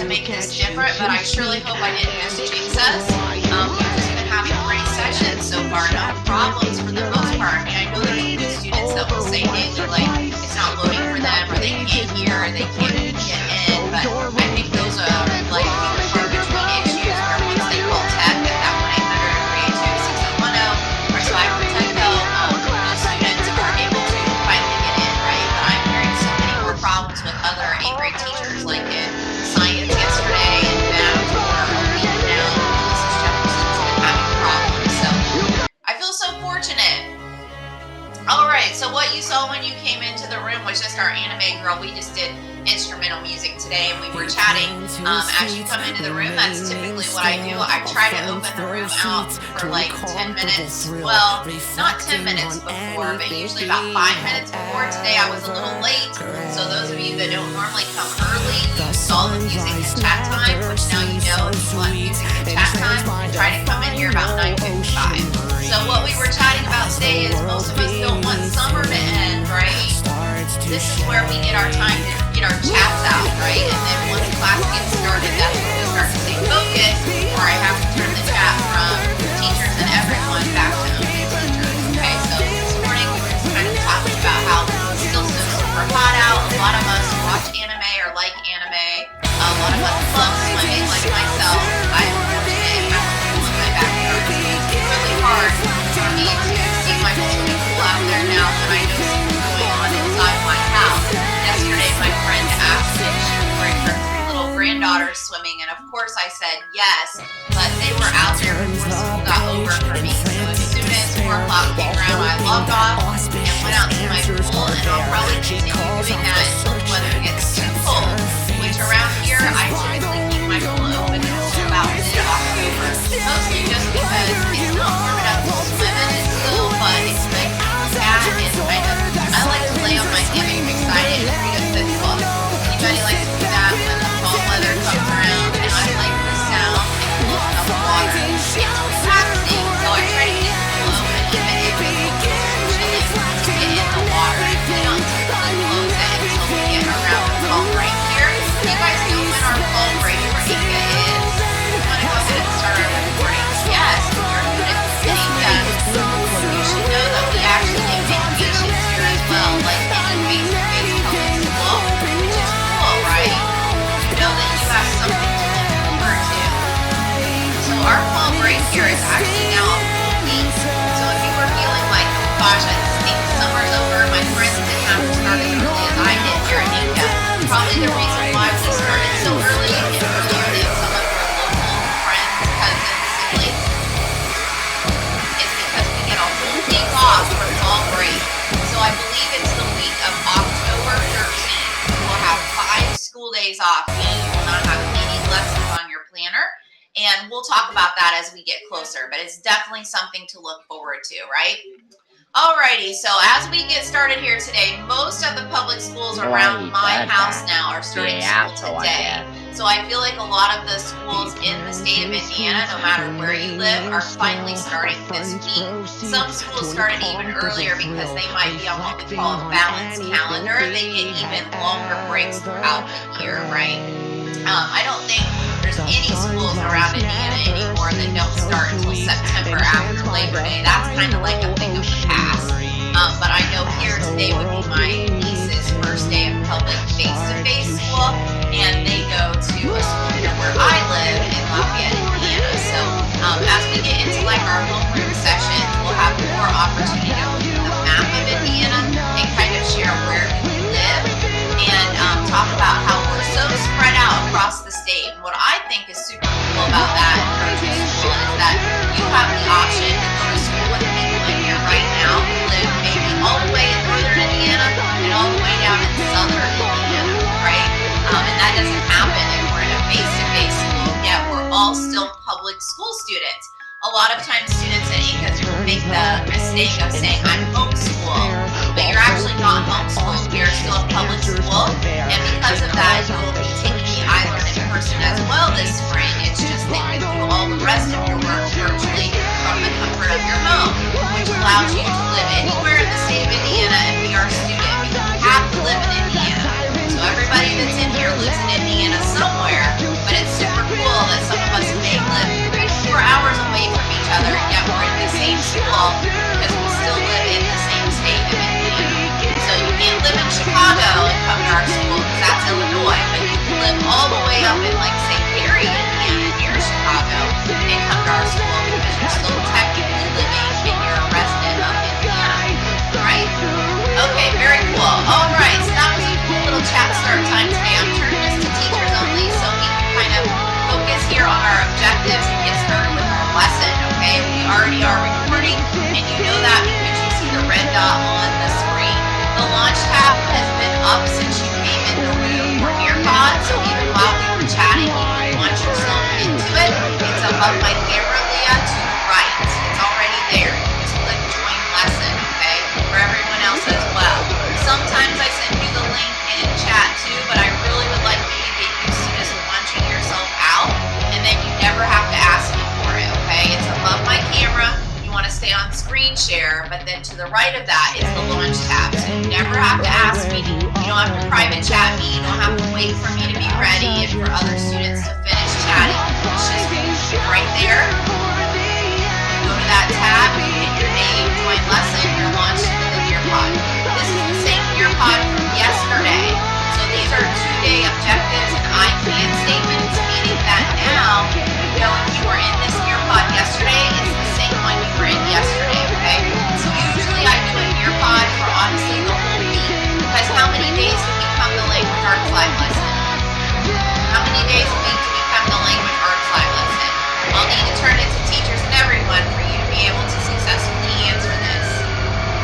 to make this different, but I surely hope I didn't miss Jesus. We've just been having great sessions so far, no problems for the most part. I mean, I know there's even students that will say daily, like, it's not loading for them, or they can't hear, or they can't get in, but I think those are, like, few and far between issues where once they call tech at that 1-800-382-6010, or Cyber-Tech Help, those students are able to finally get in, right? But I'm hearing so many more problems with other 8th grade teachers, like in science yesterday and math for a week now. Mrs. Jefferson's been having problems, so I feel so fortunate. All right, so what you saw when you came into the room was just our anime girl. We just did instrumental music today, and we were chatting. As you come into the room, that's typically what I do. I try to open the room out for like 10 minutes. Well, not 10 minutes before, but usually about 5 minutes before. Today I was a little late, so those of you that don't normally come early, you saw the music and chat time, which now you know if you want music and chat time, try to come in here about 9:55. So what we were chatting about today is most of us don't want summer to end, right? This is where we get our time to get our chats out, right? And then once class gets started, that's when we start to stay focused, or I have to turn the chat from teachers and everyone back to only teachers. Okay, so this morning we were just kind of talking about how it's still so super hot out. A lot of us watch anime or like anime. A lot of us love swimming, like myself. I am fortunate to have a pool in my backyard. It's really hard for me to see my swimming pool out there now when I know something's going on inside my house. Yesterday, my friend asked me if she would bring her little granddaughter swimming, and of course I said yes, but they were out there before school got over for me. So as soon as 4 o'clock came around, I logged off and went out to my pool, and I'll probably continue doing that until the weather gets too cold, which around here, I typically keep my pool open until about mid-October, mostly just because it's not warm enough to swim in it still, but it's nice to look at, and I like to lay on my hammock excited and read a good book. Anybody like to do that when the fall weather comes around? And I like the sound and the look of water. It's relaxing, so I try to keep the pool open even if it's chilly to get in the water. We don't typically close it until we get around the fall break here. You guys know when our fall break for Inga is? We want to go ahead and start our recording. Yes, if you're new to Inga, you should know that we actually get vacations here as well, like any face-to-face public school, which is cool, right? You know that you have something to look forward to. So our fall break here is actually now a full week. So if you were feeling like, oh gosh, I just think summer's over, my friends didn't have to start as early as I did here in Inga. Probably the reason why we started so early and earlier than some of our local friends, cousins, siblings, is because we get a whole week off for fall break. So I believe it's the week of October 13th. We'll have 5 school days off, meaning you will not have any lessons on your planner. And we'll talk about that as we get closer, but it's definitely something to look forward to, right? Alrighty, so as we get started here today, most of the public schools around my house now are starting school today. So I feel like a lot of the schools in the state of Indiana, no matter where you live, are finally starting this week. Some schools started even earlier because they might be on what we call a balanced calendar. They get even longer breaks throughout the year, right? I don't think there's any schools around Indiana anymore that don't start until September after Labor Day. That's kind of like a thing of the past. But I know here today would be my niece's first day of public face-to-face school, and they go to a school here where I live in Lafayette, Indiana. So as we get into like our homeroom session, we'll have more opportunity to look at the map of Indiana and kind of share where we live and talk about how we're so spread out across the state. And what I think is super cool about that in terms of school is that you have the option to go to school with people in here right now who live maybe all the way in northern Indiana and all the way down in southern Indiana, right? And that doesn't happen if we're in a face-to-face school, yet we're all still public school students. A lot of times students at Incas will make the mistake of saying, I'm homeschooled, but you're actually not homeschooled. You're still a public school, and because of that, you will be taking the iLearn in person as well this spring. It's just that you do all the rest of your work virtually from the comfort of your home, which allows you to live anywhere in the state of Indiana and be our student. But you have to live in Indiana. So everybody that's in here lives in Indiana somewhere, all the way up in like St. Mary, Indiana, near Chicago, and come to our school because you're still technically living and you're a resident of Indiana, right? Okay, very cool. All right, so that was a cool little chat start time today. I'm turning this to teachers only so we can kind of focus here on our objectives and get started with our lesson, okay? We already are recording, and you know that because you see the red dot on the screen. The launch tab has been up since you came in the room for Nearpod, so even while we were chatting, you can launch yourself into it. It's above my camera, Leah, to the right. It's already there. You just click join lesson, okay, for everyone else as well. Sometimes I send you the link in chat too, but I really would like you to get used to just launching yourself out, and then you never have to ask me for it, okay? It's above my camera. You want to stay on screen share, but then to the right of that is the launch tab. So you never have to ask me. You don't have to private chat me. You don't have to wait for me to be ready and for other students to finish chatting. It's just right there. You go to that tab, you hit your name, join lesson, you're launched into the Nearpod. This is the same Nearpod from yesterday. So these are 2-day objectives and I can statements, meaning that now you know if you were in this Nearpod yesterday, it's the same one you were in yesterday, okay? So usually I do a Nearpod for honestly the whole week, because how many days do we come to Language Arts Live lesson? How many days a week do we come to Language Arts Live lesson? I'll need to turn it to teachers and everyone for you to be able to successfully answer this.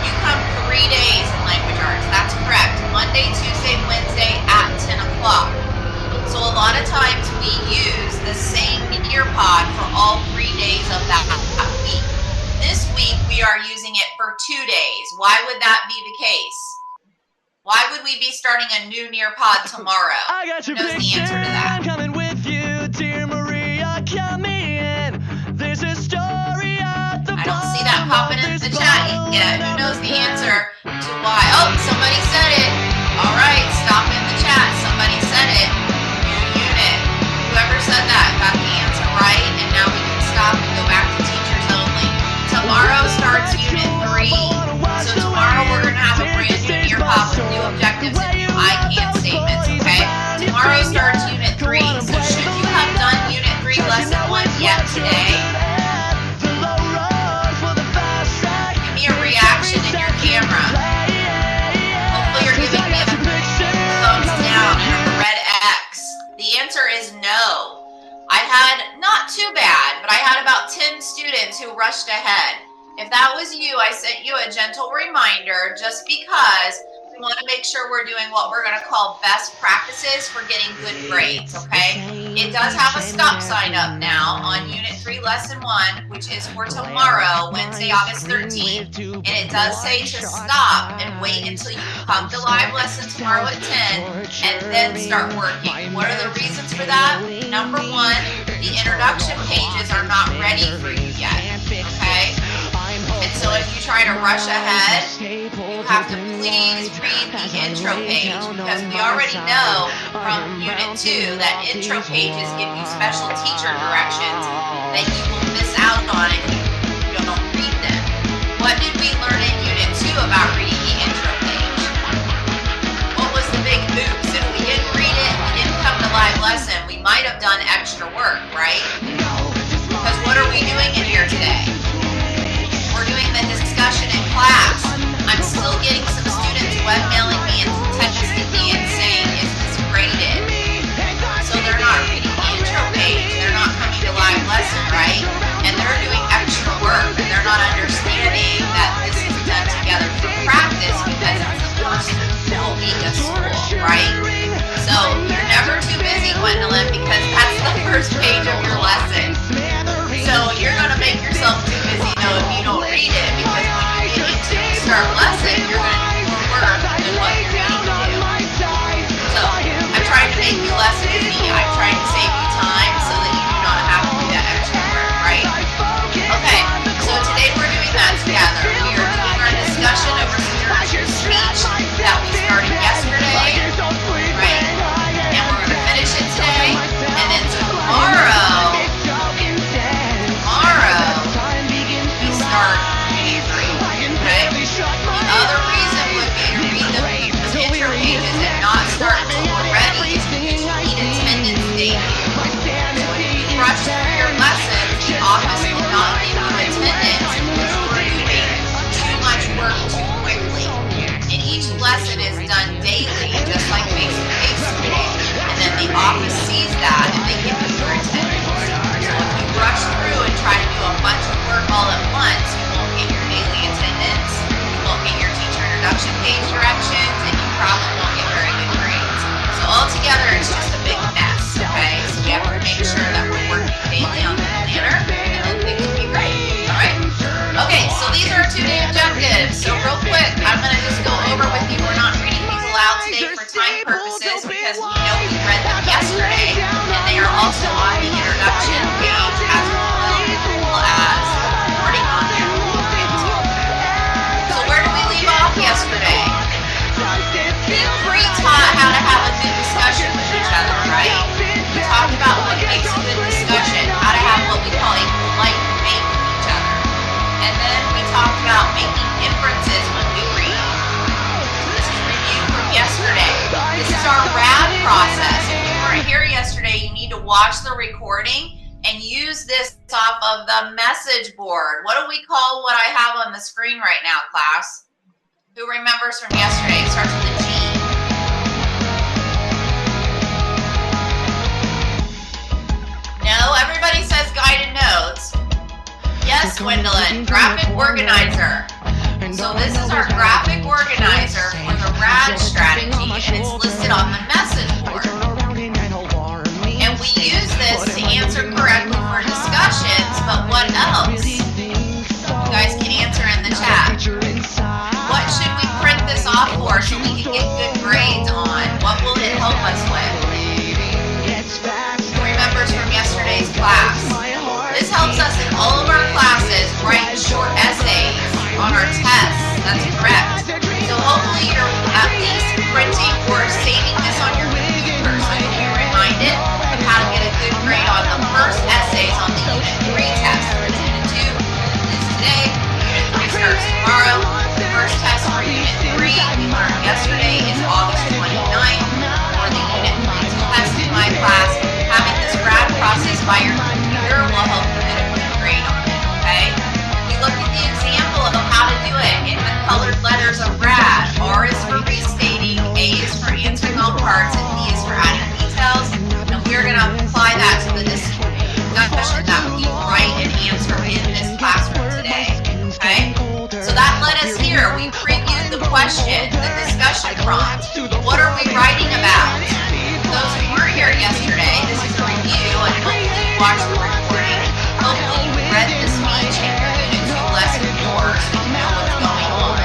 You come 3 days in Language Arts, that's correct. Monday, Tuesday, Wednesday at 10 o'clock. So a lot of times we use the same Nearpod for all 3 days of that week. This week we are using it for 2 days. Why would that be the case? Why would we be starting a new Nearpod tomorrow? I got your Who knows the picture, answer to that? I'm coming with you, dear Maria, come in. There's a story at the I don't see that popping in the chat yet. Who knows the answer to why? Oh, somebody said it. All right, stop in the chat. Somebody said it. New unit. Whoever said that got the answer right, and now we can stop and go back to teachers only. Tomorrow starts unit 3. So tomorrow we're going to have a brand new Nearpod with new objectives and new I can statements, okay? Tomorrow starts unit 3. So should you have done unit 3 lesson 1 yet today? Give me a reaction in your camera. Hopefully you're giving me a thumbs down and a red X. The answer is no. I had, not too bad, but I had about 10 students who rushed ahead. If that was you, I sent you a gentle reminder just because we want to make sure we're doing what we're going to call best practices for getting good grades, okay? It does have a stop sign up now on Unit 3, Lesson 1, which is for tomorrow, Wednesday, August 13th. And it does say to stop and wait until you come to live lesson tomorrow at 10 and then start working. What are the reasons for that? Number 1, the introduction pages are not ready for you yet, okay? And so if you try to rush ahead, you have to please read the intro page, because we already know from Unit 2 that intro pages give you special teacher directions that you will miss out on if you don't read them. What did we learn in Unit 2 about reading the intro page? What was the big oops? If we didn't read it, we didn't come to live lesson, we might have done extra work, right? Because what are we doing in here today? We're doing the discussion in class. I'm still getting some students webmailing me and texting me and saying, is this graded? So they're not reading the intro page. They're not coming to live lesson, right? And they're doing extra student objectives. So real quick, I'm going to just go over with you. We're not reading these aloud today for time purposes because we know we read them yesterday, and they are also on the introduction page as well as reporting on there. So where did we leave off yesterday? We pre-taught how to have a good discussion with each other, right? We talked about what makes a good discussion, how to have what we call a polite debate with each other. And then we talked about making inferences when we read. So this is review from yesterday. This is our RAD process. If you weren't here yesterday, you need to watch the recording and use this off of the message board. What do we call what I have on the screen right now, class? Who remembers from yesterday? It starts with a G. No, everybody says guided notes. Yes, Gwendolyn, graphic organizer. So this is our graphic organizer for the RAD strategy, and it's listed on the message board. And we use this to answer correctly for discussions, but what else? You guys can answer in the chat. What should we print this off for so we can get good grades on? What will it help us with? Who remembers from yesterday's class? This helps us in all of our classes write short essays on our tests. That's correct. So hopefully you're at least printing or saving this on your computer so you'll be reminded of how to get a good grade on the first essays on the Unit 3 test. It's Unit 2 is today. Unit 3 starts tomorrow. The first test for Unit 3 we learned yesterday is August 29th. For the Unit 3 test in my class, having this RAD process by your computer will help you get a good grade on it, okay? We looked at the example of how to do it in the colored letters of RAD. R is for restating, A is for answering all parts, and D is for adding details. And we're going to apply that to the discussion that we write and answer in this classroom today, okay? So that led us here. We previewed the question, the discussion prompt. What are we writing about? Those who weren't here yesterday, this is a review, and hopefully you watched the recording. Hopefully you read the speech in your Unit 2 lesson 4 so you know what's going on.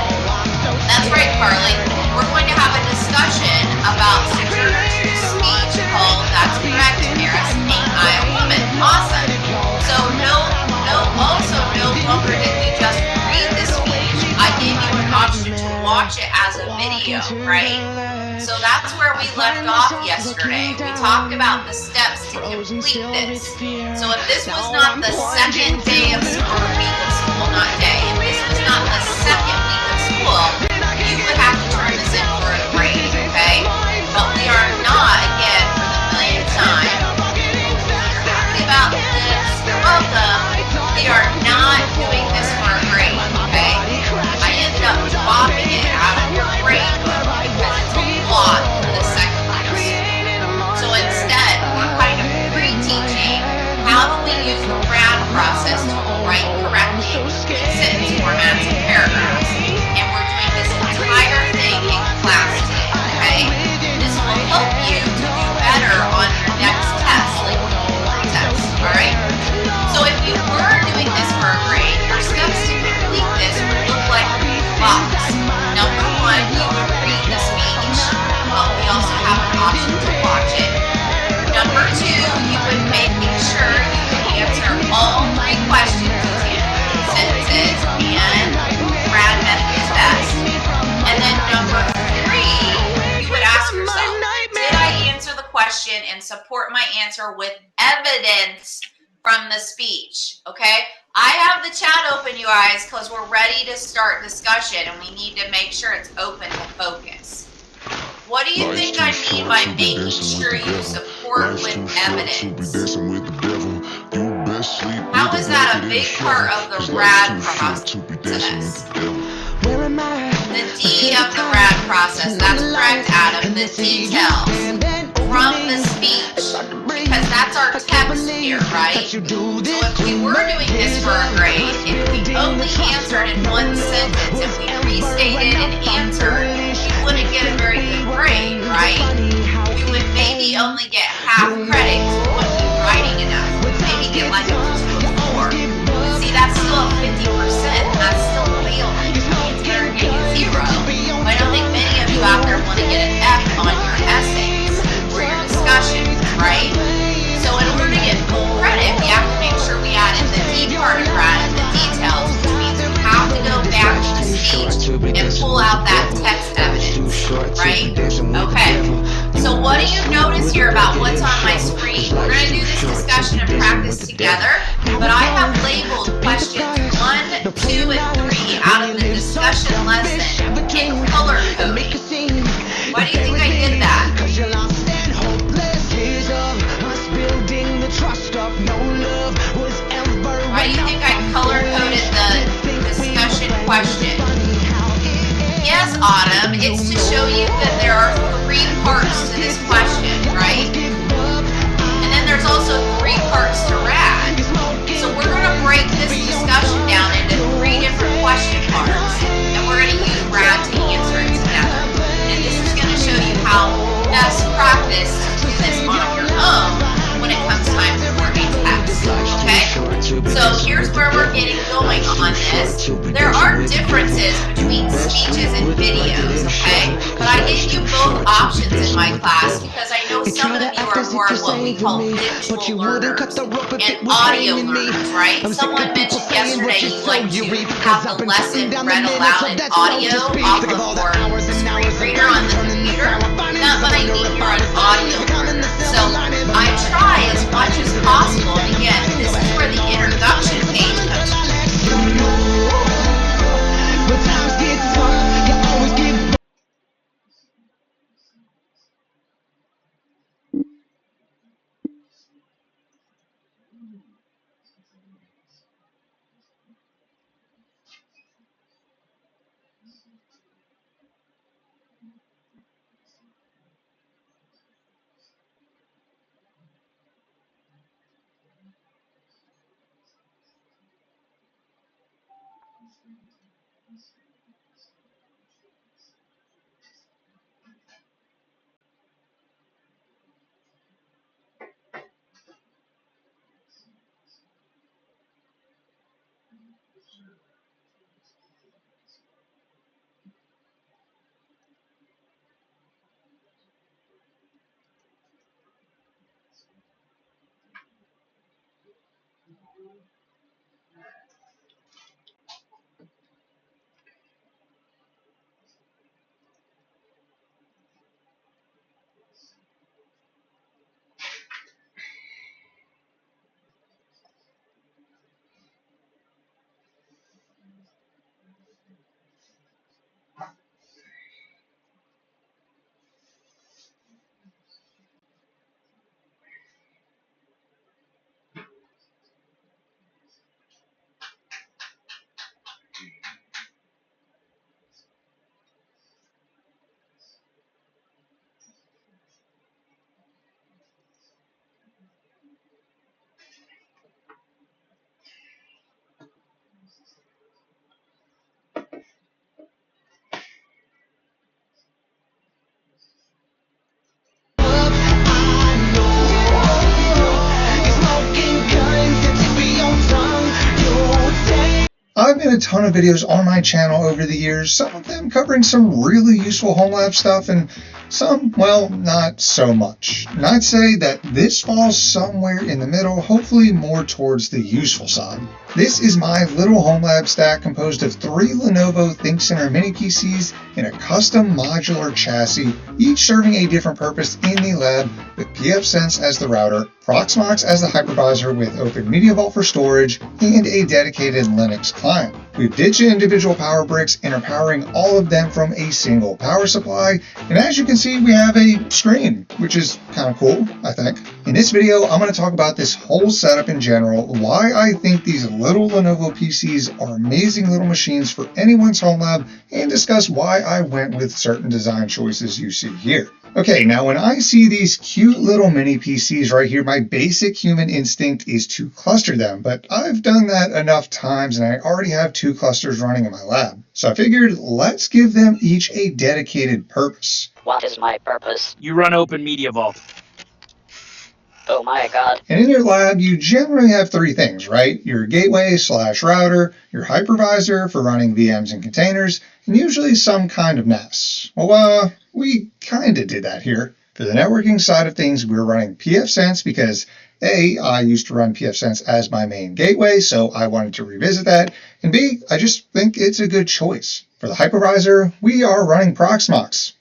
That's right, Carly. We're going to have a discussion about Senator True's speech called That's Correct, Harris, Ain't I a Woman? Awesome. So no longer did we just read the speech. I gave you an option to watch it as a video, right? So that's where we left off yesterday. We talked about the steps to complete this. So if this was not the second day of school, or week of school, not day, if this was not the second week of school, you would have to turn this in for a grade, okay? But we are not, again, for the millionth time. You're happy about this, you're welcome. We are not doing this for a grade, okay? I ended up dropping it out of your grade book because it's a lot for the second week of school. So instead, we're kind of pre-teaching how do we use the RAD process to write correctly in sentence formats and paragraphs. And we're doing this entire thing in class today, okay? This will help you to do better on your next test, like the Unit 4 test, alright? So if you were doing this for a grade, your steps to complete this would look like a box. Number 1, you would read the speech. Well, we also have an option to watch it. Number 2, you would make sure you can answer all 3 questions using sentences and RAD method is best. And then number 3, you would ask yourself, did I answer the question and support my answer with evidence from the speech? Okay, I have the chat open, you guys, because we're ready to start discussion and we need to make sure it's open to focus. What do you think I mean by making sure you support with evidence? How is that a big part of the RAD process? The D of the RAD process, that's correct, Adam, the details from the speech, because that's our text here, right? So if we were doing this for a grade, if we only answered in one sentence, if we restated and answered, we wouldn't get a very good grade, right? We would maybe only get half credit for what we writing enough. Maybe get like a 2 or 4. See, that's still a 50%. That's still failing. page and pull out that text evidence, right? Okay, so what do you notice here about what's on my screen? We're going to do this discussion and practice together, but I have labeled questions 1, 2, and 3 out of the discussion lesson in color coding. Why do you think I did that? Why do you think I color-coded the discussion question? Yes, Autumn, it's to show you that there are 3 parts to this question, right? And then there's also 3 parts to RAD. So we're going to break this discussion down into 3 different question parts, and we're going to use RAD to answer it together. And this is going to show you how best practice to do this on your own when it comes time for a test, okay? So here's where we're getting going on this. There are differences between speeches and videos, okay? But I gave you both options in my class because I know some of you are more of what we call visual learners and audio learners, right? Someone mentioned yesterday you like to have the lesson read aloud in audio off of your screen reader on the computer. That might mean you're an audio learner. So I try as much as possible, and again, this is where the introduction page comes in. I've made a ton of videos on my channel over the years, some of them covering some really useful home lab stuff and some, well, not so much. And I'd say that this falls somewhere in the middle, hopefully more towards the useful side. This is my little home lab stack composed of 3 Lenovo ThinkCentre mini PCs in a custom modular chassis, each serving a different purpose in the lab, with pfSense as the router, Proxmox as the hypervisor with Open Media Vault for storage, and a dedicated Linux client. We've ditched individual power bricks and are powering all of them from a single power supply, and as you can see, we have a screen, which is kind of cool, I think. In this video, I'm going to talk about this whole setup in general, why I think these little Lenovo PCs are amazing little machines for anyone's home lab, and discuss why I went with certain design choices you see here. Okay, now when I see these cute little mini PCs right here, my basic human instinct is to cluster them, but I've done that enough times and I already have 2 clusters running in my lab. So I figured, let's give them each a dedicated purpose. What is my purpose? You run Open Media Vault. Oh my god. And in your lab, you generally have 3 things, right? Your gateway/router, your hypervisor for running VMs and containers, and usually some kind of NAS. Well, we kind of did that here. For the networking side of things, we're running pfSense because A, I used to run pfSense as my main gateway, so I wanted to revisit that. And B, I just think it's a good choice. For the hypervisor, we are running Proxmox.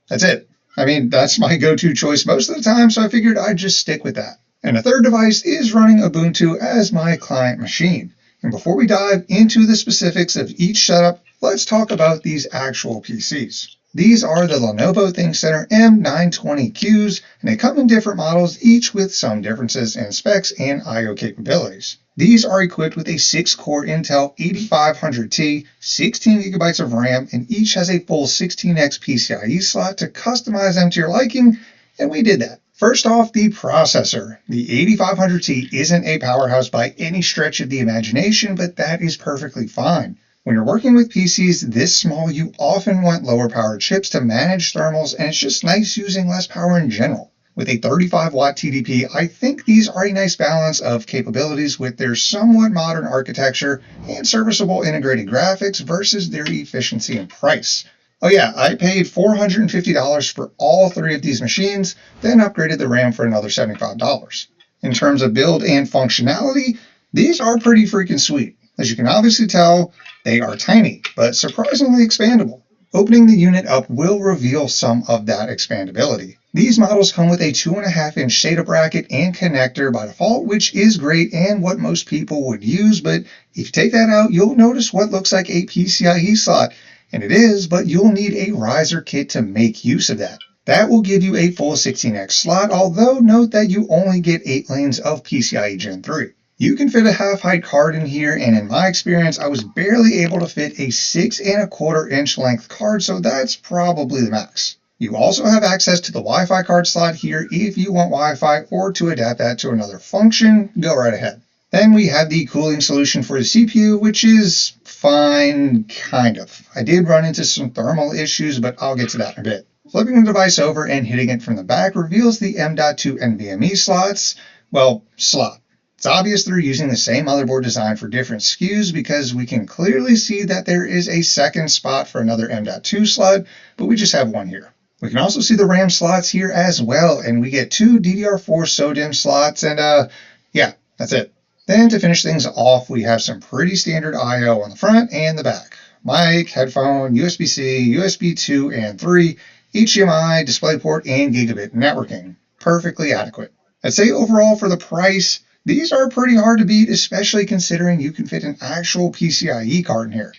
That's it. I mean, that's my go-to choice most of the time, so I figured I'd just stick with that. And the third device is running Ubuntu as my client machine. And before we dive into the specifics of each setup, let's talk about these actual PCs. These are the Lenovo ThinkCentre M920Qs, and they come in different models, each with some differences in specs and I/O capabilities. These are equipped with a 6-core Intel 8500T, 16GB of RAM, and each has a full 16X PCIe slot to customize them to your liking, and we did that. First off, the processor. The 8500T isn't a powerhouse by any stretch of the imagination, but that is perfectly fine. When you're working with PCs this small, you often want lower powered chips to manage thermals, and it's just nice using less power in general. With a 35-watt TDP, I think these are a nice balance of capabilities with their somewhat modern architecture and serviceable integrated graphics versus their efficiency and price. Oh yeah, I paid $450 for all three of these machines, then upgraded the RAM for another $75. In terms of build and functionality, these are pretty freaking sweet. As you can obviously tell, they are tiny, but surprisingly expandable. Opening the unit up will reveal some of that expandability. These models come with a 2.5-inch SATA bracket and connector by default, which is great and what most people would use, but if you take that out, you'll notice what looks like a PCIe slot. And it is, but you'll need a riser kit to make use of that. That will give you a full 16X slot, although note that you only get 8 lanes of PCIe Gen 3. You can fit a half-height card in here, and in my experience, I was barely able to fit a 6.25-inch length card, so that's probably the max. You also have access to the Wi-Fi card slot here if you want Wi-Fi or to adapt that to another function, go right ahead. Then we have the cooling solution for the CPU, which is fine, kind of. I did run into some thermal issues, but I'll get to that in a bit. Flipping the device over and hitting it from the back reveals the M.2 NVMe slots. Well, slot. It's obvious they're using the same motherboard design for different SKUs because we can clearly see that there is a second spot for another M.2 slot, but we just have one here. We can also see the RAM slots here as well, and we get 2 DDR4 SODIMM slots, and yeah, that's it. Then to finish things off, we have some pretty standard I/O on the front and the back. Mic, headphone, USB-C, USB 2 and 3, HDMI, DisplayPort, and gigabit networking. Perfectly adequate. I'd say overall for the price, these are pretty hard to beat, especially considering you can fit an actual PCIe card in here.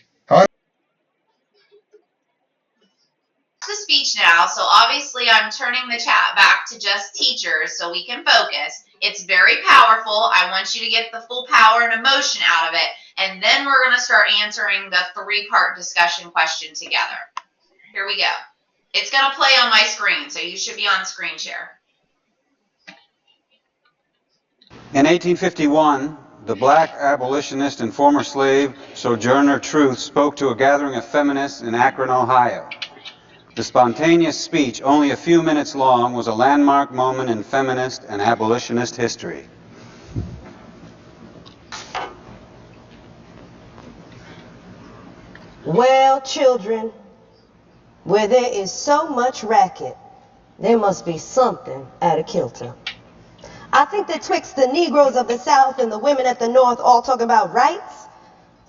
The speech now, so obviously I'm turning the chat back to just teachers so we can focus. It's very powerful. I want you to get the full power and emotion out of it, and then we're going to start answering the 3-part discussion question together. Here we go. It's going to play on my screen, so you should be on screen share. In 1851, the black abolitionist and former slave Sojourner Truth spoke to a gathering of feminists in Akron, Ohio. The spontaneous speech, only a few minutes long, was a landmark moment in feminist and abolitionist history. Well, children, where there is so much racket, there must be something out of kilter. I think that twixt the Negroes of the South and the women at the North all talking about rights,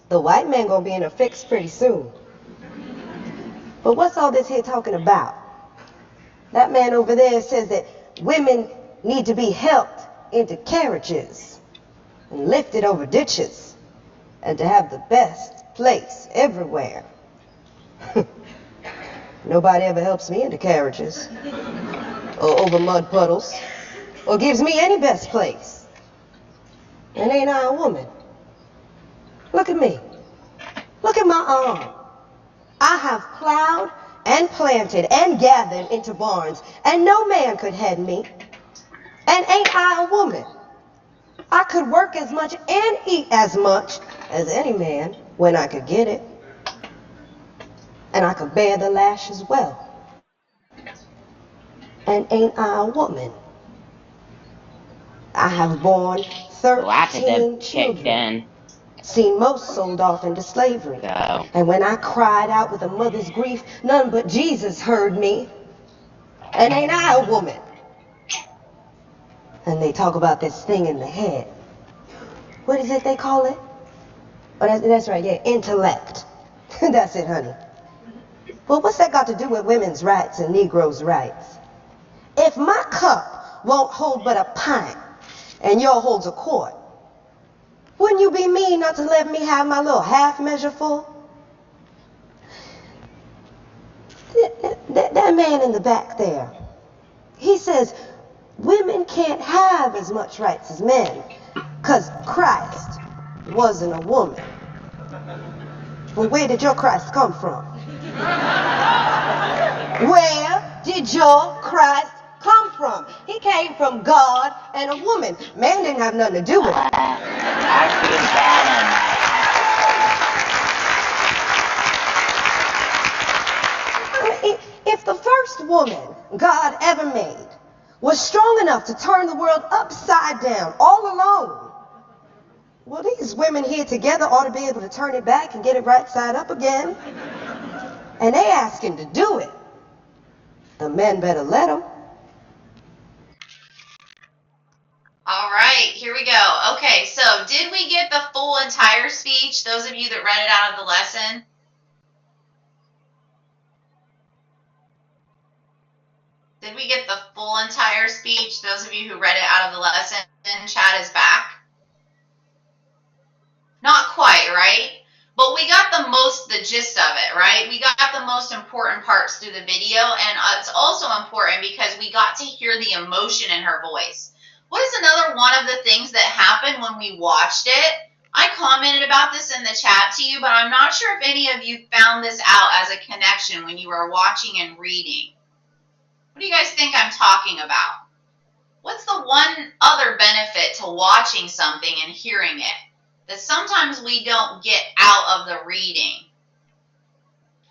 the white man gonna be in a fix pretty soon. But what's all this here talking about? That man over there says that women need to be helped into carriages and lifted over ditches and to have the best place everywhere. Nobody ever helps me into carriages or over mud puddles or gives me any best place. And ain't I a woman? Look at me. Look at my arm. I have plowed and planted and gathered into barns, and no man could head me. And ain't I a woman? I could work as much and eat as much as any man when I could get it. And I could bear the lash as well. And ain't I a woman? I have borne 13 children. Seen most sold off into slavery. No. And when I cried out with a mother's grief, none but Jesus heard me. And ain't I a woman? and they talk about this thing in the head. What is it they call it? Oh, that's right, yeah, intellect. That's it, honey. Well, what's that got to do with women's rights and Negroes' rights? If my cup won't hold but a pint and yours holds a quart, wouldn't you be mean not to let me have my little half measure full? That man in the back there, he says women can't have as much rights as men because Christ wasn't a woman. Well, where did your Christ come from? Where did your Christ come from? He came from God and a woman. Man didn't have nothing to do with it. If the first woman God ever made was strong enough to turn the world upside down all alone, well, these women here together ought to be able to turn it back and get it right side up again. And they asking to do it. The men better let them. All right, here we go. Okay, so did we get the full entire speech? Those of you that read it out of the lesson? Did we get the full entire speech? Those of you who read it out of the lesson, chat is back. Not quite, right? But we got the gist of it, right? We got the most important parts through the video, and it's also important because we got to hear the emotion in her voice. What is another one of the things that happened when we watched it? I commented about this in the chat to you, but I'm not sure if any of you found this out as a connection when you were watching and reading. What do you guys think I'm talking about? What's the one other benefit to watching something and hearing it that sometimes we don't get out of the reading?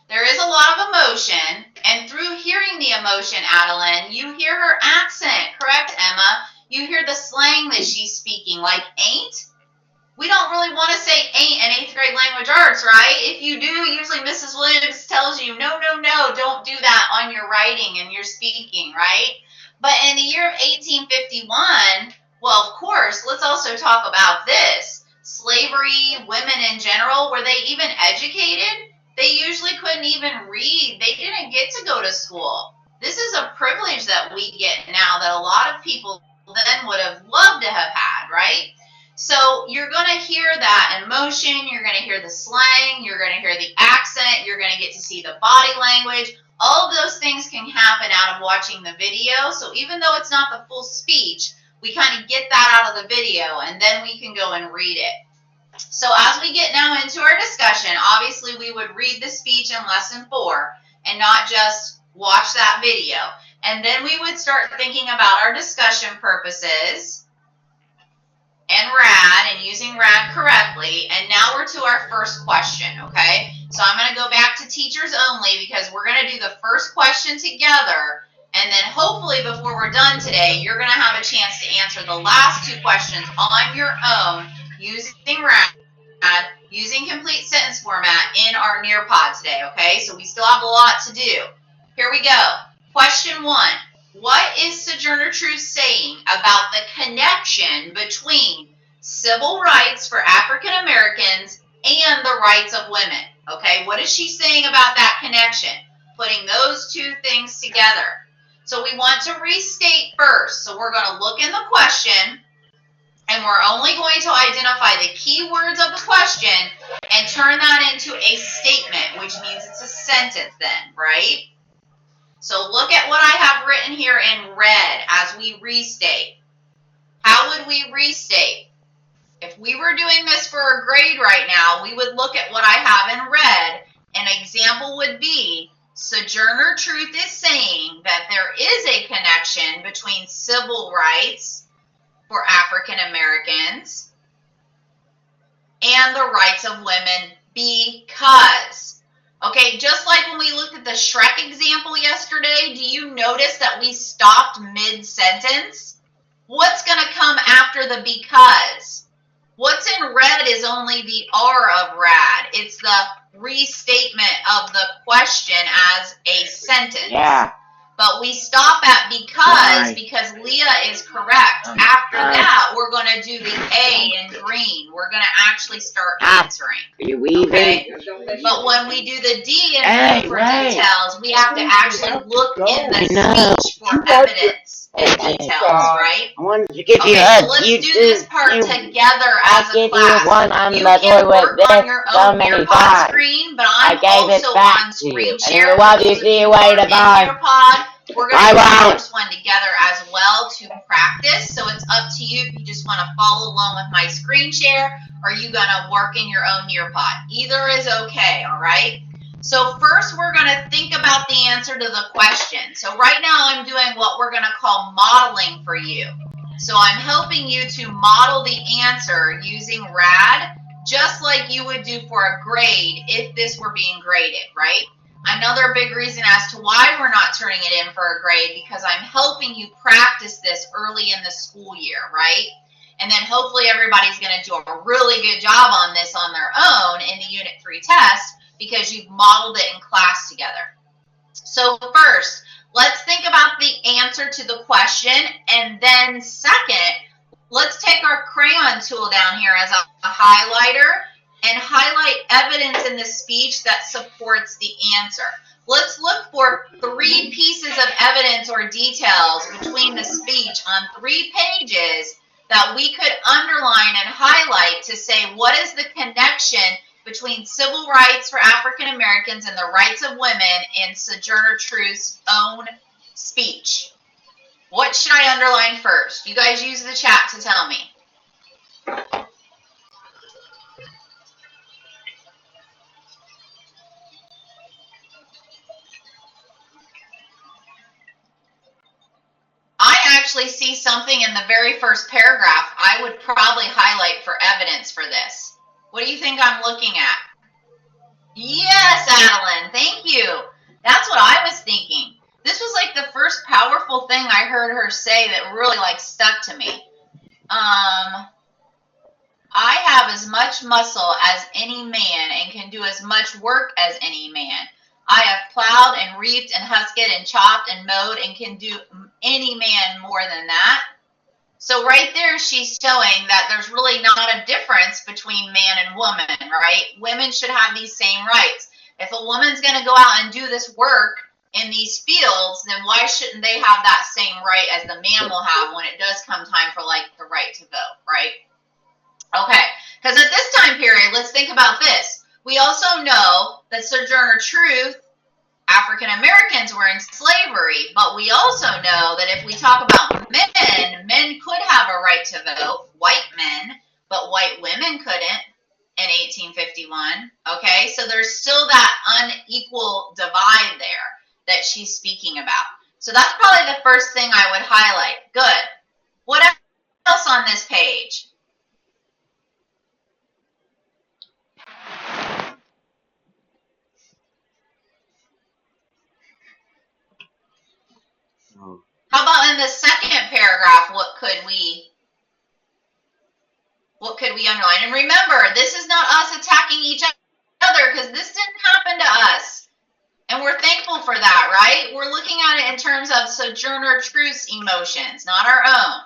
There is a lot of emotion, and through hearing the emotion, Adeline, you hear her accent, correct, Emma? You hear the slang that she's speaking, like ain't. We don't really want to say ain't in 8th grade language arts, right? If you do, usually Mrs. Williams tells you, no, don't do that on your writing and your speaking, right? But in the year of 1851, well, of course, let's also talk about this. Slavery, women in general, were they even educated? They usually couldn't even read. They didn't get to go to school. This is a privilege that we get now that a lot of people then would have loved to have had, right? So you're going to hear that emotion, you're going to hear the slang, you're going to hear the accent, you're going to get to see the body language. All of those things can happen out of watching the video. So even though it's not the full speech, we kind of get that out of the video and then we can go and read it. So as we get now into our discussion, obviously we would read the speech in lesson 4 and not just watch that video. And then we would start thinking about our discussion purposes and RAD and using RAD correctly. And now we're to our first question, okay? So I'm going to go back to teachers only because we're going to do the first question together. And then hopefully before we're done today, you're going to have a chance to answer the last 2 questions on your own using RAD, using complete sentence format in our Nearpod today, okay? So we still have a lot to do. Here we go. Question 1. What is Sojourner Truth saying about the connection between civil rights for African Americans and the rights of women? Okay, what is she saying about that connection? Putting those 2 things together. So we want to restate first. So we're going to look in the question, and we're only going to identify the key words of the question and turn that into a statement, which means it's a sentence then, right? So look at what I have written here in red as we restate. How would we restate? If we were doing this for a grade right now, we would look at what I have in red. An example would be, Sojourner Truth is saying that there is a connection between civil rights for African Americans and the rights of women because. Okay, just like when we looked at the Shrek example yesterday, do you notice that we stopped mid-sentence? What's going to come after the because? What's in red is only the R of rad. It's the restatement of the question as a sentence. Yeah. But we stop at because Leah is correct. After that, we're going to do the A in green. We're going to actually start answering. Are you weaving? Okay? But when we do the D in blue for details, we have to actually look in the speech for evidence and details, right? I wanted to give you Okay, a so let's do this part together as a give class. you one on You the can toilet work this on your so own many AirPod times. screen, but I I'm gave it also back on to you. screen And share. I love you. For those See you of who are later. in Bye. AirPod, we're going I to do the won't. first one together as well to practice. So it's up to you if you just want to follow along with my screen share or you going to work in your own AirPod. Either is okay, all right? So first we're going to think about the answer to the question. So right now I'm doing what we're going to call modeling for you. So I'm helping you to model the answer using RAD, just like you would do for a grade if this were being graded, right? Another big reason as to why we're not turning it in for a grade, because I'm helping you practice this early in the school year, right? And then hopefully everybody's going to do a really good job on this on their own in the Unit 3 test because you've modeled it in class together. So first, let's think about the answer to the question, and then second, let's take our crayon tool down here as a highlighter and highlight evidence in the speech that supports the answer. Let's look for 3 pieces of evidence or details between the speech on 3 pages that we could underline and highlight to say what is the connection between civil rights for African Americans and the rights of women in Sojourner Truth's own speech. What should I underline first? You guys use the chat to tell me. I actually see something in the very first paragraph I would probably highlight for evidence for this. What do you think I'm looking at? Yes, Adeline, thank you. That's what I was thinking. This was like the first powerful thing I heard her say that really like stuck to me. I have as much muscle as any man and can do as much work as any man. I have plowed and reaped and husked and chopped and mowed and can do any man more than that. So right there, she's showing that there's really not a difference between man and woman, right? Women should have these same rights. If a woman's going to go out and do this work in these fields, then why shouldn't they have that same right as the man will have when it does come time for like the right to vote, right? Okay, because at this time period, let's think about this. We also know that Sojourner Truth, African Americans were in slavery, but we also know that if we talk about men, men could have a right to vote, white men, but white women couldn't in 1851, okay? So there's still that unequal divide there that she's speaking about. So that's probably the first thing I would highlight. Good. What else on this page? How about in the second paragraph, what could we underline? And remember, this is not us attacking each other because this didn't happen to us. And we're thankful for that, right? We're looking at it in terms of Sojourner Truth's emotions, not our own.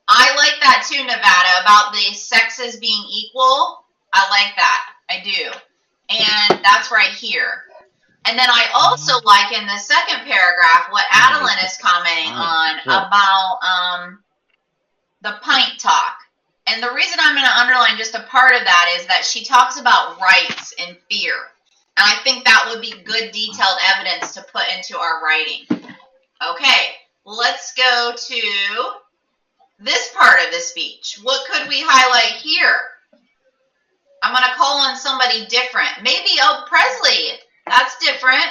I like that too, Nevada, about the sexes being equal. I like that. I do. And that's right here. And then I also like in the second paragraph what Adeline is commenting on about the pint talk. And the reason I'm going to underline just a part of that is that she talks about rights and fear. And I think that would be good detailed evidence to put into our writing. Okay, let's go to this part of the speech. What could we highlight here? I'm going to call on somebody different. Maybe Elk Presley. That's different.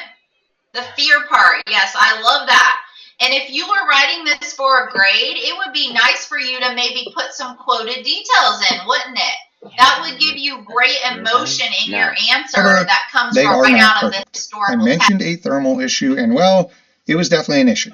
The fear part. Yes, I love that. And if you were writing this for a grade, it would be nice for you to maybe put some quoted details in, wouldn't it? That would give you great emotion in your answer that comes right out of the historical I mentioned a thermal issue, and well, it was definitely an issue.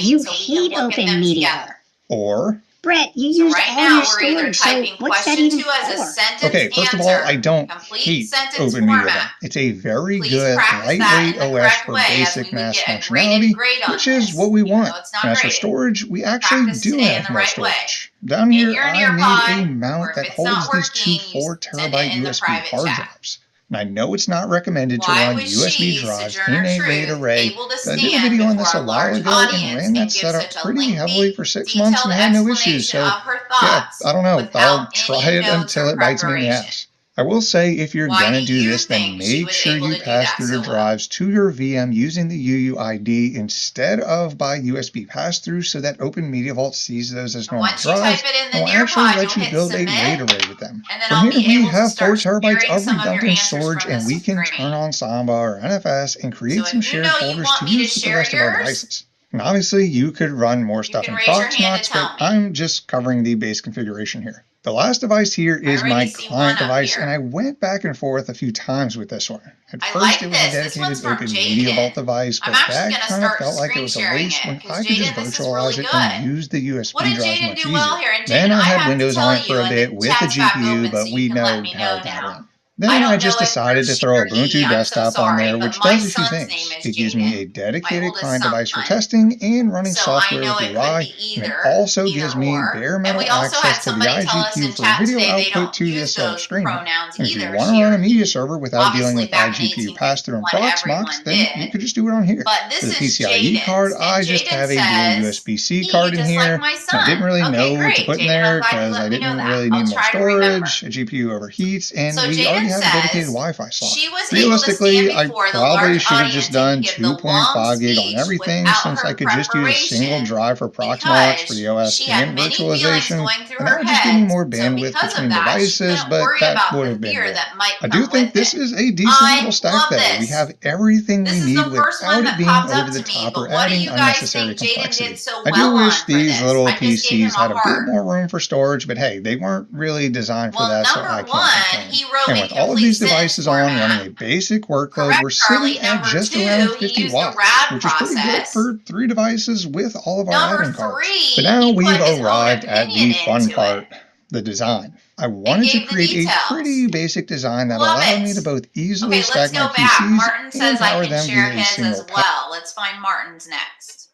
You so we can hate look at open them media. together. Or, Brett, you So use right all now your we're either storage, so typing what's that question even 2 as a for? sentence okay, first answer. of all, I don't Complete hate sentence open media. format. It's a very Please good, practice that lightweight in the OS correct for way as we basic would mass get a functionality, graded grade on which is this, what we even want. though it's not As for graded. storage, we actually Practice do today in have the more right way. storage. Down In here, your I need Nearpod, a or mount if that it's not holds these two working, you 4 send it terabyte in the USB private hard chat. drives. And I know it's not recommended to Why run was USB she, drives in Sojourner a RAID Truth, array, able to but I did a stand video on this before a a while large ago and audience ran and that give setup such a pretty heavily lengthy, for 6 months detailed and had no issues, explanation so of her yeah, thoughts I don't know. I'll without try any it notes until or it bites me in the preparation? ass. I will say, if you're Why going to do do you this, then think she make was sure able you to do pass that through so the well? drives to your VM using the UUID instead of by USB pass-through, so that Open Media Vault sees those as normal Once you type drives it in and the will actually Nearpod, let you'll you hit build a submit, RAID array with them. and then From I'll here, be we able to have 4 start terabytes sharing of some of your redundant answers storage, from and the we can screen. turn on Samba or NFS and create So some if you shared know you folders want to me to use with the share rest of our yours, devices. And obviously, you could run more you stuff can in raise your hand to Proxmox, tell but me. I'm just covering the base configuration here. The last device here I is already my see client one up device, here. and I went back and forth a few times with this one. At I first, like it was a this. This one's dedicated from Open Media Vault Jaden. device, I'm but actually that going to kind of start felt like it screen was a sharing waste it when because I could just Jaden, this is really virtualize it good. and use the What USB did drives Jaden much do well easier. here? And Then Jaden, I I had have to Windows tell on it for you, a and bit the with the chat's back GPU, open so but you we can let know me how know that now. went. I Then I don't know just if you're decided to she throw or he. Ubuntu I'm so Desktop on sorry, there, but which my does a few son's name things. is It gives me a Jaden, my dedicated oldest client device for son. testing and running So I software know with it could UI, be and it either also gives me or. bare And metal we also had access to the somebody tell us iGPU in for chat video today they output don't to use this those stream here. pronouns And if you either, want to she run or a media he. server without dealing Obviously, with back in iGPU pass-through and 1851, Proxmox, everyone then you did. could just do it on here. But For this the is PCIe card, Jaden's, I and just Jaden have a dual says USB-C he, card in just like here. my I son. didn't really Okay, know what to great, put in Jaden. I'm there glad you because I let me know didn't that. really I'll need more try to remember. storage, a GPU overheats, and So we already Jaden have a dedicated says Wi-Fi slot. she was able to Realistically, stand I before the probably large should have audience just and done give the 2.5 long gig on speech everything, without since I her could just use a single preparation drive for Proxmox for because the OS she and had many feelings virtualization, going through and that her would just give me head. more So bandwidth because of between that, she devices, couldn't but worry that about would the have been fear more. that might I do come with think this it. is a decent I little stack, love though. We this. have everything This we is need the first one without that it being popped over up the to me, top but or what do adding you guys unnecessary think Jaden complexity. did so I well do on wish for these this? little I just gave him PCs a had a bit heart. more room for storage, but hey, they weren't really designed for Well, that, so I number can't one, complain. he wrote And in with all of complete these sentence devices on running format. a basic workload, Correct, we're Charlie. sitting at Number just around two, he 50 used the watts, RAD which is pretty good process. for 3 devices with all of our Number add-in cards. three, But now he we've put his own arrived at opinion the fun into part, it the design. I and wanted to gave the create a details. pretty basic design that Love allowed it. me to both easily Okay, let's stack my go back. PCs Martin and says I power can them share via a his single as well. Let's find Martin's next.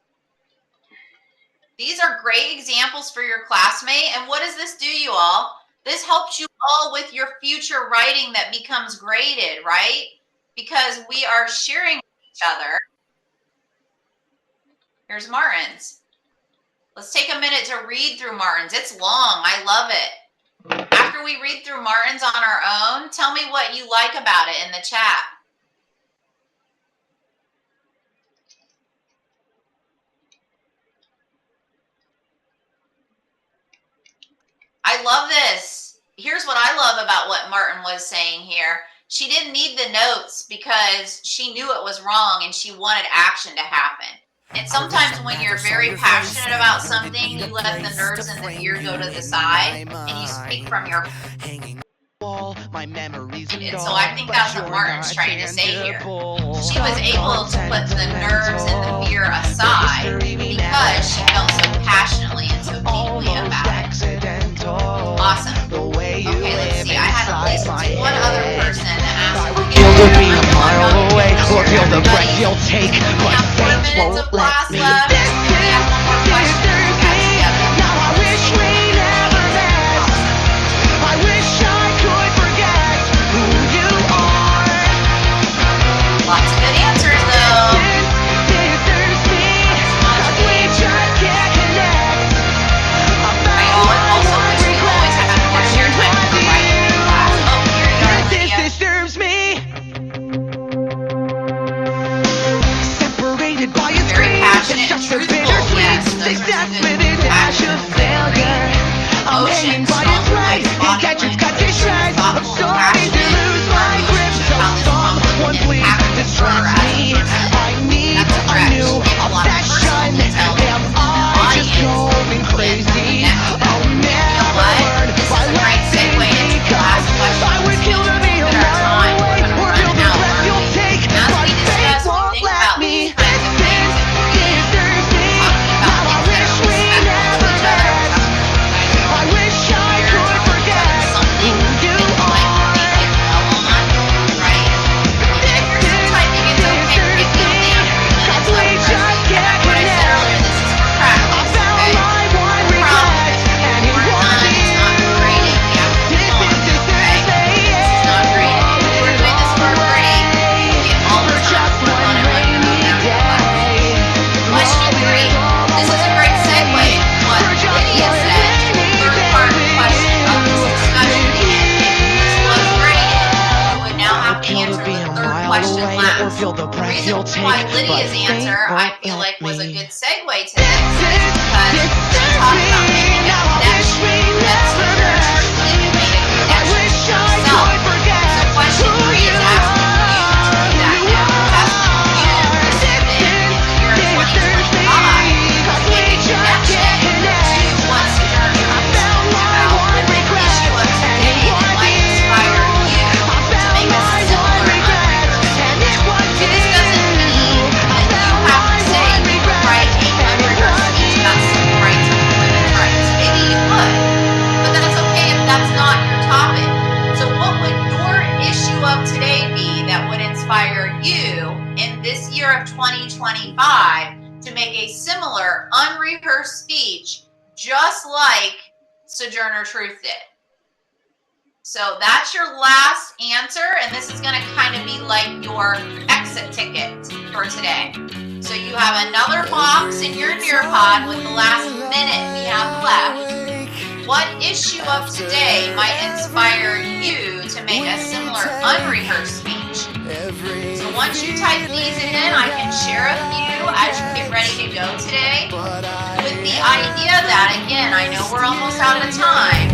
These are great examples for your classmate. And what does this do, you all? This helps you all with your future writing that becomes graded, right? Because we are sharing with each other. Here's Martin's. Let's take a minute to read through Martin's. It's long. I love it. After we read through Martin's on our own, tell me what you like about it in the chat. I love this. Here's what I love about what Martin was saying here. She didn't need the notes because she knew it was wrong and she wanted action to happen. And sometimes when you're very passionate about something, you let the nerves and the fear go to the side and you speak from your heart. And so I think that's what Martin's trying to say here. She was able to put the nerves and the fear aside because she felt so passionately and so deeply about it. Awesome. Okay, let's see. I had at least one other person that asked me You'll be a mile away, or feel the breath you'll take, we but have 4 fate minutes won't of let class me. left. We have one more question to get together. Now I wish we never met. I wish I could forget who you are. Lots of good answers though. Distance me, as we just can't connect. I also wish we always had more share time for writing in class. Oh, here you are, This Lydia. disturbs me. Separated by a Very screen, passionate it's and just a truthful. bittersweet Yes, those are success some with good a dash of failure. I'm hanging Emotions, by a strong thread, voice, it body catches cut to language, shreds. I'm thoughtful, starting to passionate, lose my our grip, emotions, so how this someone conflict please impacted her distract as a me. person. I need That's a correct. new She gave a lot of personal obsession. details Am to the I just audience going and crazy? connect with them. I'll And you know never what? learn This by is a great letting segue into the last question. I would kill to be a Look at our mile time. We're away, going to or run feel an the hour breath you'll early. take, And as but we fate discuss, we won't think let about me. these kinds of things and reading, Disturbs me. talking about Now I things that are wish we respectful to never each other. met. Talking about I wish I could forget who you are. question last. The reason why Lydia's answer, I feel like, was a good segue to this is because she talked about making a connection that's truthfully made a connection to yourself. So question 3 is asking you to do that now. It's asking you to sit in your 2025 to make a connection to what Sojourner Truth is talking about with the issue of today that might inspire you to make a similar unrehearsed speech. So this doesn't mean that you have to say you would write a unrehearsed speech about civil rights or women's rights. Maybe you would, but that's okay if that's not your topic. So what would your issue of today be that would inspire you in this year of 2025 to make a similar unrehearsed speech just like Sojourner Truth did? So that's your last answer, and this is going to kind of be like your exit ticket for today. So you have another box in your Nearpod with the last minute we have left. What issue of today might inspire you to make a similar unrehearsed speech? So once you type these in, I can share a few as you get ready to go today, with the idea that, again, I know we're almost out of time.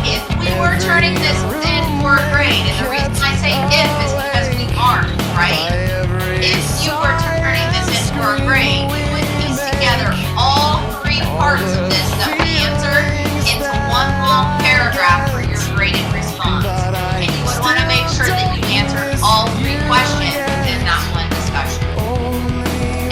If we were turning this in for a grade, and the reason I say if is because we aren't, right? If you were turning this in for a grade, we would piece together all 3 parts of this that we answered into one long paragraph for your graded response. And you would want to make sure that you answered all 3 questions within that one discussion.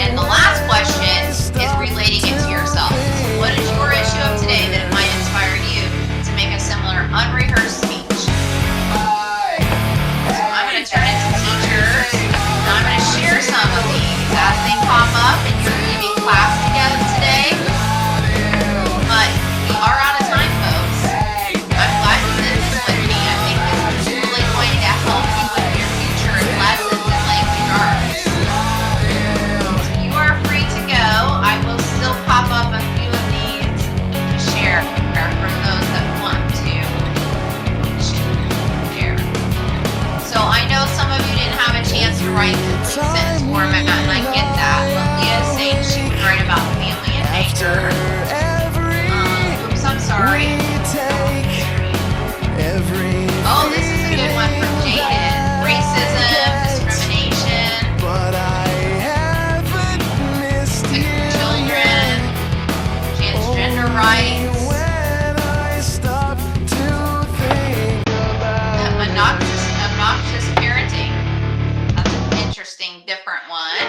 And the last question is relating it to yourself. So what is your issue of today that might inspire you to make a similar unrehearsed speech? So I'm going to turn it to teachers, and I'm going to share some of these as they pop up and you're leaving class together today. But we are out of time, folks. I'm glad you did this with me. I think this is really going to help you with your future lessons in language arts. So you are free to go. I will still pop up a few of these to share for those that want to share. So I know some of you didn't have a chance to write complete sentence format, and I get that. But Leah's saying she would write about family and nature. Oops, I'm sorry. Oh, this is a good one from Jaden. Racism, discrimination, children, transgender rights, obnoxious parenting. That's an interesting, different one.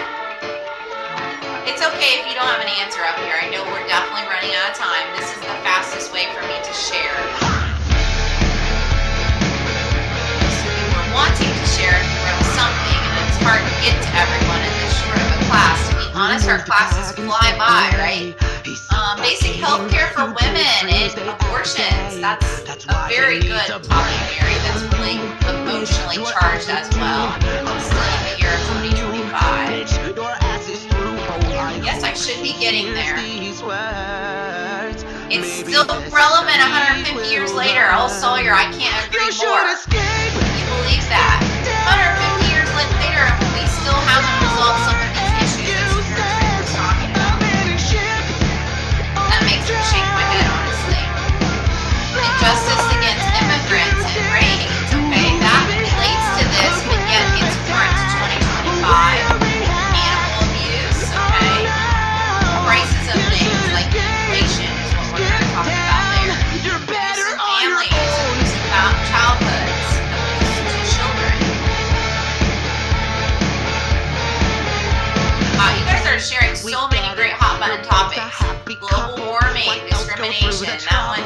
It's okay if you don't have an answer up here. I know we're definitely running out of time. This is the fastest way for me to share. So you were wanting to share if you wrote something, and it's hard to get to everyone in this short of a class. To be honest, our classes fly by, right? Basic health care for women and abortions. That's a very good topic area that's really emotionally charged as well. Still in the year of 2025. Yes, I should be getting there. It's still relevant 150 years later. Oh, Sawyer, I can't agree more. Can you believe that? 150 years later, we still haven't resolved some of these issues that we're talking about. That makes me shake my head, honestly. Injustice against immigrants and race, okay? That relates to this, but yet it's current to 2025. Animal abuse, okay? Prices of things like inflation is what we're going to talk about there. Abuse in families, abuse in childhoods, abuse to children. Wow, you guys are sharing so many great hot button topics. Global warming, discrimination, that one,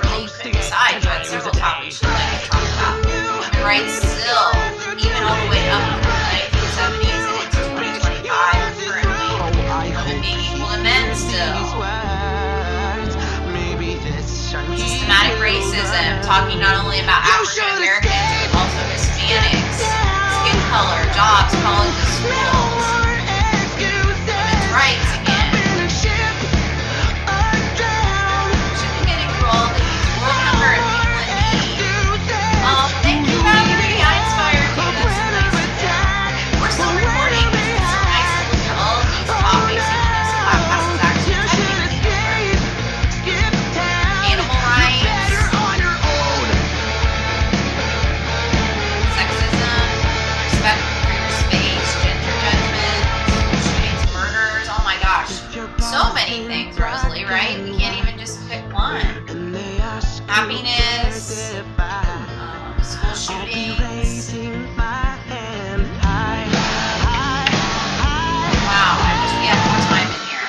really couldn't decide. You had several topics you'd like to talk about. Women rights still, even all the way up to the 1970s and into 2025 currently. Women being equal to men still. Systematic racism, talking not only about African Americans, but also Hispanics, skin color, jobs, colleges, schools. Women's rights again. Should be getting through all these. World hunger and people in need. Thank you, Valerie. I inspired you. That's nice. so many things, Rosalie, right? We can't even just pick one. Happiness, school shootings. Wow, I wish we had more time in here.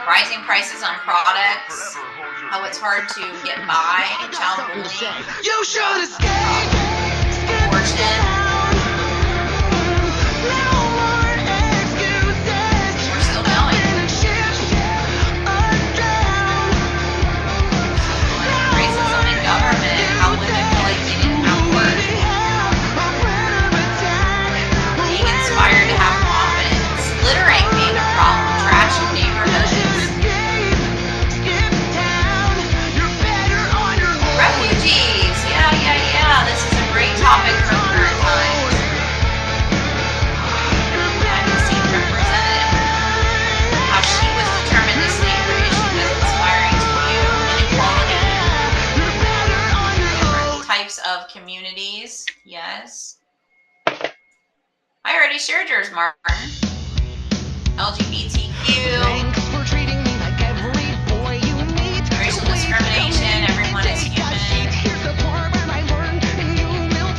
Rising prices on products, how it's hard to get by, child bullying, You should escape. abortion. We're still going. Racism in government, how women feel like they didn't have work. Being inspired to have confidence. Littering being a problem. Trash in neighborhoods. Refugees. Yeah. This is a great topic for the current times. Having seen Representative, how she was determined to stand for issues as inspiring to you. Inequality. Different types of communities. Yes. I already shared yours, Martin. LGBTQ. Racial discrimination. Everyone is human.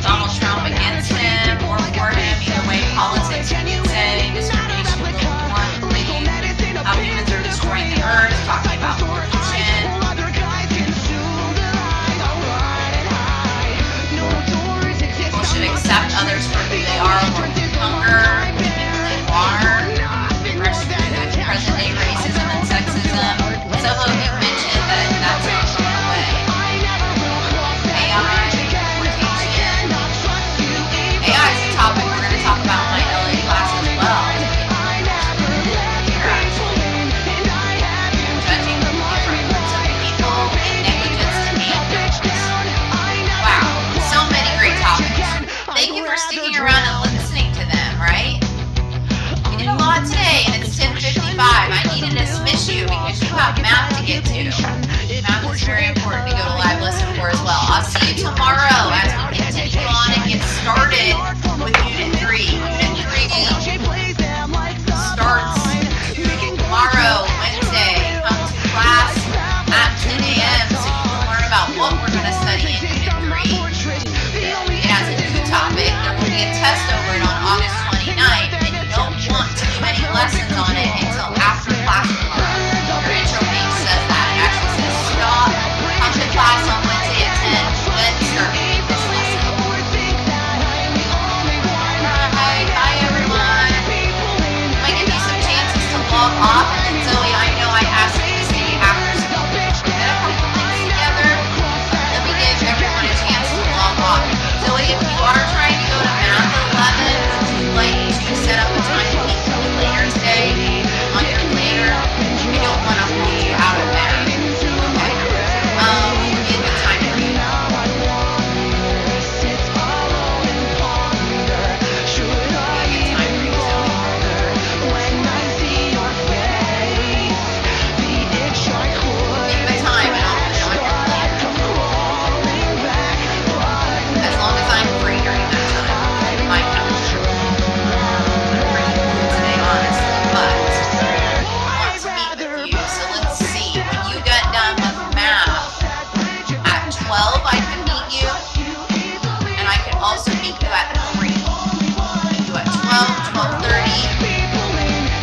Donald Trump against him or for him. Either way, politics, you can say. Discrimination will bluntly. How humans are destroying the earth. Talking about pollution. People should accept others for who they are. Hunger, clean water, present-day racism and sexism. Some of you mentioned that that's not going away. AI, deportation. AI is a topic we're going to talk about in my LA class as well. You're actually judging different groups of people and negligence to animals. Wow, so many great topics. Thank you for sticking around and listening to them, right? We did a lot today, and it's 10:55. I needed to dismiss you because you have math to get to. Math is very important to go to live lesson for as well. I'll see you tomorrow as we continue on and get started with Unit 3. Unit 3 starts tomorrow, Wednesday. Come to class at 10 a.m. so you can learn about what we're going to study in Unit 3. It has a new topic. There will be a test over it on August 29th, and you don't want to do any lessons on it until after class tomorrow. Your intro page says that. It actually says stop, come to class on Wednesday at 10, then start reading this lesson. Hi everyone. Might give you some chances to log off, and then Zoe, I know I asked you to stay after so we can get a couple things together. Let me give everyone a chance to log off. Zoe, if you are trying to go to Math 11, would you like to set up a time to meet with me later today on your planner? We don't want to hold you out of that. Okay. What would be a good time for you? Give a time and I'll put it on your planner. As long as I'm free during that time. My calendar. I'm pretty full today, honestly, but I want to meet with you. So let's see. When you get done with math at 12, I can meet you, and I can also meet you at 3. Meet you at 12, 12:30,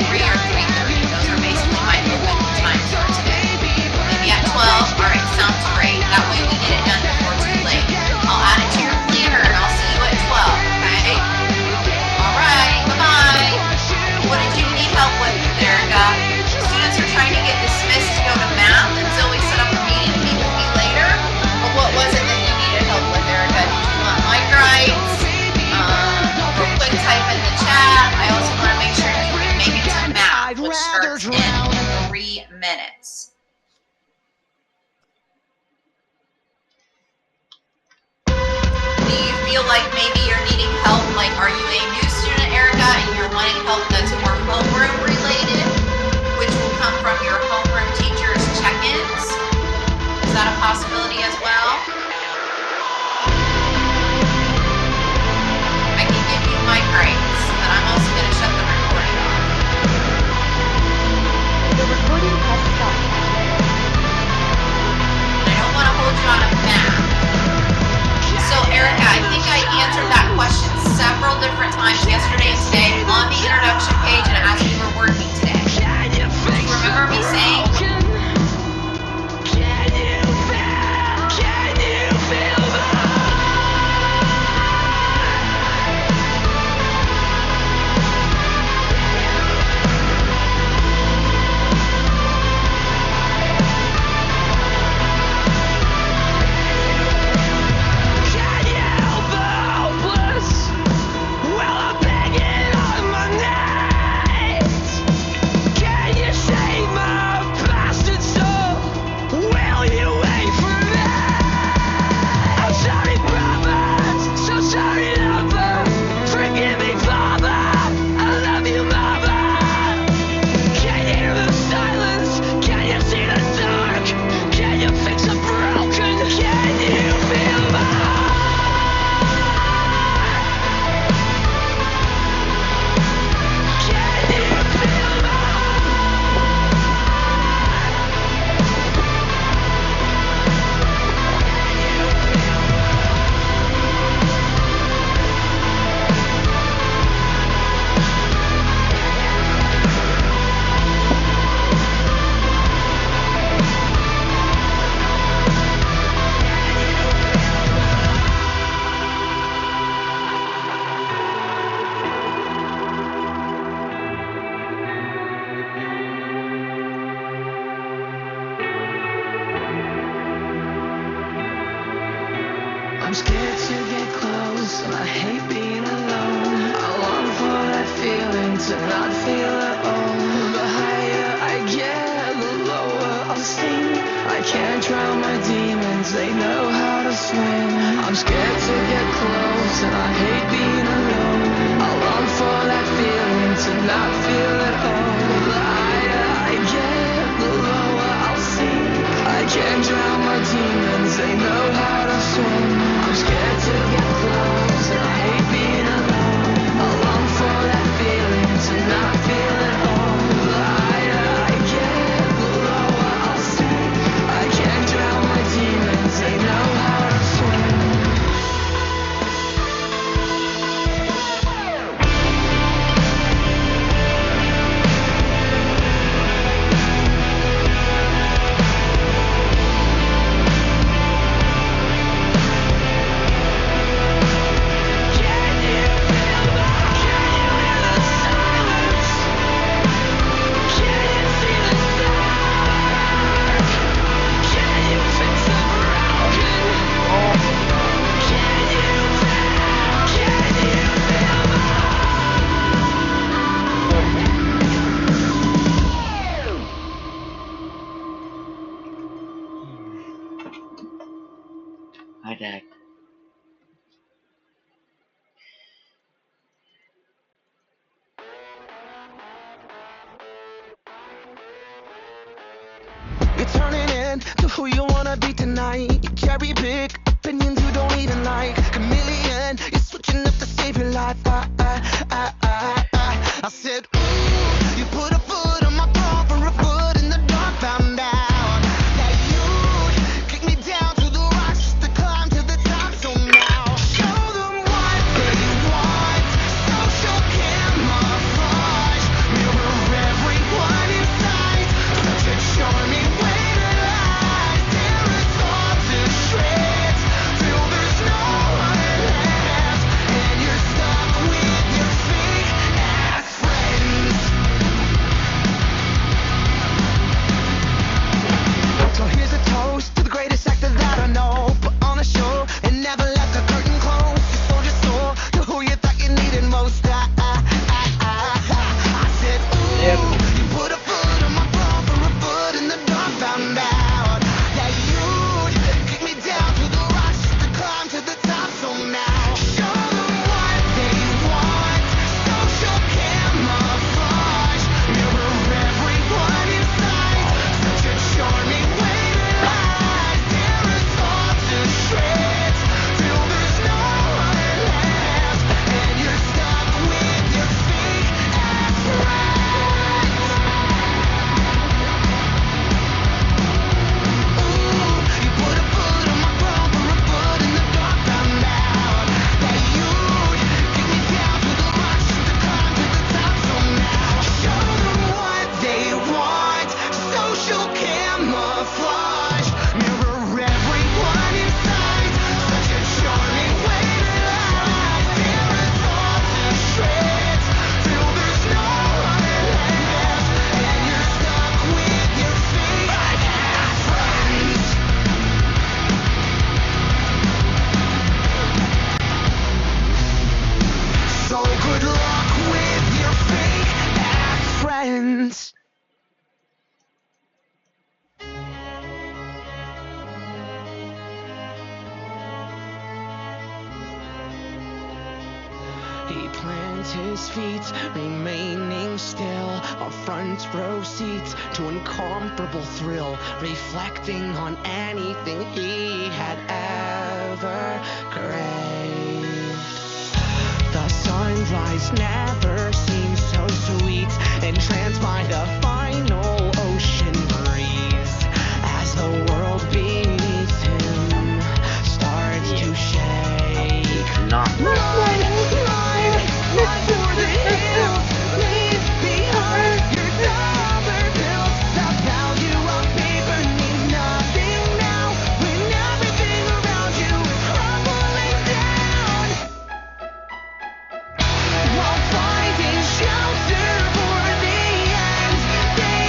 3 or 3:30. Those are basically my open times for today. Maybe at 12. All right, sounds great. That way we get it done before too late. I'll add it to your planner, and I'll see you at 12. Okay? All right. Bye-bye. What did you need help with, Erica? Students are trying to get dismissed to go to math, and Zoe set up a meeting to meet with me later. But what was it that you needed help with, Erica? Did you want mic rights? Real quick, type in the chat. I also want to make sure you can make it to math, which starts in 3 minutes. Do you feel like maybe you're needing help? Like, are you a new student, Erica, and you're wanting help that's more homeroom related, which will come from your homeroom teacher's check-ins? Is that a possibility as well? I can give you mic rights, but I'm also going to shut the recording off. I hate being alone. I long for that feeling to not feel at all. The higher I get, the lower I'll sink. I can't drown my demons, they know how to swim. I'm scared to get close and I hate being alone. I long for that feeling to not feel at all. The higher I get, the lower I'll sink. I can't drown my demons, they know how to swim. I'm scared to get close and I hate being alone. I long for that feeling to not feel at all. The higher I get, the lower I'll sink. I can't drown my demons, they know how to swim. Hi, Dad. You're turning into who you wanna be tonight. You cherry pick opinions you don't even like. Chameleon, you're switching up to save your life. I said, ooh, you put a foot on my palm for a foot in the dark. Found out that you kick me down to the rocks just to climb to the top. So now show them what they want. Social camouflage, mirror everyone in sight. Such a charming way to lie. Tear us all to shreds till there's no one left, and you're stuck with your fake ass friends. So here's a toast to the greatest actor that I know. Put on a show and never let the curtain close. You sold your soul to who you thought you needed most. I said, ooh, you put a foot on my palm for a foot in the dark. Found out that you'd kick me down to the rocks just to climb to the top. So now show them what they want. Social camouflage, mirror everyone in sight. Such a charming way to lie. Tear us all to shreds till there's no one left, and you're stuck with your fake ass friends. Ooh, you put a foot on my palm for a foot in the dark. Found out that you'd kick me down to the rocks just to climb to the top. So now show them what they want. Social camouflage, mirror everyone in sight. Such a charming way to lie. Tear us all to shreds till there's no one left, and you're stuck with your fake ass friends. So good luck with your fake ass friends. He plants his feet, remaining still on front row seats to incomparable thrill, reflecting on anything he had ever craved. The sunrise never seems so sweet, entranced by the final ocean breeze, as the world beneath him starts to shake. Run for the hills, leave behind your dollar bills. The value of paper means nothing now, when everything around you is crumbling down. While finding shelter for the end, they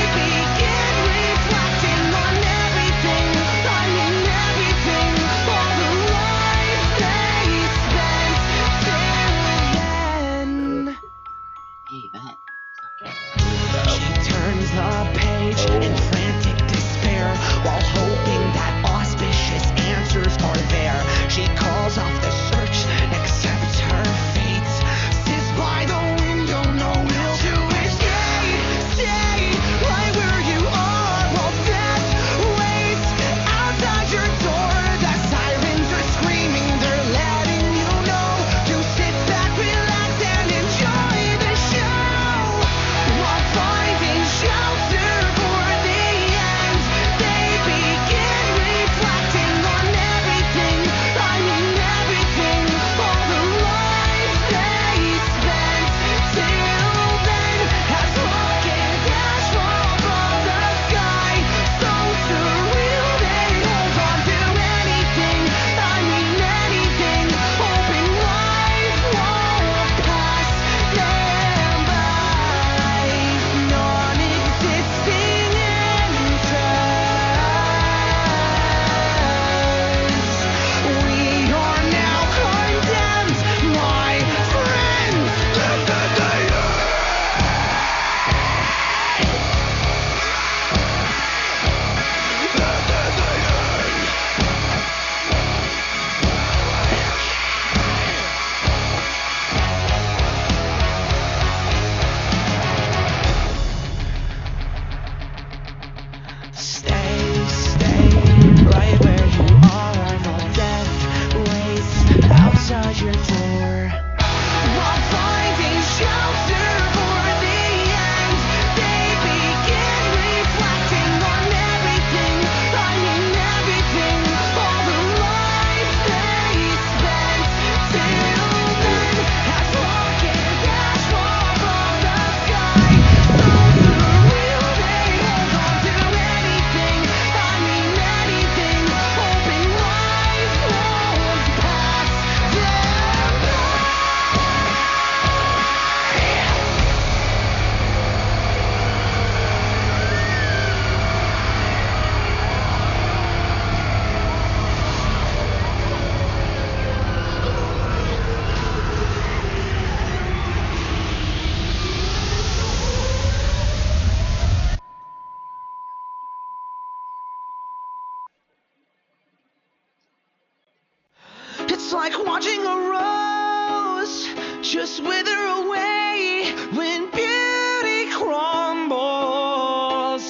just wither away when beauty crumbles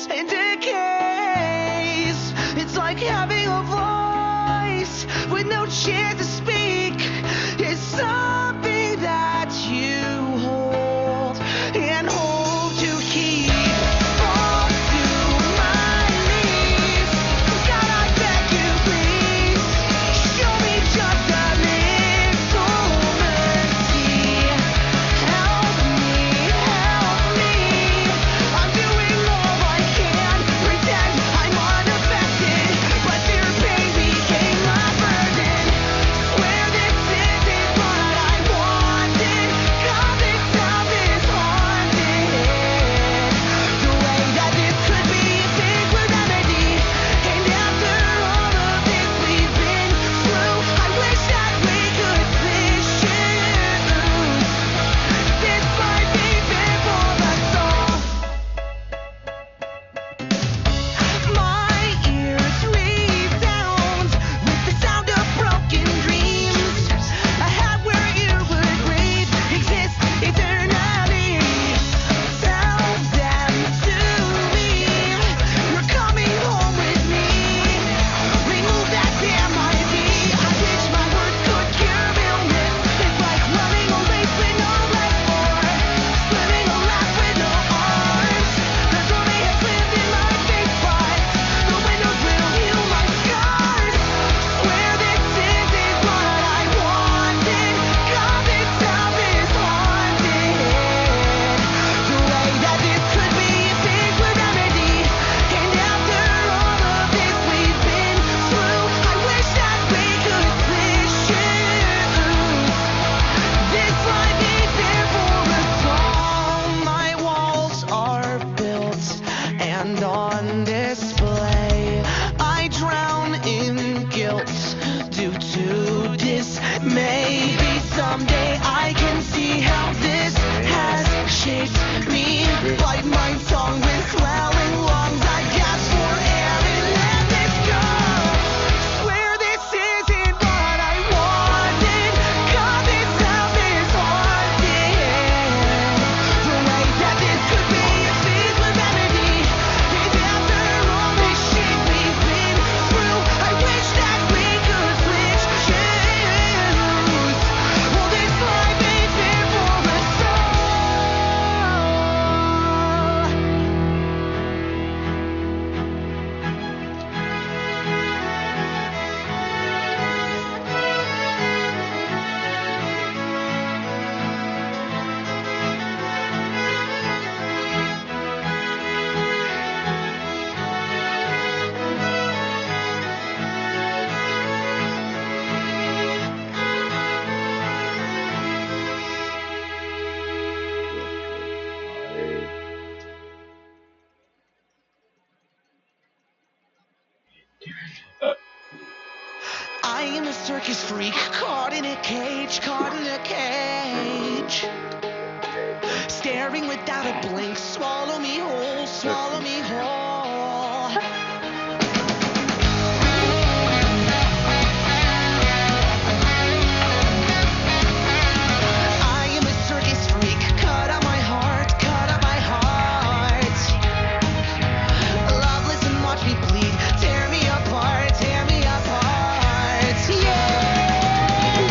and decays. It's like having a voice with no chance to speak. It's something that you hold and hope to keep. Fall to my knees. God, I beg you, please. Show me just a little mercy. Help me, help me. I'm doing all I can. Pretend I'm unaffected, but fear pain became my burden. Swear this isn't what I wanted. 'Cause this town is haunted. The way that this could be a secret remedy. And after all of this we've been through, I wish that we could switch shoes. This might be fair for us all. My ears resound with the sound of broken dreams. A hat where you would breathe, exist eternally. Tell them to me, you're coming home with me. Remove that damn ID. I wish my words could cure illness. It's like running a race with no legs or swimming a lap with no arms. The door may have slammed in my face, but the windows will heal my scars. Swear this isn't what I wanted. 'Cause this town is haunted. The way that this could be a secret remedy. And after all of this we've been through, I wish that we could switch shoes. This might be fair for us all. My walls are built and on display. I drown in guilt due to dismay. Maybe someday I can see how this has shaped me. Bite my tongue with swelling lungs. I gasp for air and let this go. Swear this isn't what I wanted. 'Cause this town is haunted. The way that this could be a secret remedy. And after all this shit we've been through, I wish that we could switch shoes. Well, this might be fair for us all. I am a circus freak, caught in a cage, caught in a cage. Staring without a blink, swallow me whole, swallow me whole. I am a circus freak, cut out my heart, cut out my heart. Loveless and watch me bleed, tear me apart, tear me apart. Yeah,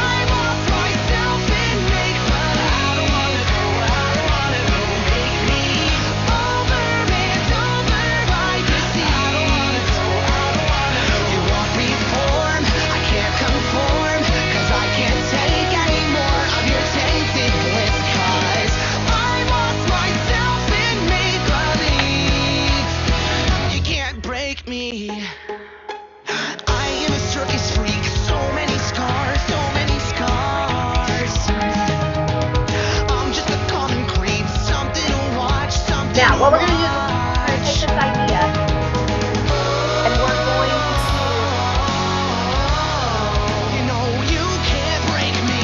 I lost myself in make, but I don't wanna go, I don't wanna go. Make me over and over by deceit. I don't wanna go, I don't wanna go. You want reform, I can't conform, 'cause I can't take any more of your tainted bliss. 'Cause I lost myself in make believe. You can't break me. I am a circus freak, so many scars, so many scars. I'm just a common creep, something to watch, something Now, what to we're going to do is we're going to take this idea and we're going to You know you can't break me.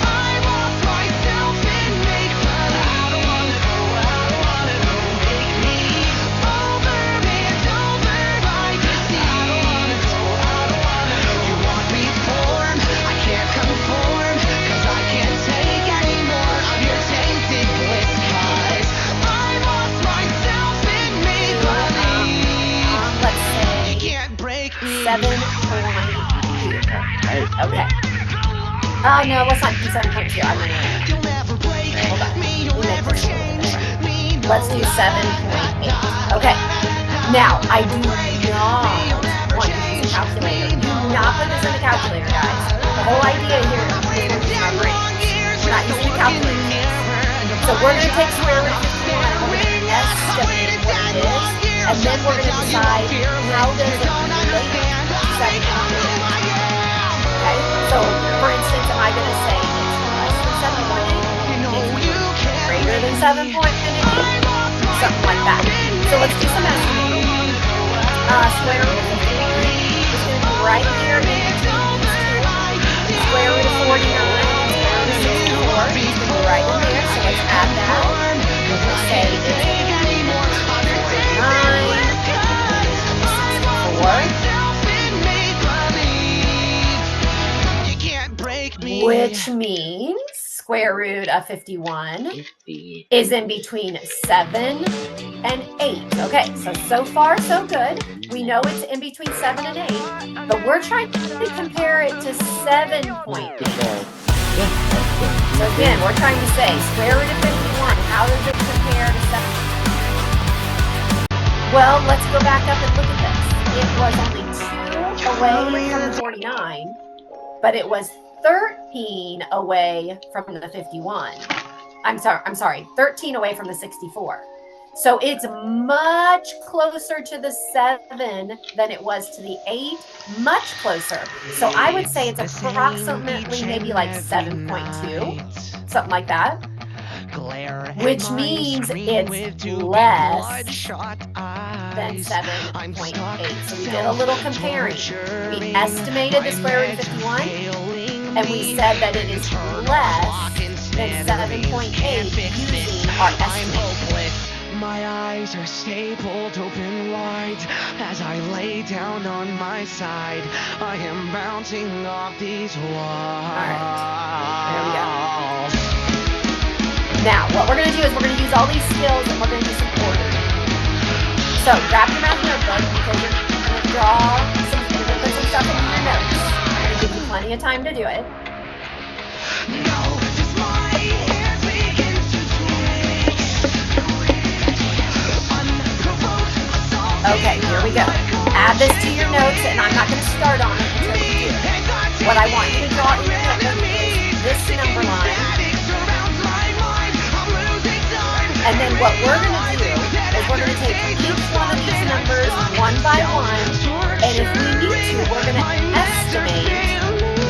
I lost myself in make believe. I don't wanna go, I don't wanna go. Make me over and over by deceit. I don't wanna go, I don't wanna go. You want reform, I can't conform, 'cause I can't take No, let's not do 7.2. I'm gonna, hold on. Let me make this a little different. Let's do 7.8. Okay. Now, I do not want to use a calculator. Do not put this in the calculator, guys. The whole idea here is we're using our brain. We're not using a calculator. So we're going to take square root of 51 and we're going to estimate what it is, and then we're going to decide how does it relate to 7.8. Okay? So, for instance, am I going to say it's less than 7.8? It's greater than 7.8? Something like that. So let's do some estimating. Square root of 51 is going to be right here in between these two. Square root of 49 and square root of 64 is going to be right in there, so let's add that. We're going to say it's 49, 64, which means square root of 51 is in between 7 and 8. Okay, so far so good. We know it's in between 7 and 8, but we're trying to compare it to 7.8. So again, we're trying to say square root of 51, how does it compare to 7? Well, let's go back up and look at this. It was only 2 away from the 49, but it was 13 away from the 51. I'm sorry, 13 away from the 64. So it's much closer to the 7 than it was to the 8, much closer. So I would say it's approximately maybe like 7.2, something like that, which means it's less than 7.8. So we did a little comparing. We estimated the square root of 51, and we said that it is less than 7.8 using our estimate. My eyes are stapled open wide as I lay down on my side. I am bouncing off these walls. All right, there we go. Now, what we're going to do is we're going to use all these skills and we're going to do some ordering. So, grab your math notebook because you're going to you're going to put some stuff into your notes. I'm going to give you plenty of time to do it. Okay, here we go. Add this to your notes, and I'm not going to start on it until you do it. What I want you to draw in your notebook is this number line. And then what we're going to do is we're going to take each one of these numbers one by one, and if we need to, we're going to estimate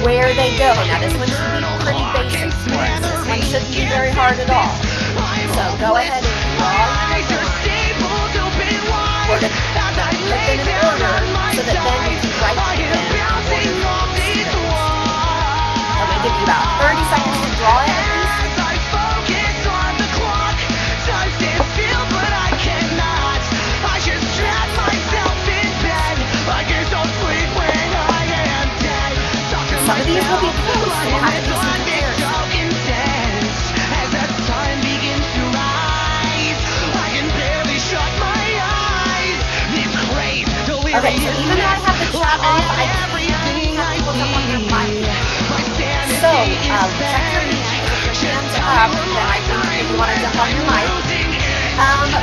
where they go. Now, this one should be pretty basic for us. This one shouldn't be very hard at all. So go ahead and draw your numbers. We're going to put them in order so that then we can write them down according to the skills. I'm going to give you about 30 seconds to draw it at least. Some of these will be close, so we'll have to do some comparison. Okay, so even though I have the chat off, I can't have people jump on your mic. So, check your hands. If your hands up, then I think if you want to jump on your mic.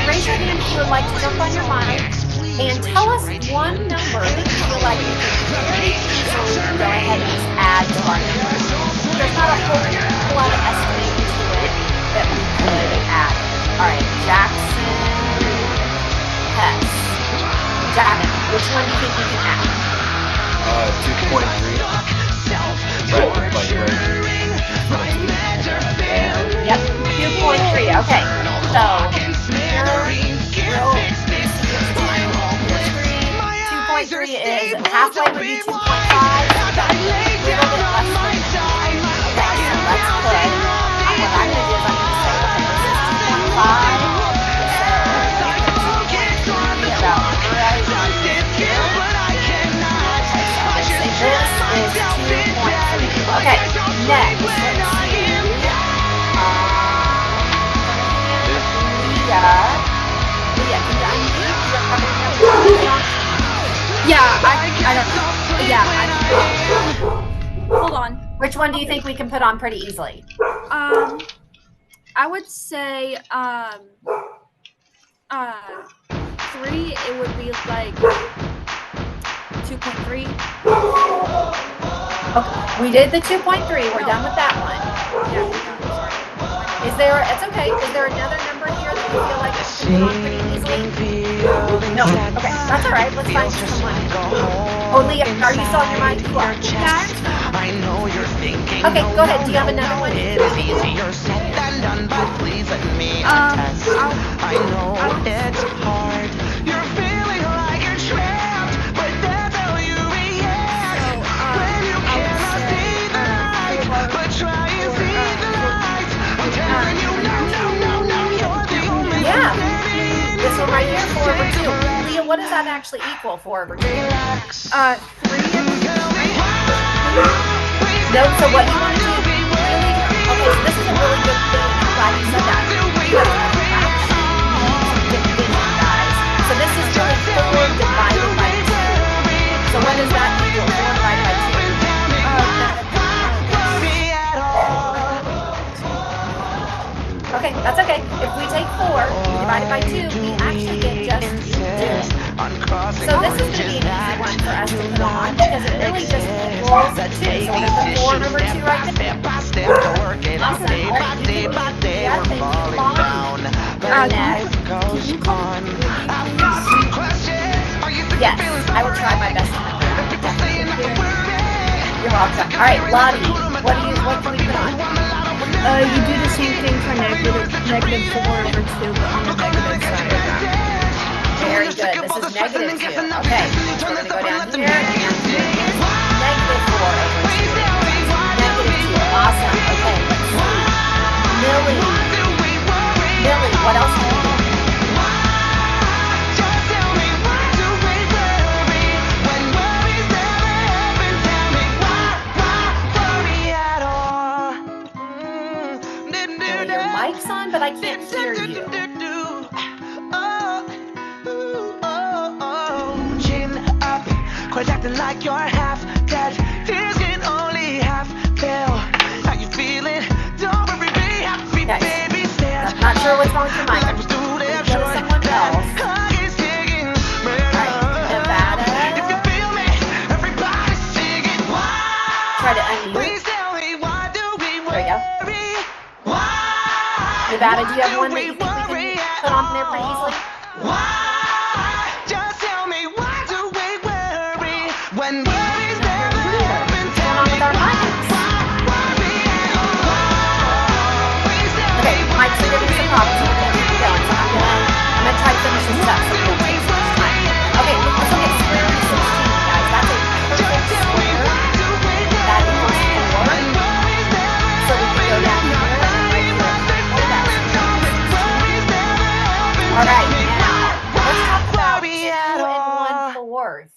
Raise your hand if you would like to jump on your mic. And tell us one number that you feel like you can very easily go ahead and just add to our numbers. There's not a whole lot of estimating to it that we could add. Alright, Jackson Hess. Jack, which one do you think we can add? 2.3. Yep, 2.3. Okay, so your 2.3 is halfway would be 2.5. So that would be a little bit less than that. Okay, so let's put. What I'm going to do is I'm going to say, okay, this is 2.5. Okay, next, let's see. Leah, can you unmute? Yeah, I don't know. Yeah, I one do you think we can put on pretty easily? I would say 3. It would be like 2.3. Okay, we did the 2.3. We're done with that one. Yeah, we're done. Sorry. Is there? It's okay. Is there another number here that you feel like we can put on pretty easily? No. Okay, that's all right. Let's find someone. Oh, Leah, are you still on your mic? You are. Okay, go ahead. Do you have another one? Yeah. This one right here, 4/2. Leah, what does that actually equal, 4/2? 3 and No, so what you want to do, really, okay, so this is a really good thing. I'm glad you said that. Division, guys. So this is really 4 divided by 2. So what does that equal? 4 divided by 2. Okay, that's okay. If we take 4 divided by 2, we actually get just 2. So this is going to be an easy one for us to put on because it really just equals 2. So we're going to put 4 over 2 right there. Awesome. Yeah, thank you, Lonnie. Yes, I will try my best to remember. You're welcome. All right, Lottie, what can we put on? you do the same thing for negative 4 over 2, but on the negative side of that. Very good. This is negative 2. Okay, so we're going to go down here and negative 4 over 2. Negative 2. Awesome. Okay, let's see. Millie, what else do we do? Mic's on, but I can't hear you. Chin up, quit acting like you're half dead. Tears can only half fill. How you feeling? Don't worry, be happy, baby. Stand. I'm not sure what's wrong with your mic. Let's go to someone else. Alright, Nevada. Try to unmute. There you go. Nevada, do you have one that you think we can put on there pretty easily? Just tell me, why do we worry when worries never happen? What's going on with our mics? Okay, mics are giving some problems, so we're going to keep going. So I'm going to try to finish this up so we don't take so much time. Okay, let's look at square root of 16, guys. That's a perfect square. That equals 4. So we can go down here and right here. All right, now let's talk about 2 and 1/4.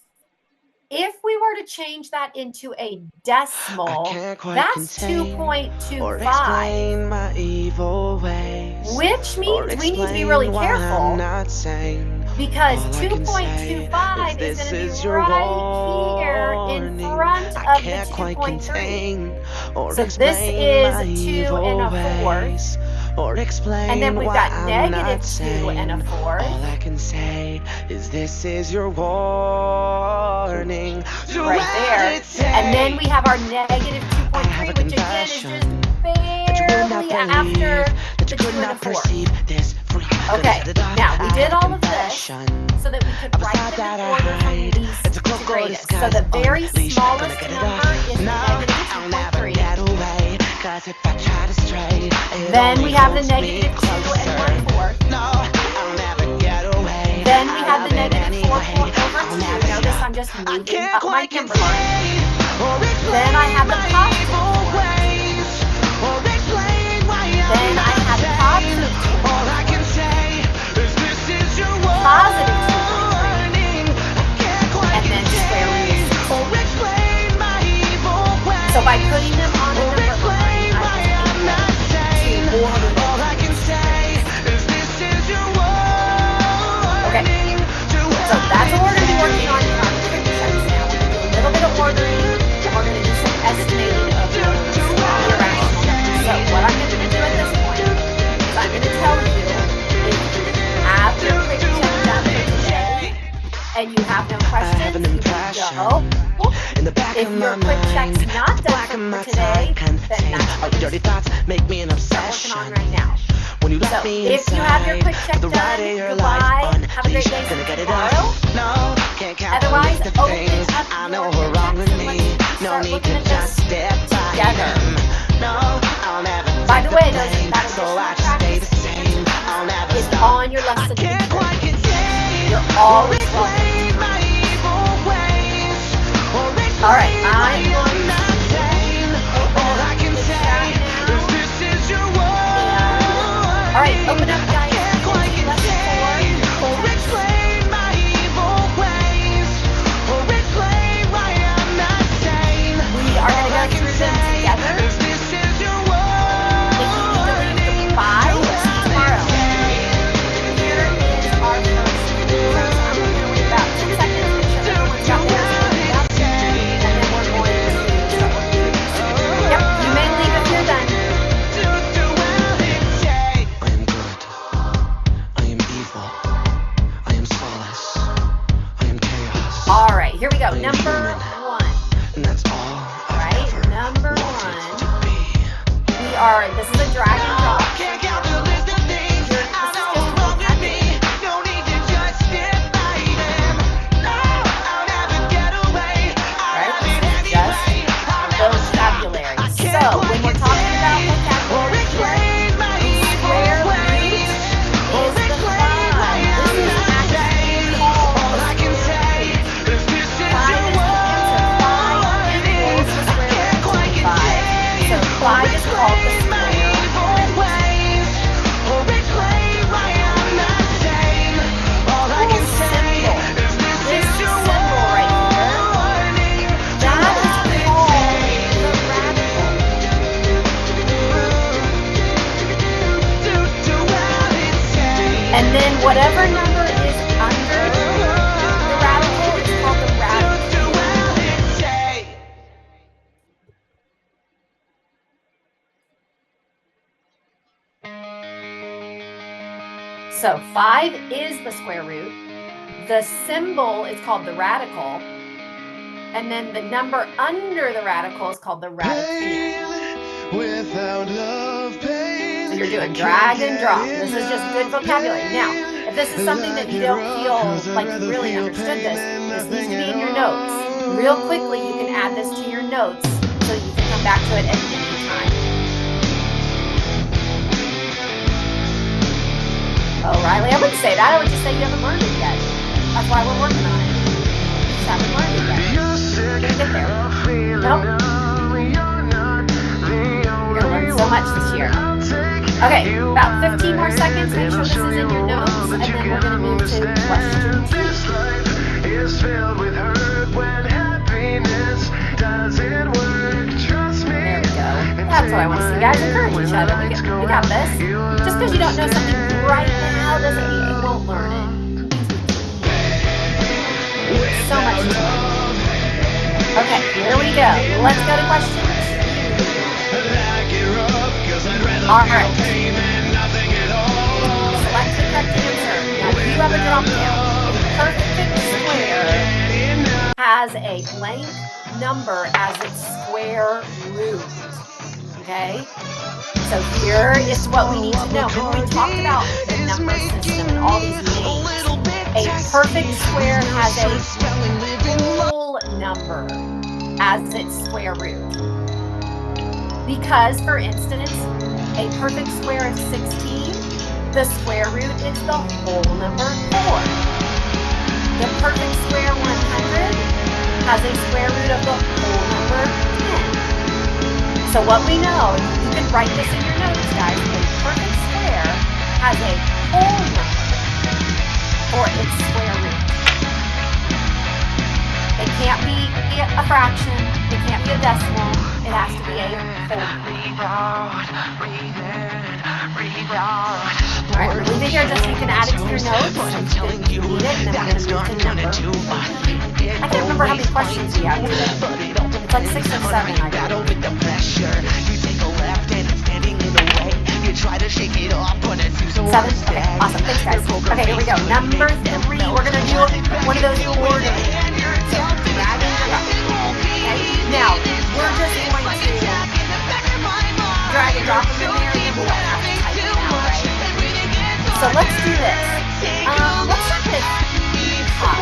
If we were to change that into a decimal, that's 2.25, which means we need to be really careful because 2.25 is going to be right here in front of the 2.3. So this is 2 1/4. And then we've got negative 2 1/4. All I can say is this is your warning. Right there. And then we have our negative 2.3, which again is just barely after the 2 1/4. Okay, now we did all of this so that we could write them in order from least to greatest. So the very smallest number is negative 2.3. Then we have the negative 2 1/4. Then we have the negative 4 over 2. Notice I'm just moving up my number line. Then I have the positive 4. Then I have positive 2. Positive 2. And then square root of 16. So by putting them on a number line, I can order them. Okay, so that's what we're going to be working on in our computer sets now. We're going to do a little bit of ordering, and we're going to do some estimating of So, if your quick check's not done for today, then that's what you're working on right now. So, if you have your quick check done, goodbye. Have a great day tomorrow. Otherwise, open up your quick checks and let's start looking at this together. By the way, that additional practice is on your lesson. You're always welcome. All right, I'm going to open up the chat now. All right, open up, guys. Lesson 4. We are going to go through them together. If you need to leave the 5, we'll see you tomorrow. Here is our first. I'm going to wait about 10 seconds. Make sure everyone's got theirs lined up. And then we're going to start working through this. Yep, you may leave if you're done. I am good. I am evil. I am solace. I am chaos. All right, here we go. Number 1. And that's all. All right, number 1. This is a drag and drop. This is just vocabulary. Right? This is just vocabulary. So, when we're talking about vocabulary here, the square root is the 5. This is actually called the square root. 5 is the answer. 5 equals the square root of 5. So 5 is called the square root. This symbol right here, that is called the radical. And then whatever number is under the radical is called the radical. So 5 is the square root. The symbol is called the radical. And then the number under the radical is called the radical. So you're doing drag and drop. This is just good vocabulary. Now, if this is something that you don't feel like you really understood this needs to be in your notes. Real quickly, you can add this to your notes so you can come back to it at any time. Oh, Riley, I wouldn't say that. I would just say you haven't learned it yet. That's why we're working on it. You just haven't learned it yet. You're gonna get there. Nope. You're gonna learn so much this year. Okay, about 15 more seconds. Make sure this is in your notes, and then we're gonna move to question 2. There we go. That's what I want to see. Guys, encourage each other. We got this. Just because you don't know something right now doesn't mean you won't learn it. So much to learn. Okay, here we go. Let's go to question 2. All right. Select the correct answer. Now you have a drop down. A perfect square has a blank number as its square root. Okay? So here is what we need to know. Remember we talked about the number system and all these names. A perfect square has a whole number as its square root. Because, for instance, a perfect square of 16, the square root is the whole number 4. The perfect square 100 has a square root of the whole number 10. So what we know, you can write this in your notes, guys, a perfect square has a whole number for its square root. It can't be a fraction, it can't be a decimal, it has to be a whole number. Alright, we'll leave it here just so you can add it to your notes if you need it, and then we're going to move to number 2. I can't remember how many questions we have today. It's like 6 or 7, I got. 7? Okay, awesome. Thanks, guys. Okay, here we go. Number 3, we're going to do one of those orderly. So, drag Now, we're just going to drag and drop them in there, and then we don't have to type them out, right? So let's do this. Let's start with pi.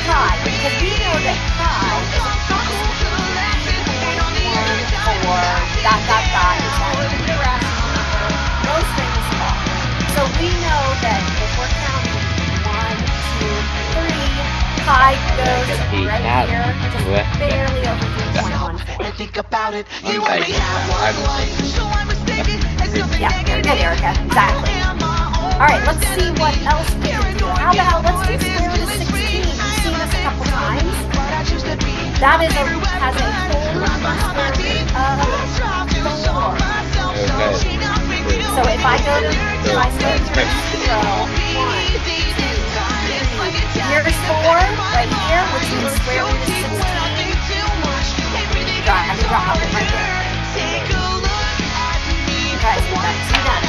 Pi, because we know that pi is approximately 1 dot, it's an irrational number, most famous law. So we know that if we're counting 1, 2, 3, pi goes right here, just barely over 3.14. Think about it. Yeah, very good, Erica. Exactly. Alright, let's see what else we can do. How about let's do square root of 16. You've seen this a couple times. That has a whole number square root of 4. So if I go to my square root of 0, 1, 2, 3, here's 4 right here, which means square root of 16. Drag and drop it right there. Okay, so that's done.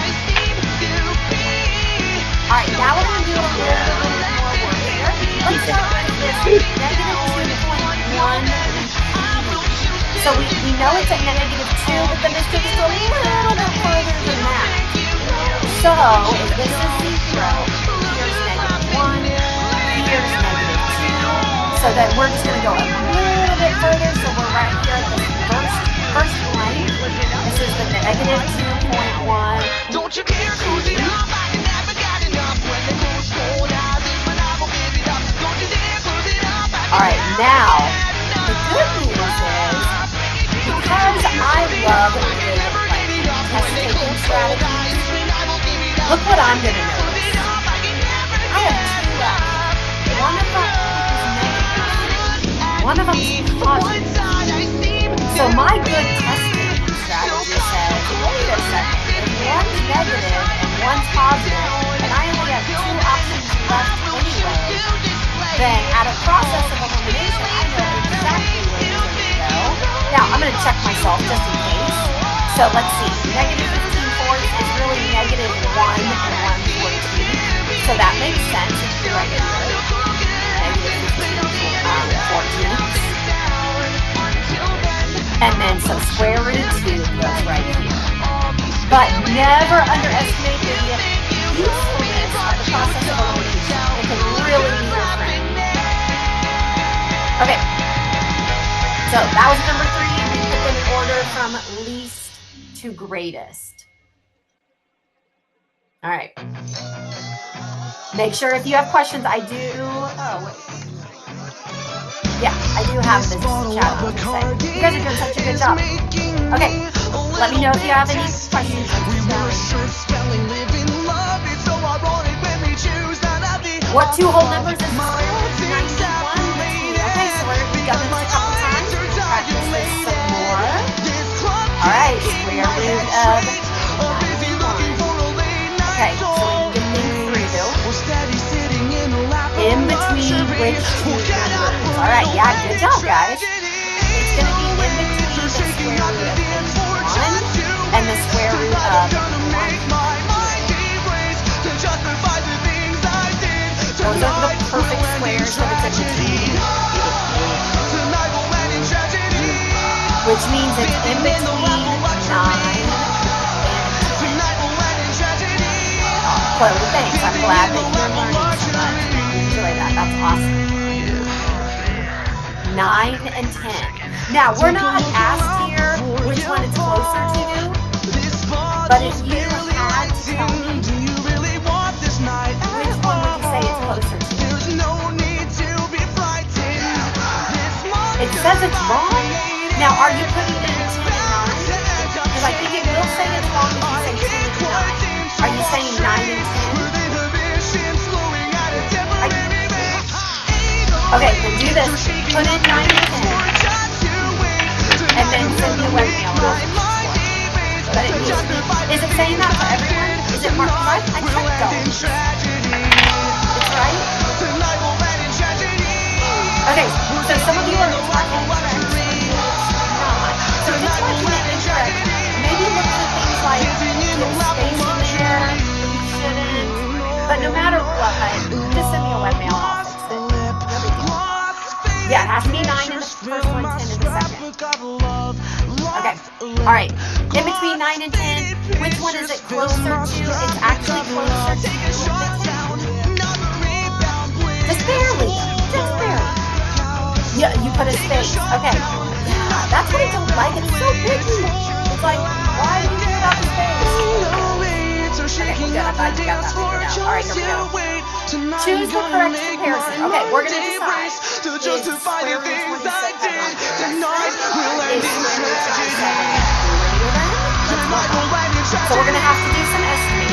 Alright, now we're going to do a little bit more work here. Let's start with this negative 2.1. So we know it's at negative 2, but then it's just a little bit further than that. So if this is 0, here's negative 1, here's negative 2. So that we're just going to go a little bit further. So we're right here at this first line. This is the negative 2.1. Don't you care who's it up? I never got enough when the moon's cold out. But I will give it up. Don't you dare close it up. Alright, now, the good news is, because I love doing test-taking strategies, look what I'm going to notice. I have 2 left. One of them is negative. One of them is positive. So my good test-taking strategy says, wait a second, if one's negative and one's positive, and I only have 2 options left anyway, then at a process of elimination, I know exactly where it's going to go. Now, I'm going to check myself just in case. So let's see. Negative 15 fourths is really negative 1 and 1/14. So that makes sense. It's right here. Negative 15 fourteenths. And then some square root of 2 goes right here. But never underestimate the usefulness of the process of elimination. It can really be your friend. Okay. So that was number 3. We put them in order from least to greatest. All right. Make sure if you have questions, I do. Oh, wait. Yeah, I do have this chat on. You guys are doing such a good job. Okay, let me know if you have any questions. What 2 whole numbers is square root of 91? Okay, so we've done this a couple times. We'll practice this some more. Alright, square root of 91. Okay, so we need to think through. In between which 2 numbers? Alright, yeah, good job, guys. It's going to be in between the square root of 1 and the square root of 1. Those are the perfect squares that it's in between. Which means it's in between 9 and 10. Chloe, thanks. I'm glad that you're learning so much. Enjoy that. That's awesome. 9 and 10. Now, we're not asked here which one it's closer to, but if you had to tell me, which one would you say it's closer to? It says it's wrong. Now, are you putting it in 10 and 9? Because I think it will say it's wrong if you say 10 and 9. Are you saying 9 and 10? Okay, then do this. Put in 9 and 10. And then send me a webmail. But it needs to be. Is it saying that for everyone? Is it marked right? I checked those. It's right? Okay, so some of you are marking incorrect. So if it's marking it incorrect, maybe look for things like space in there, you shouldn't. But no matter what, just send me a webmail. I'll fix it. Yeah, it has to be 9 in the first one, 10 Okay. All right. In between 9 and 10, which one is it closer to? It's actually closer to. Just barely. Just barely. Yeah, you put a space. Okay. Yeah, that's what I don't like. It's so picky. It's like, why do you care about the space? Okay, we're good. I'm glad you got that figured out. All right, here we go. Choose the correct comparison. Okay, we're going to decide. Is square root 26 is square root 27 greater than? Let's work on it. So we're going to have to do some estimating.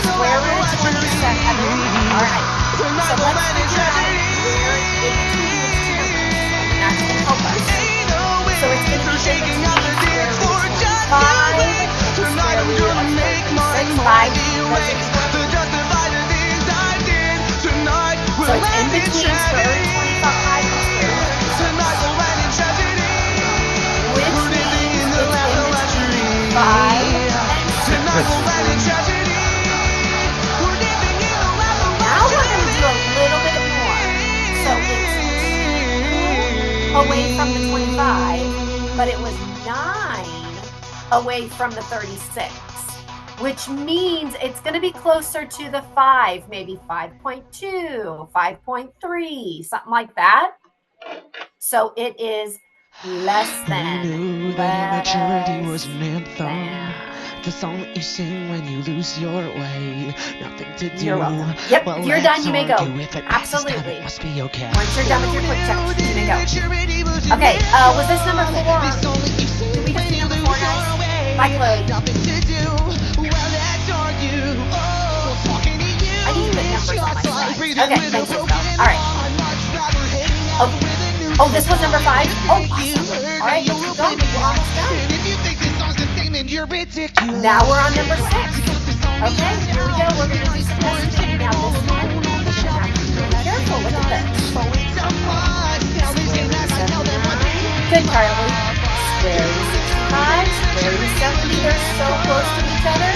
Square root 27. All right. So let's figure out where in between which two numbers. And that's going to help us. So it's going to be in between square root 25 and square root of 36. 5 so it's in between square root 25 and square root 36. Which means it's in between 5 and 6. Now we're going to do a little bit more. So it's 2 away from the 25, but it was 9 away from the 36. Which means it's going to be closer to the 5, maybe 5.2, 5.3, something like that. So it is less than. Immaturity was an anthem. The song that you sing when you lose your way. Nothing to do. You're welcome. Yep, if you're done, you may go. Absolutely. Must be okay. Once you're done with your quick check, you may go. Okay, was this number 4? Did we just do number 4, guys? Bye, Chloe. I need to put numbers on my slides. Okay, thanks, Isabel. All right. Oh, this was number 5? Oh, awesome. All right, let's keep going. We're almost done. Now we're on number 6. Okay, here we go. We're going to do some estimating. Now this one, you're going to have to be really careful. Look at this. Good, Carly. Square root 65, square root 70. They're so close to each other.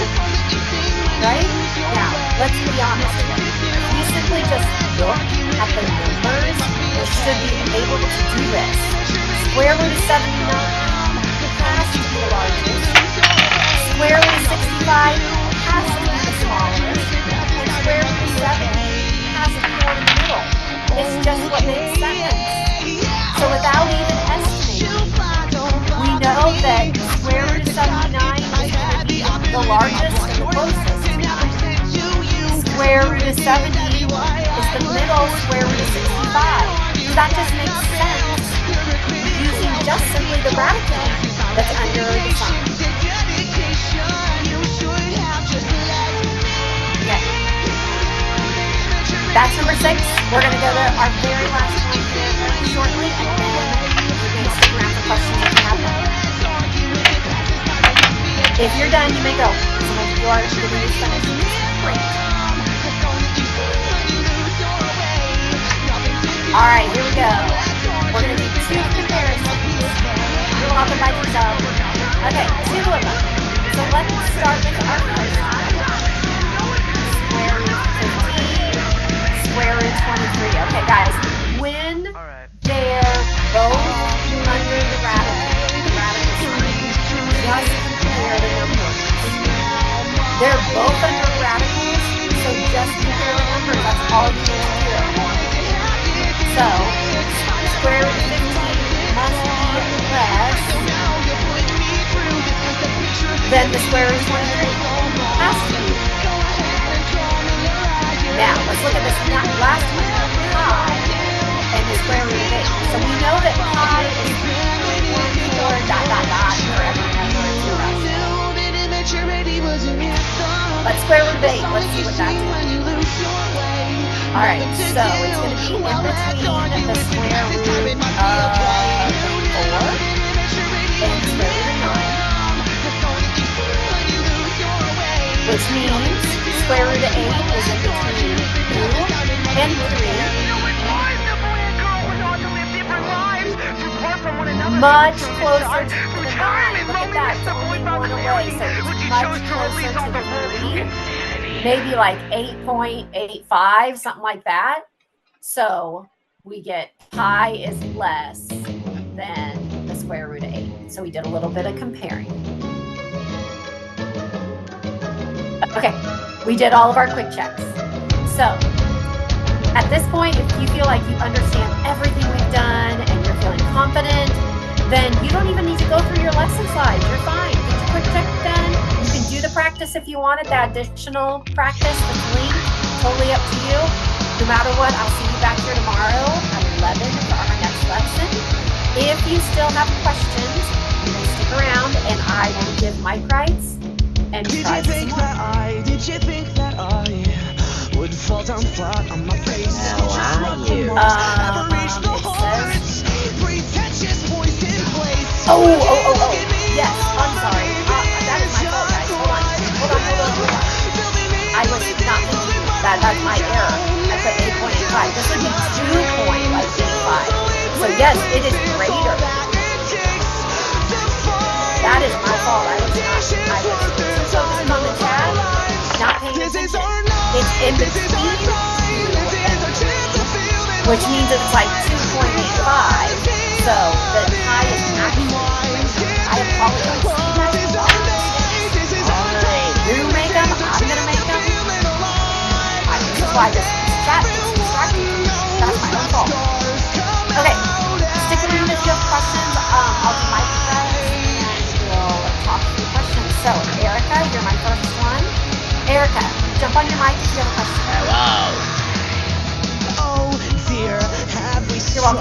Right? Now, let's be honest here. We simply just look at the numbers. We should be able to do this. Square root of 79 has to be the largest. Square root of 65 has to be the smallest. And square root of 70 has to be the one in the middle. It's just what makes sense. So without even estimating, we know that square root of 79 is going to be the largest and the closest. Square root of 70 is the middle square root of 65. So that just makes sense using just simply the radical that's under the sign. Okay. That's number 6. We're going to go to our very last one very shortly, and then we're going to stick around for questions if you have them. If you're done, you may go. Some of you are getting this finished. Great. All right, here we go. We're going to do 2 comparisons. You're welcome by yourself. Okay, 2 of them. So let's start with our first one. Square root 15, square root 23. Okay, guys, when they're both under the radical sign, just compare the numbers. They're both under radicals, so just compare the numbers. That's all you need to do. So, square root of 15 must be less than the square root of 23. Has to be. Now, let's look at this last one. Pi and the square root of 8. So we know that pi is 3.14 ... for every number in 0. But square root of 8, let's see what that's doing. Alright, so it's going to be in between the square root of 4 and square root of 9. Which means square root of 8 is in between 2 and 3. Much closer to the 9. Look at that, it's only 1 away, so it's much closer to the 3. Maybe like 8.85, something like that. So we get pi is less than the square root of 8. So we did a little bit of comparing. Okay, we did all of our quick checks. So at this point, if you feel like you understand everything we've done and you're feeling confident, then you don't even need to go through your lesson slides. You're fine. Get your quick check done. You can do the practice if you wanted, that additional practice that's linked. Totally up to you. No matter what, I'll see you back here tomorrow at 11 for our next lesson. If you still have questions, you may stick around and I will give mic rights and try some more. Did you think that I would fall down flat on my face? It says, oh, yes, I'm sorry. That is my fault, guys. Hold on. I was not thinking that. That's my error. I put 8.85. This would be 2.85. So yes, it is greater. That is my fault. I was so focused on the chat, not paying attention. It's in between 2 and 3, which means it's like 2.85. So the tie is actually greater. I apologize. You guys will all you make them, I'm gonna make them. This is why this chat is distracting. That's my own fault. Okay, stick around if you have questions. I'll do my friends and we'll talk through questions. So, Erica, you're my first one. Erica, jump on your mic if you have a question. Hello. Oh dear, have we struck a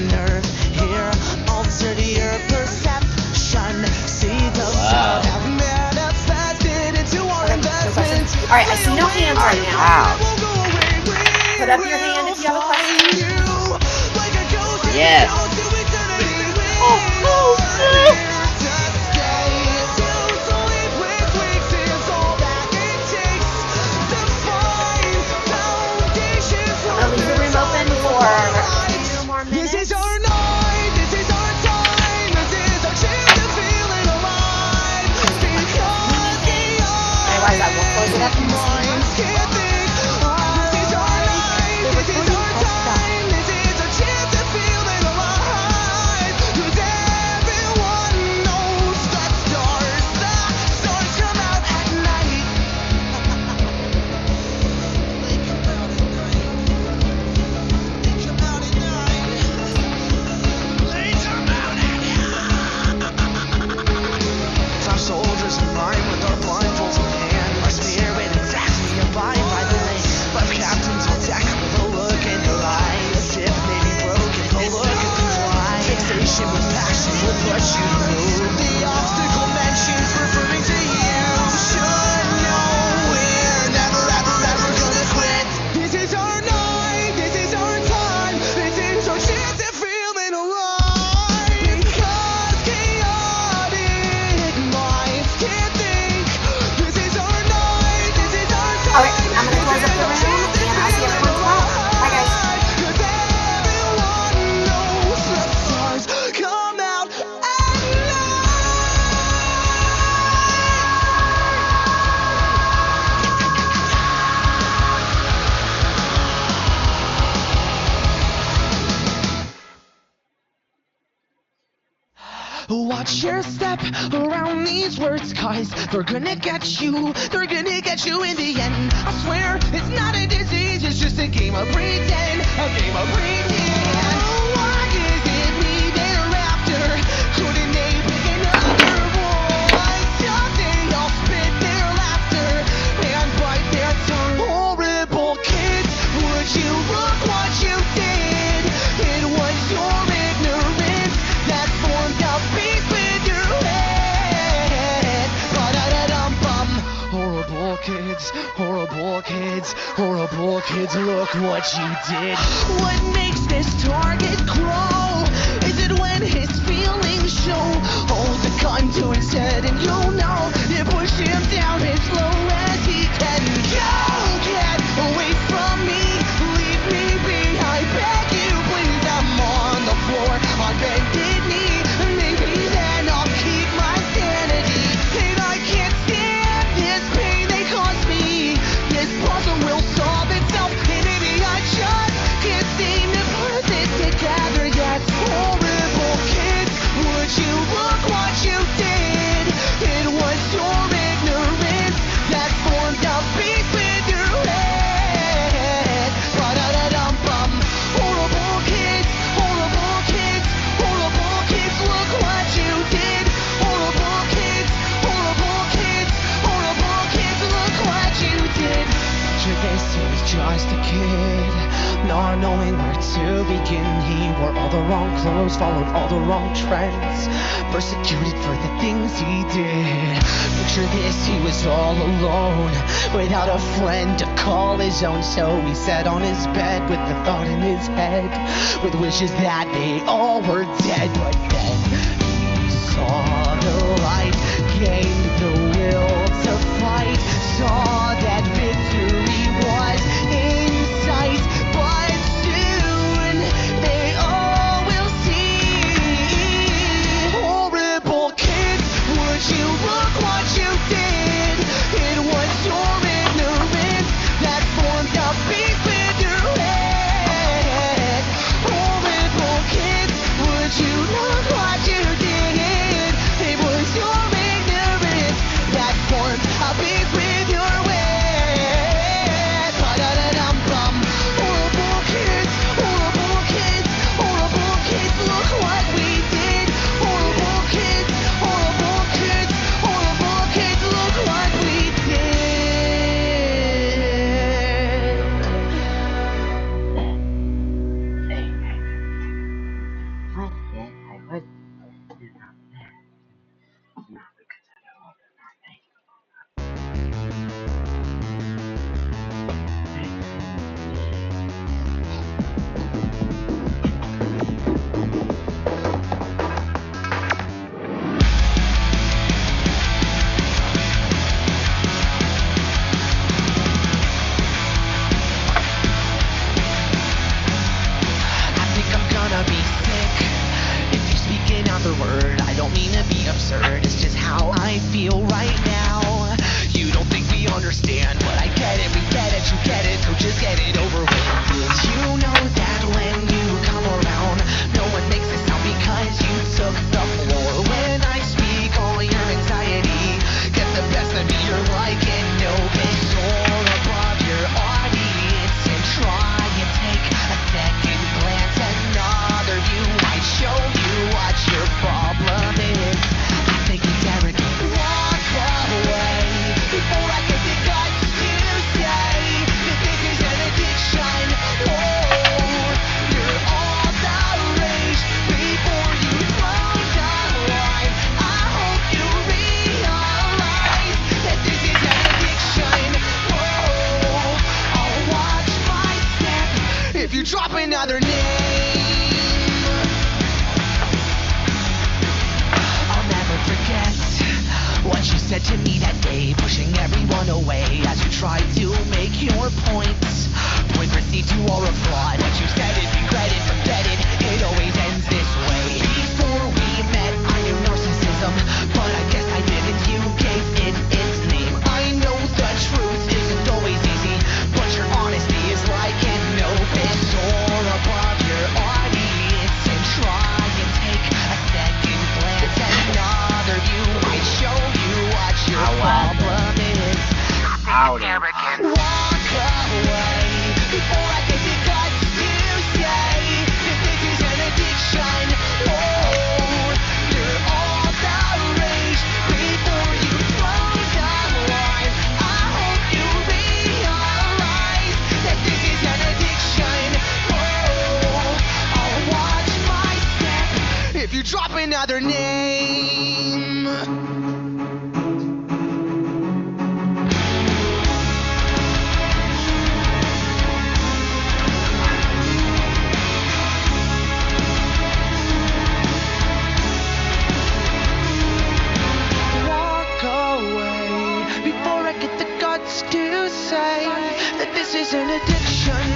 nerve here? Altered your perception. See the sound have manifested into our investment. All right, I see no hands right now. Put up your hand if you have a question. Yes. I'll leave the room open for 2 more minutes. This is our night, this is our time, this is our chance to feel it alive. Otherwise, I will close it up and see. Soldiers in line with our blindfolds in hand. Our spirit attacks me abide by the way. But captains will attack with a look in your eye. The ship may be broken, but look at them fly. Fixation with passion will push you to move. The obstacle mentions referring to you. Should know we're never gonna quit. This is our night, this is our time, this is our chance to feel it alive. Because chaotic minds can't think. This is our night, this is our time. All right, I'm going to close up the room and I'll see everyone tomorrow. Bye, guys. Cause everyone knows the stars come out at night. Watch your step around these words, cause they're gonna get you in the end. I swear, it's not a disease, it's just a game of pretend, Why is it me they're after? Couldn't they pick another voice? Don't they all spit their laughter and bite their tongue? Horrible kids, would you look what you did? It was your ignorance that formed a beast with your head. Ba-da-da-dum-bum. Horrible kids, look what you did. What makes this target grow? Is it when his feelings show? Hold the gun to his head and you'll know. You push him down as low as he can go. Get away from me, leave me be. I beg you, please, I'm on the floor on bended knee. Maybe then I'll keep my sanity. And I can't stand this pain they cause me. This puzzle will solve itself, and maybe I just can't seem to put it together yet. Horrible kids, would just a kid, not knowing where to begin. He wore all the wrong clothes, followed all the wrong trends, persecuted for the things he did. Picture this, he was all alone, without a friend to call his own. So he sat on his bed with the thought in his head, with wishes that they all were dead. But then he saw the light, gained the will to fight, saw that victory was in sight. But soon they all will see. Horrible kids, would you look what you did? It was your ignorance that formed a beast with your head. Horrible kids, would you look what you did? It was your ignorance that formed a beast with your head. Ba-da-da-dum-bum. Horrible kids, horrible kids, horrible kids, look what we did. Horrible kids, horrible kids, horrible kids, look what we did. I think I'm gonna be sick if you speak another word. I don't mean to be absurd, it's just how I feel right now. You don't think we understand, but I get it, we get it, you get it, so just get it over with. Did you know that when you come around, no one makes a sound because you took the floor? When I speak, all your anxiety get the best of me. You're like an open door above your audience, and try and take a second glance. Another view might show you what your problem is. I think it's arrogant. Walk away before I get the guts to say that this is an addiction. Oh, you're all the rage before you throw the line. I hope you realize that this is an addiction. Oh, I'll watch my step if you drop another name. I'll never forget what you said to me that day, pushing everyone away as you tried to make your points. Point perceived you are a fraud. What you said is regretted, forget it, it always ends this way. Before we met, I knew narcissism, but I guess I didn't. You gave it its name. I know the truth isn't always easy, but your honesty is like an open door above your audience, and try and take a second glance. Another view might show you what your problem is. I think it's arrogant. Walk away before I get the guts to say that this is an addiction. Oh, you're all the rage before you throw the line. I hope you realize that this is an addiction. Oh, I'll watch my step if you drop another name. Walk away before I get the guts to say that this is an addiction.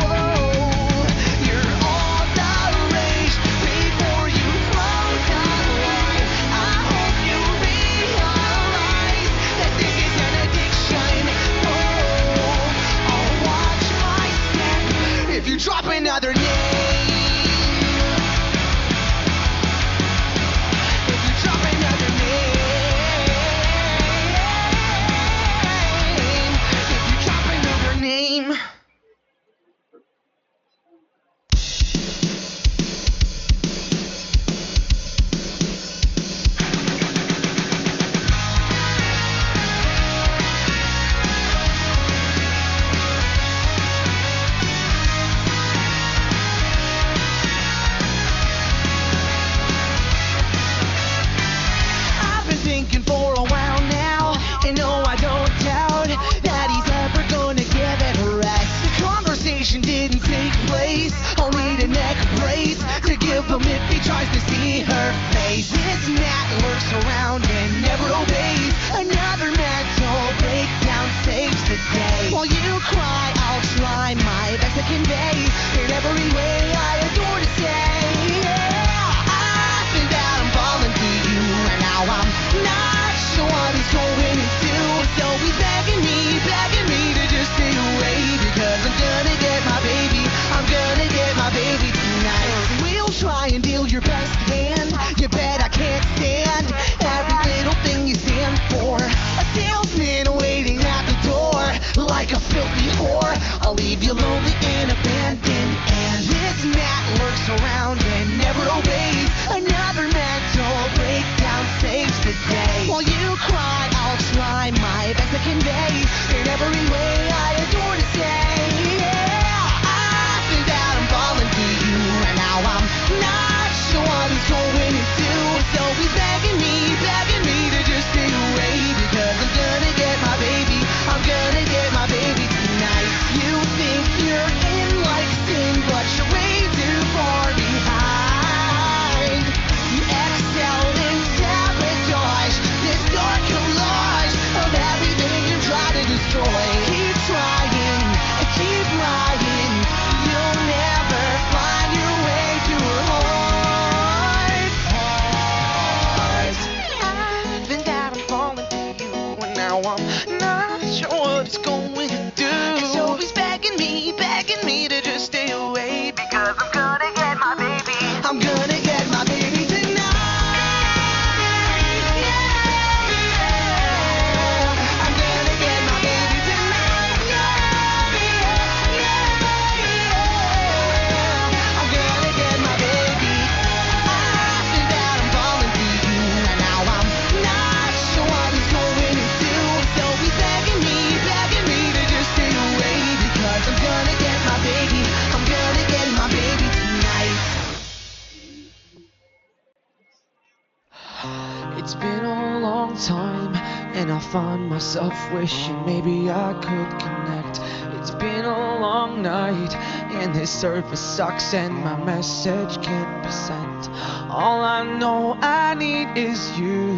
Whoa, you're all the rage before you throw the line. I hope you realize that this is an addiction. Oh, I'll watch my step if you drop another name. If you drop another name. If you drop another name. today. While you cry, I'll try my best to convey in every way I adore to say. Yeah, I think that I'm falling for you, and now I'm not sure what he's going to do. So he's begging me to just stay away, because I'm gonna get my baby, I'm gonna get my baby tonight. We'll try and deal your best hand. You bet I can't stand every little thing you stand for. A salesman waiting at the door like a filthy whore. I'll leave you lonely and abandoned. And this gnat lurks around and never obeys. Another mental breakdown saves the day. While you cry, I'll try my best to convey in every way I adore to say. Yeah, I think that I'm falling for you, and now I'm not sure what he's going to do. So he's begging me to just stay away, because I'm gonna get my baby, I'm gonna get my baby tonight. You think you're in like sin, but you're way too far behind. You excel in sabotage, this dark collage of everything you try to destroy. Keep trying, keep lying, you'll never find your way to her heart. I think that I'm falling for you, and now I'm not sure what it's going to do. And so he's begging me to just stay away, because I'm gonna get my baby, I'm gonna get my baby tonight. I'm gonna get my baby tonight. I'm gonna get my baby. I think that I'm falling for you, and now I'm not sure what he's going to do. So he's begging me to just stay away, because I'm gonna get my baby, I'm gonna get my baby tonight. It's been a long time, and I find myself wishing maybe I could connect. It's been a long night, and this service sucks, and my message can't be sent. All I know I need is you,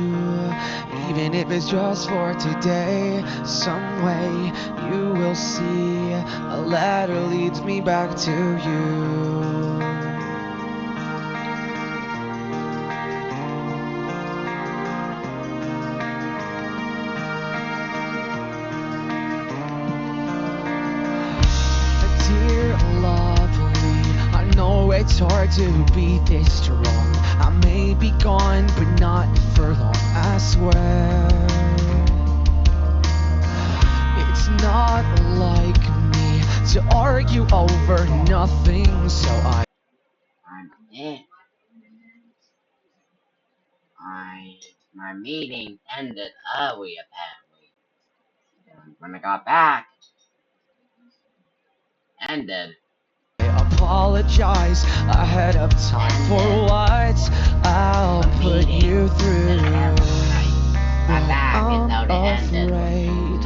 even if it's just for today. Some way you will see, a ladder leads me back to you. Dear lovely, I know it's hard to be this strong. I may be gone, but not for long, I swear. It's not like me to argue over nothing, so I'm in. My meeting ended early, apparently. And when I got back, ended. I apologize ahead of time for what I'll put you through. I'm afraid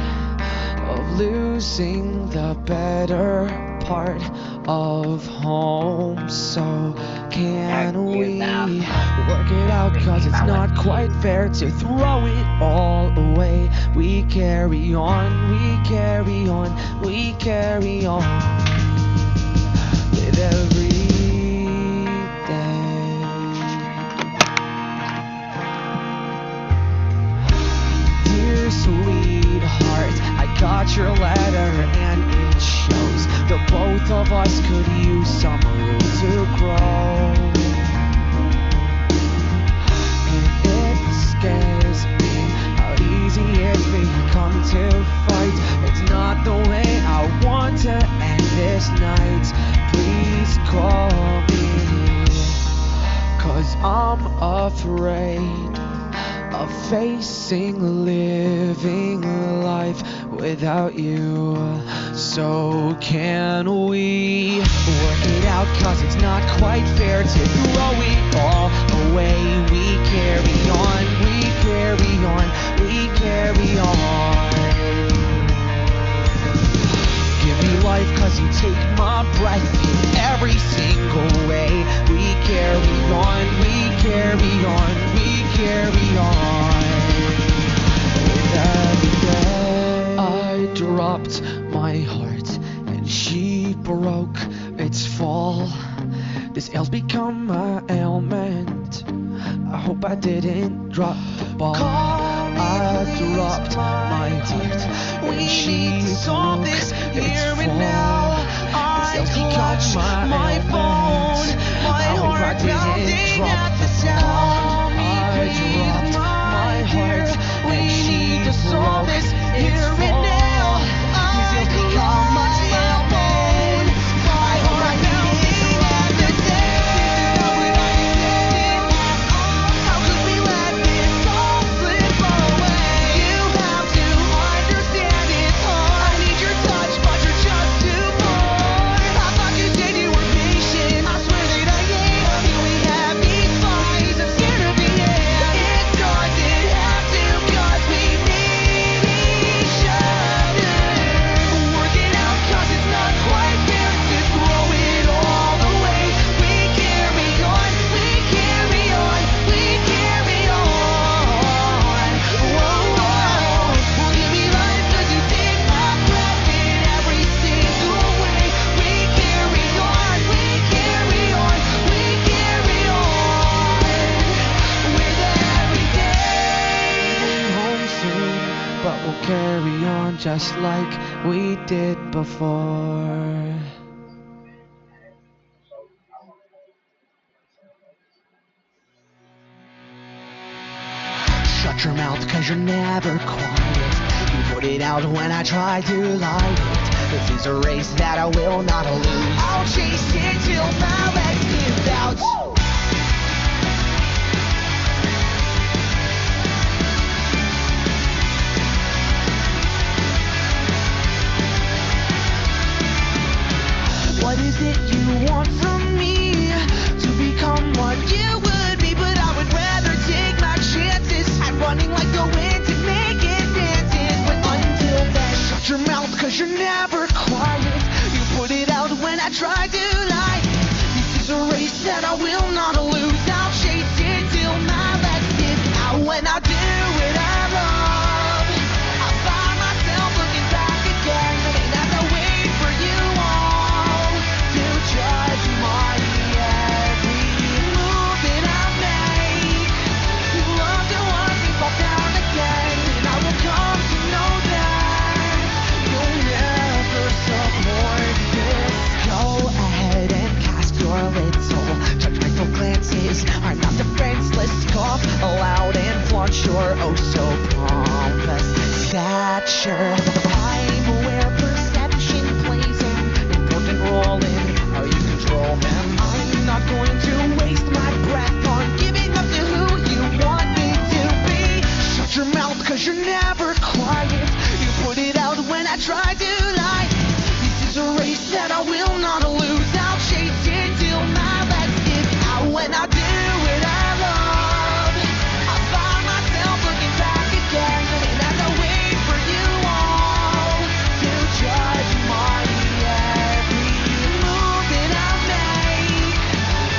of losing the better part of home. So can we work it out? Cause it's not quite fair to throw it all away. We carry on, we carry on, we carry on with every day. Dear sweetheart, I got your letter and it shows the both of us could use some room to grow. And it scares me how easy it's become to fight. It's not the way I want to end this night. Please call me, cause I'm afraid of facing living life without you. So can we work it out? Cause it's not quite fair to throw it all away. We carry on, we carry on, we carry on. Give me life cause you take my breath in every single way. We carry on, we carry on, we carry on. With every day I drop dropped my heart and she broke its fall. This ail's become my ailment. I hope I didn't drop the ball. I dropped my heart when she broke its fall. This ail's become my phone. I hope I didn't drop the ball. I dropped my heart when she broke its fall. This ail's become my phone. I hope I didn't drop the carry on just like we did before. Shut your mouth, cause you're never quiet. You put it out when I try to light it. This is a race that I will not lose. I'll chase it till my legs give out. What is it you want from me? To become what you would be, but I would rather take my chances at running like the wind to make it dances. But until then, shut your mouth, cause you're never quiet. You put it out when I try to lie. This is a race that I will not lose. I'll chase it till my legs give out. When I do what I love, I find myself looking back again. And as I wait for you all to judge my every move that I make, you love to watch me fall down again. And I will come to know that you'll never support this. Go ahead and cast your little judgmental glances. I'm not defenseless. Cough aloud and flaunt your oh so pompous stature. I'm aware perception plays an important role in how you control them. I'm not going to waste my breath on giving up to who you want me to be. Shut your mouth, cause you're never quiet. You put it out when I try to lie. This is a race that I will not lose. I'll chase it till my legs give out. When I do what I love, I find myself looking back again. And as I wait for you all to judge my every move that I make,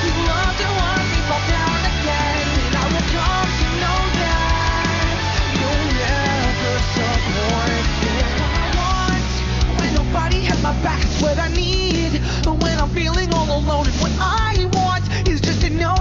you love to watch me fall down again. And I will come to know that you'll never support this. What I want when nobody has my back is what I need. When I'm feeling all alone, and what I want is just to know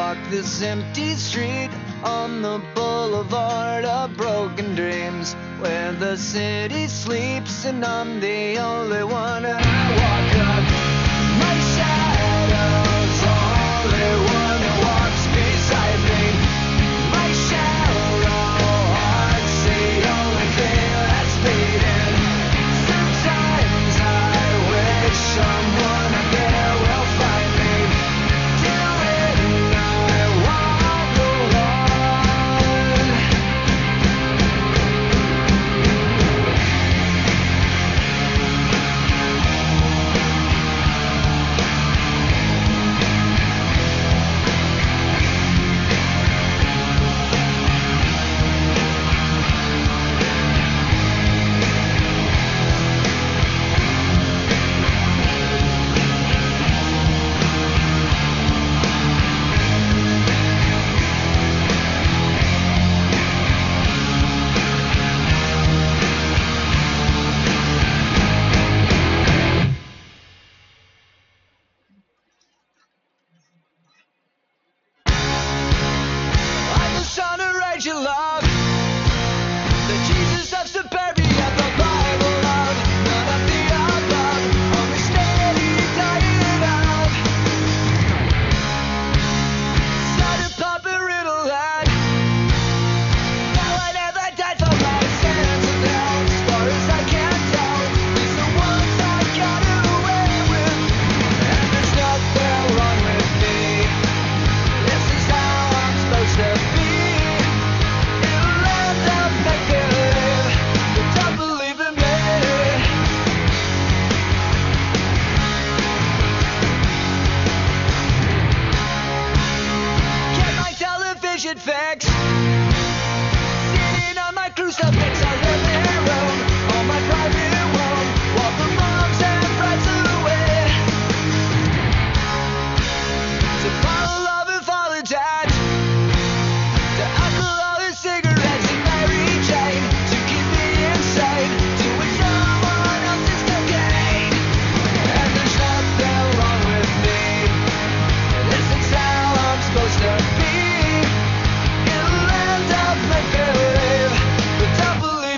walk this empty street on the boulevard of broken dreams, where the city sleeps and I'm the only one. And I walk up, my shadow's only one who walks beside me. My shallow heart's the only thing that's beating. Sometimes I wish someone out there will find me. Till then I walk alone. I'm just trying to raise your love. The Jesus of Siberia, the Bible love. None of the above, only steady diet of. Started popping riddle head. Now I never died for my sins, and now, as far as I can tell, these the ones I got away with. And there's nothing wrong with me. This is how I'm supposed to be. In a land of make-believe, but don't believe in me. Get my television fix. Sitting on my crucifix, I live in Rome, on my private room, while the moms and brides away. To follow love and follow dad. To alcohol and cigarettes and Mary Jane. To keep me insane. To with someone else's cocaine. And there's nothing wrong with me. This is how I'm supposed to be. In a land of make-believe, but don't believe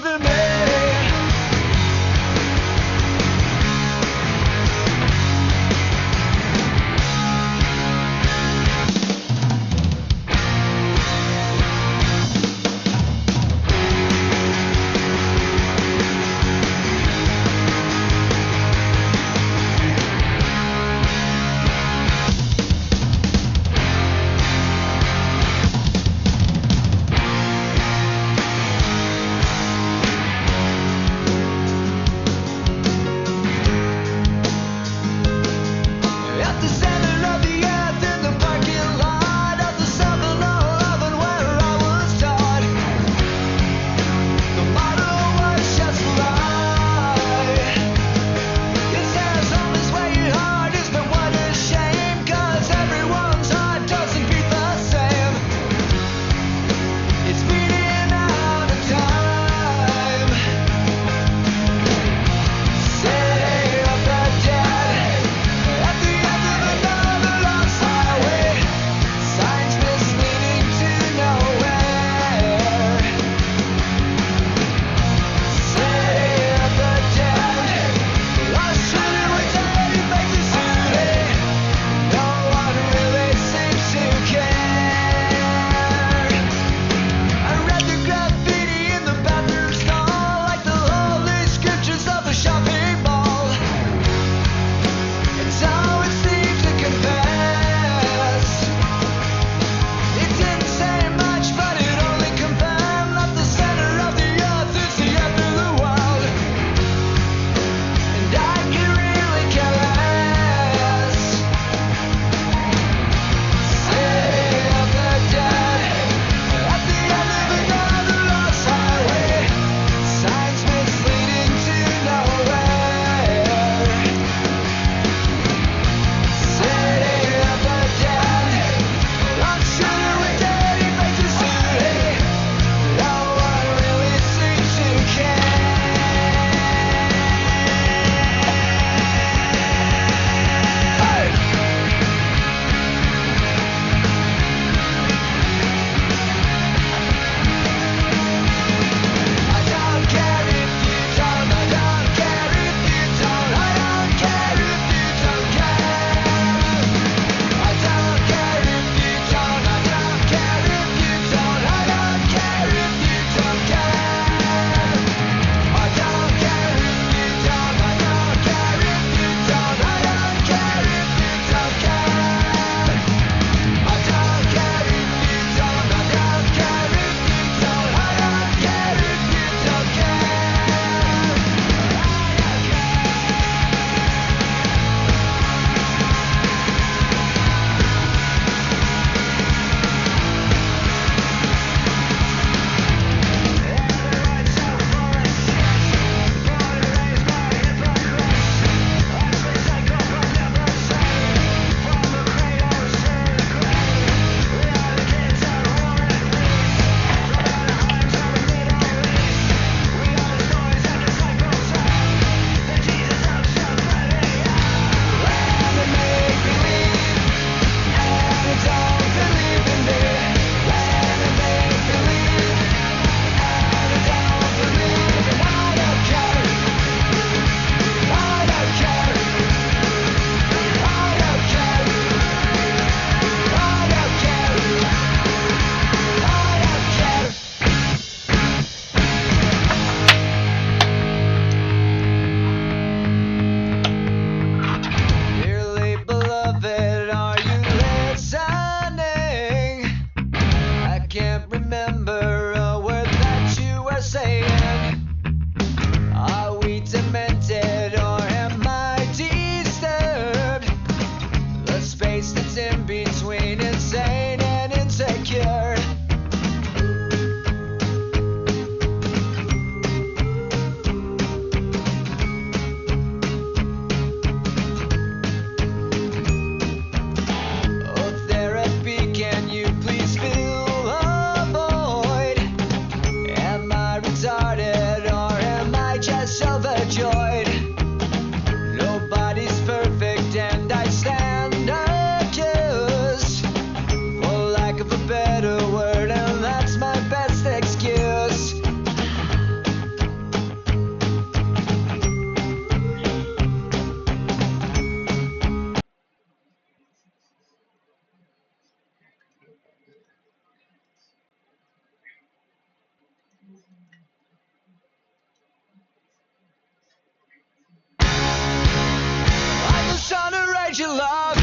celebrate your love.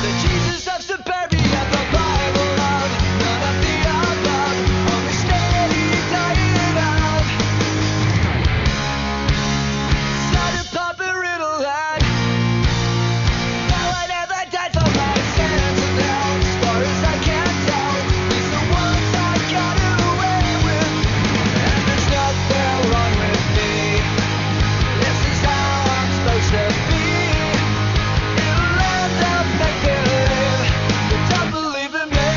The Jesus of suburbia, the Bible love. None of the above, only steady dying of. Started popping riddle lad. No one ever died for my sins, and now, as far as I can tell, it's the ones I got away with. And there's nothing wrong with me. This is how I'm supposed to be. It'll end up make believe, but don't believe in me.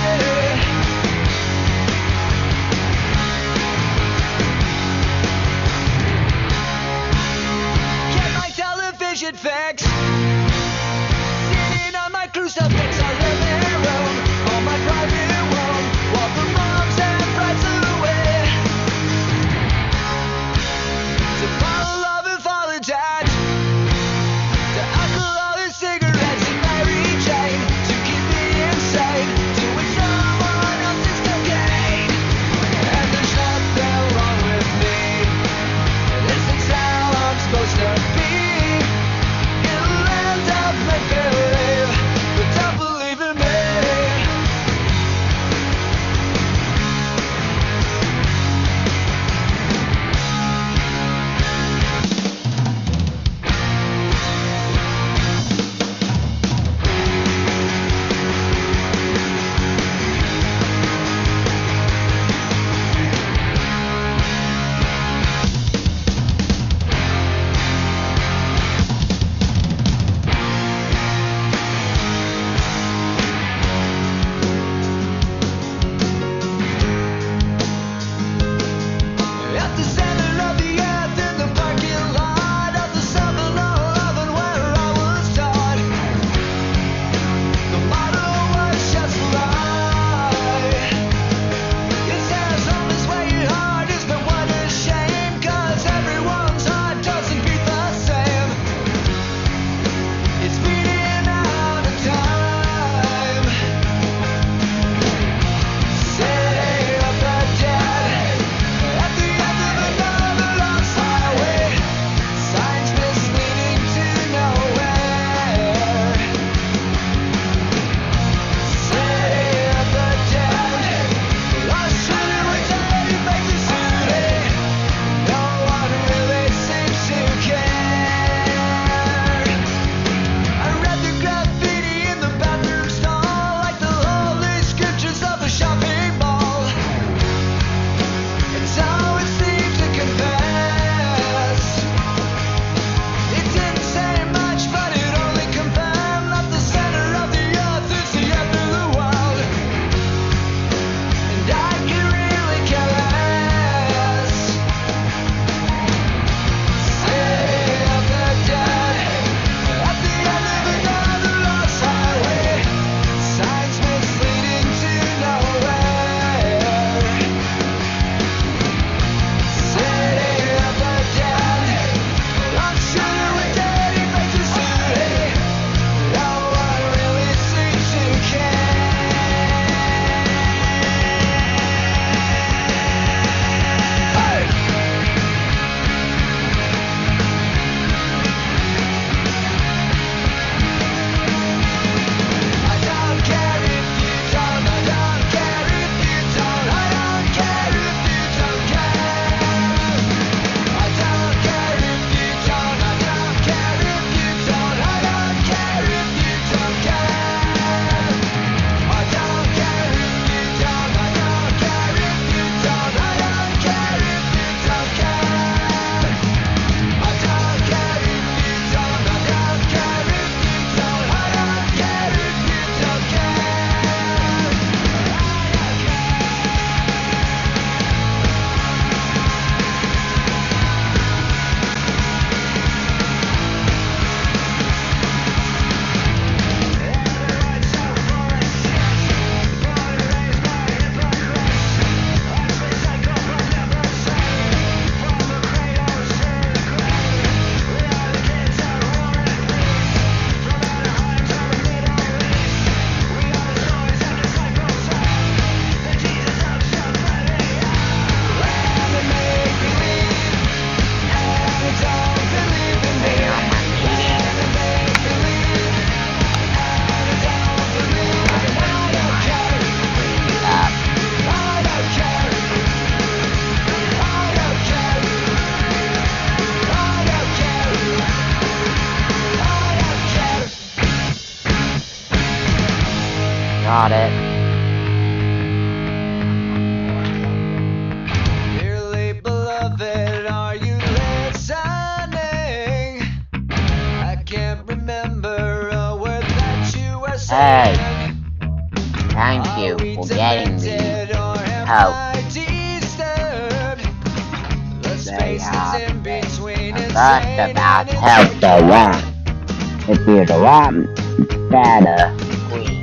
Get my television fixed. Sitting on my crucifix, our living room, on my private room, while the moms and brides away. To follow love and follow dad. To alcohol and cigarettes and Mary Jane. To keep me insane, doing someone else's cocaine. And there's nothing wrong with me. This is how I'm supposed to be. It'll end up make believe, but don't believe in me. Got it. Dearly beloved, are you listening? I can't remember a word that you were saying. Hey, thank you for getting me help. They have first about help the one. If you're the one, better queen.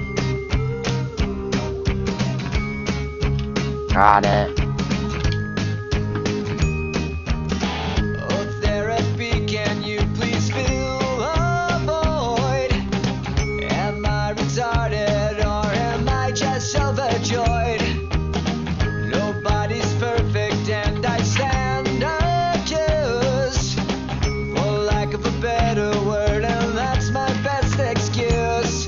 Got it. Oh, therapy, can you please fill a void? Am I retarded or am I just overjoyed? Nobody's perfect and I stand accused, for lack of a better word, and that's my best excuse.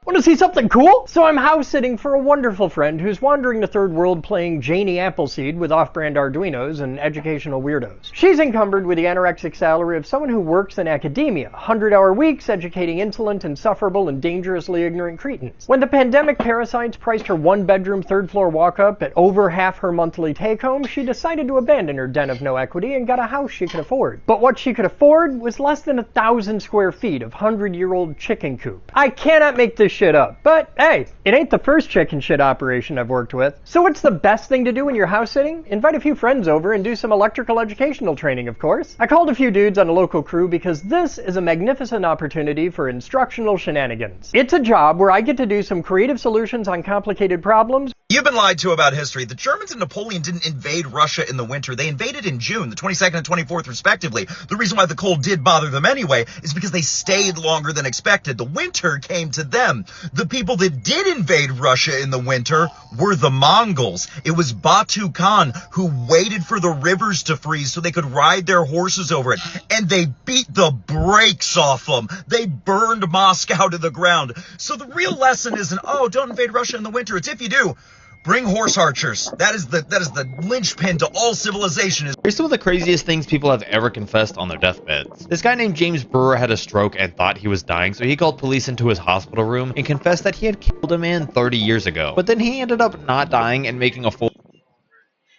Want to see something cool? So I'm house sitting for a wonderful friend who's wandering the third world playing Janie Appleseed with off-brand Arduinos and educational weirdos. She's encumbered with the anorexic salary of someone who works in academia, 100-hour weeks educating insolent, insufferable, and dangerously ignorant cretins. When the pandemic parasites priced her one-bedroom, third-floor walk-up at over half her monthly take-home, she decided to abandon her den of no equity and got a house she could afford. But what she could afford was less than 1,000 square feet of 100-year-old chicken coop. I cannot make this shit up. But hey, it ain't the first chicken shit operation I've worked with. So what's the best thing to do when you're house sitting? Invite a few friends over and do some electrical educational training, of course. I called a few dudes on a local crew because this is a magnificent opportunity for instructional shenanigans. It's a job where I get to do some creative solutions on complicated problems. You've been lied to about history. The Germans and Napoleon didn't invade Russia in the winter. They invaded in June, the 22nd and 24th respectively. The reason why the cold did bother them anyway is because they stayed longer than expected. The winter came to them. The people that did invade Russia in the winter were the Mongols. It was Batu Khan who waited for the rivers to freeze so they could ride their horses over it. And they beat the brakes off them. They burned Moscow to the ground. So the real lesson isn't, oh, don't invade Russia in the winter. It's if you do, bring horse archers. That is the linchpin to all civilization. Here's some of the craziest things people have ever confessed on their deathbeds. This guy named James Brewer had a stroke and thought he was dying, so he called police into his hospital room and confessed that he had killed a man 30 years ago. But then he ended up not dying and making a full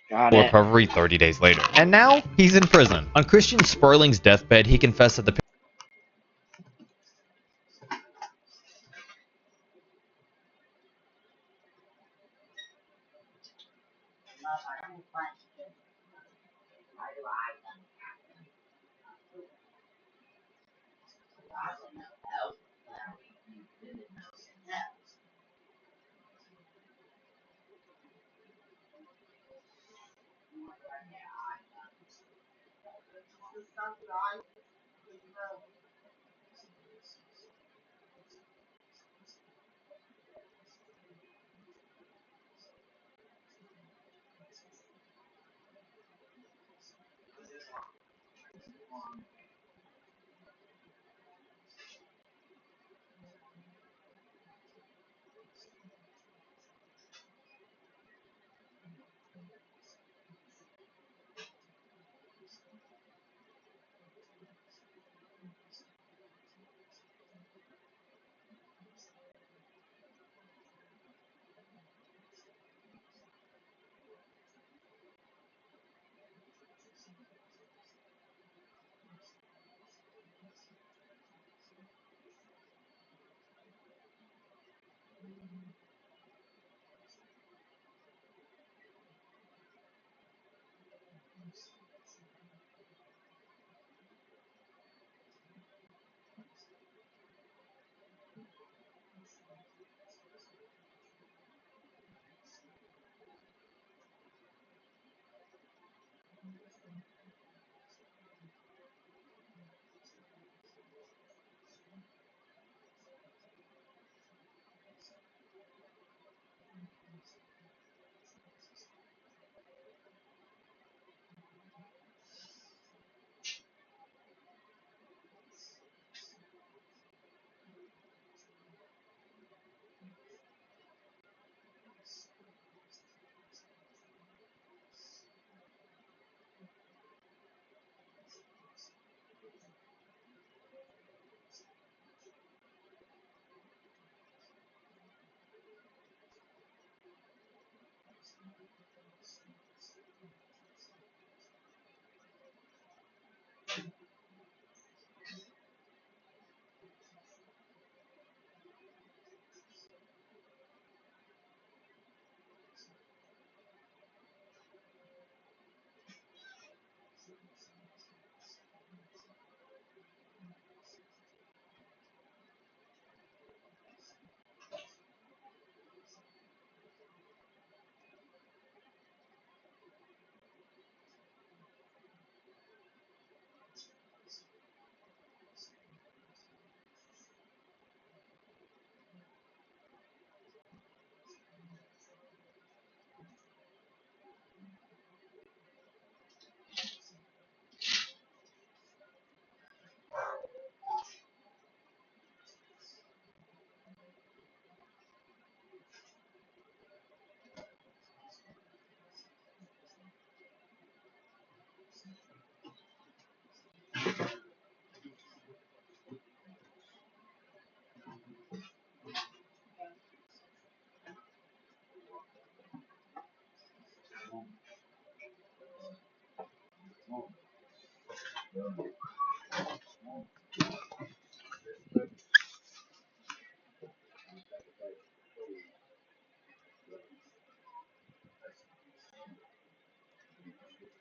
recovery 30 days later. And now, he's in prison. On Christian Sperling's deathbed, he confessed that the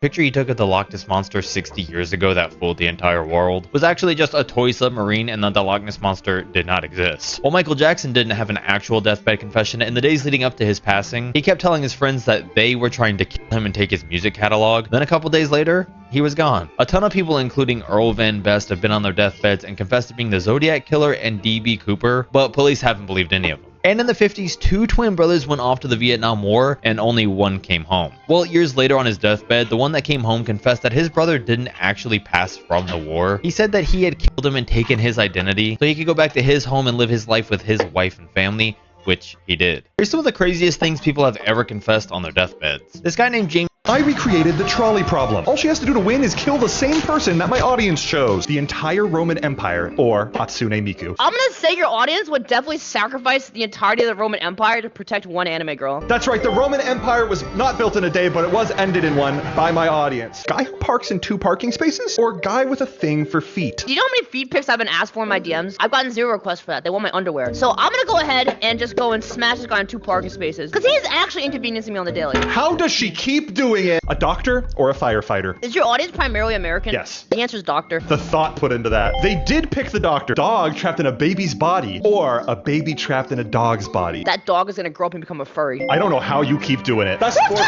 picture he took of the Loch Ness Monster 60 years ago that fooled the entire world was actually just a toy submarine and that the Loch Ness Monster did not exist. While Michael Jackson didn't have an actual deathbed confession, in the days leading up to his passing, he kept telling his friends that they were trying to kill him and take his music catalog. Then a couple days later, he was gone. A ton of people, including Earl Van Best, have been on their deathbeds and confessed to being the Zodiac Killer and D.B. Cooper, but police haven't believed any of them. And in the 50s, 2 twin brothers went off to the Vietnam War and only one came home. Well, years later on his deathbed, the one that came home confessed that his brother didn't actually pass from the war. He said that he had killed him and taken his identity so he could go back to his home and live his life with his wife and family, which he did. Here's some of the craziest things people have ever confessed on their deathbeds. This guy named James I recreated the trolley problem. All she has to do to win is kill the same person that my audience chose. The entire Roman Empire, or Hatsune Miku. I'm gonna say your audience would definitely sacrifice the entirety of the Roman Empire to protect one anime girl. That's right, the Roman Empire was not built in a day, but it was ended in one by my audience. Guy who parks in 2 parking spaces, or guy with a thing for feet? Do you know how many feet pics I've been asked for in my DMs? I've gotten 0 requests for that. They want my underwear. So I'm gonna go ahead and just go and smash this guy in 2 parking spaces. Because he's actually inconveniencing me on the daily. How does she keep doing it? A doctor or a firefighter? Is your audience primarily American? Yes. The answer is doctor. The thought put into that. They did pick the doctor. Dog trapped in a baby's body, or a baby trapped in a dog's body. That dog is gonna grow up and become a furry. I don't know how you keep doing it. That's 4 for 4.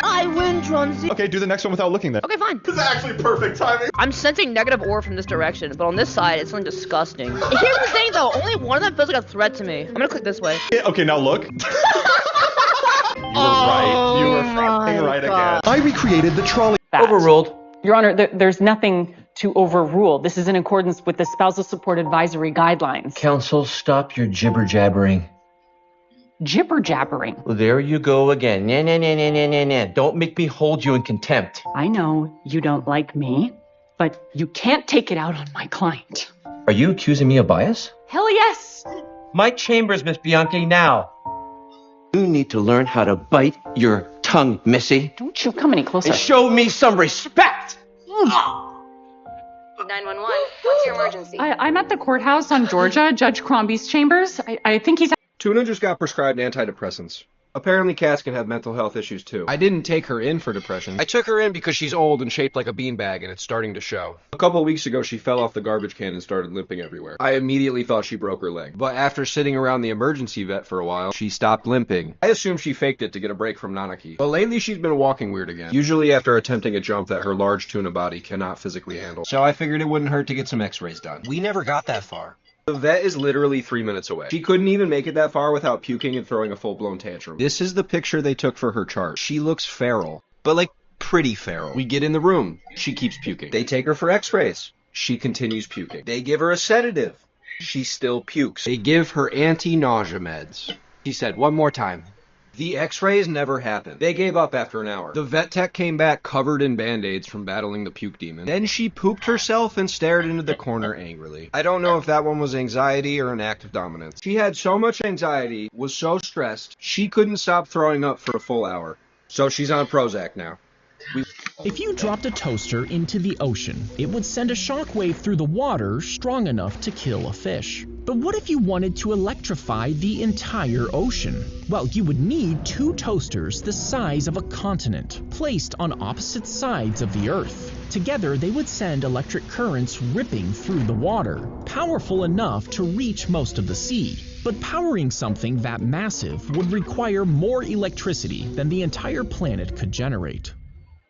I win, Tronzy. Okay, do the next one without looking then. Okay, fine. This is actually perfect timing. I'm sensing negative aura from this direction, but on this side, it's something disgusting. Here's the thing though, only one of them feels like a threat to me. I'm gonna click this way. Yeah, okay, now look. You were right. You were fucking right again. I recreated the trolley. Overruled. Your Honor, there's nothing to overrule. This is in accordance with the Spousal Support Advisory Guidelines. Counsel, stop your jibber-jabbering. Jibber-jabbering? Well, there you go again. Nah. Don't make me hold you in contempt. I know you don't like me, but you can't take it out on my client. Are you accusing me of bias? Hell yes! My chambers, Miss Bianchi, now. You need to learn how to bite your tongue, Missy. Don't you come any closer. And show me some respect! 911, what's your emergency? I'm at the courthouse on Georgia, Judge Crombie's chambers. I think he's... Tuna just got prescribed antidepressants. Apparently Cass can have mental health issues too. I didn't take her in for depression. I took her in because she's old and shaped like a beanbag and it's starting to show. A couple weeks ago she fell off the garbage can and started limping everywhere. I immediately thought she broke her leg. But after sitting around the emergency vet for a while, she stopped limping. I assumed she faked it to get a break from Nanaki. But lately she's been walking weird again. Usually after attempting a jump that her large tuna body cannot physically handle. So I figured it wouldn't hurt to get some x-rays done. We never got that far. The vet is literally 3 minutes away. She couldn't even make it that far without puking and throwing a full-blown tantrum. This is the picture they took for her chart. She looks feral, but like pretty feral. We get in the room. She keeps puking. They take her for x-rays. She continues puking. They give her a sedative. She still pukes. They give her anti-nausea meds. She said, one more time. The x-rays never happened. They gave up after an hour. The vet tech came back covered in band-aids from battling the puke demon. Then she pooped herself and stared into the corner angrily. I don't know if that one was anxiety or an act of dominance. She had so much anxiety, was so stressed, she couldn't stop throwing up for a full hour. So she's on Prozac now. If you dropped a toaster into the ocean, it would send a shockwave through the water strong enough to kill a fish. But what if you wanted to electrify the entire ocean? Well, you would need 2 toasters the size of a continent, placed on opposite sides of the Earth. Together, they would send electric currents ripping through the water, powerful enough to reach most of the sea. But powering something that massive would require more electricity than the entire planet could generate.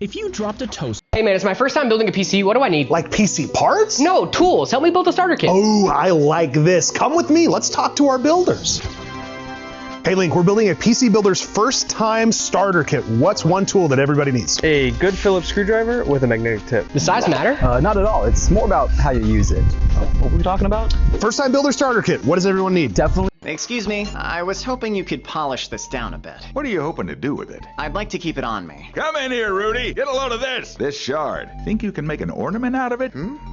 If you dropped a toaster... Hey man, it's my first time building a PC. What do I need? Like PC parts? No, tools. Help me build a starter kit. Oh, I like this. Come with me. Let's talk to our builders. Hey Link, we're building a PC builder's first time starter kit. What's one tool that everybody needs? A good Phillips screwdriver with a magnetic tip. Does size matter? Not at all. It's more about how you use it. What were we talking about? First time builder starter kit. What does everyone need? Definitely. Excuse me, I was hoping you could polish this down a bit. What are you hoping to do with it? I'd like to keep it on me. Come in here, Rudy. Get a load of this. This shard. Think you can make an ornament out of it?